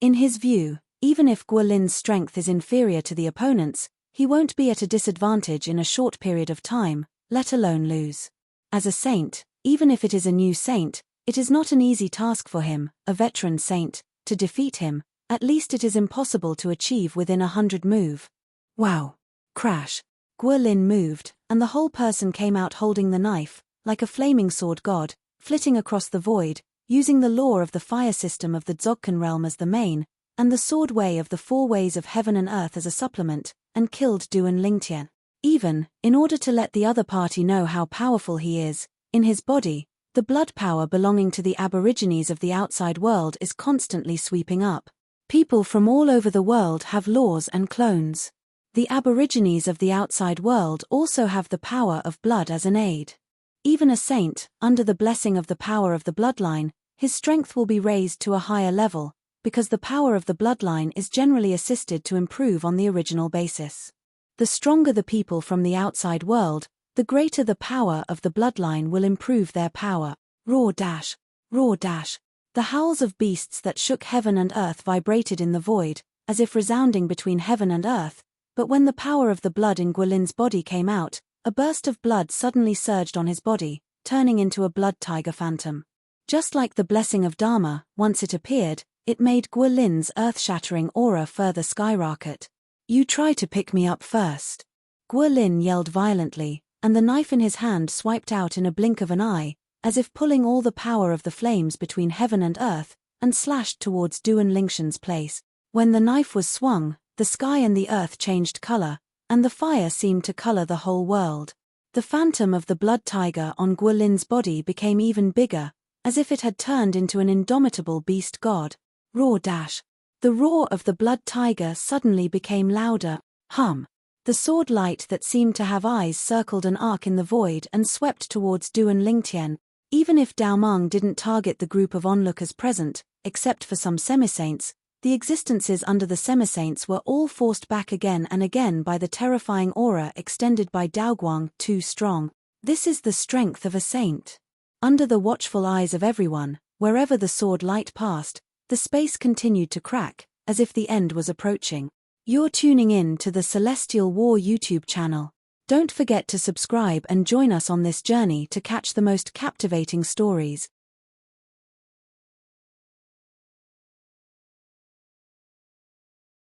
In his view, even if Guolin's strength is inferior to the opponent's, he won't be at a disadvantage in a short period of time, let alone lose. As a saint, even if it is a new saint, it is not an easy task for him, a veteran saint, to defeat him. At least it is impossible to achieve within 100 moves. Wow. Crash. Guolin moved, and the whole person came out holding the knife, like a flaming sword god, flitting across the void, using the law of the fire system of the Dzogchen realm as the main, and the sword way of the four ways of heaven and earth as a supplement, and killed Duan Lingtian. Even, in order to let the other party know how powerful he is, in his body, the blood power belonging to the aborigines of the outside world is constantly sweeping up. People from all over the world have laws and clones. The aborigines of the outside world also have the power of blood as an aid. Even a saint, under the blessing of the power of the bloodline, his strength will be raised to a higher level, because the power of the bloodline is generally assisted to improve on the original basis. The stronger the people from the outside world, the greater the power of the bloodline will improve their power. Roar dash. Roar dash. The howls of beasts that shook heaven and earth vibrated in the void, as if resounding between heaven and earth, but when the power of the blood in Guolin's body came out, a burst of blood suddenly surged on his body, turning into a blood tiger phantom. Just like the blessing of Dharma, once it appeared, it made Guolin's earth-shattering aura further skyrocket. You try to pick me up first. Guolin yelled violently, and the knife in his hand swiped out in a blink of an eye, as if pulling all the power of the flames between heaven and earth, and slashed towards Duan Lingshan's place. When the knife was swung, the sky and the earth changed color, and the fire seemed to color the whole world. The phantom of the blood tiger on Guolin's body became even bigger, as if it had turned into an indomitable beast god. Roar dash. The roar of the blood tiger suddenly became louder. Hum. The sword light that seemed to have eyes circled an arc in the void and swept towards Duan Lingtian. Even if Dao Meng didn't target the group of onlookers present, except for some semisaints, the existences under the semisaints were all forced back again and again by the terrifying aura extended by Daoguang, too strong. This is the strength of a saint. Under the watchful eyes of everyone, wherever the sword light passed, the space continued to crack, as if the end was approaching. You're tuning in to the Celestial War YouTube channel. Don't forget to subscribe and join us on this journey to catch the most captivating stories.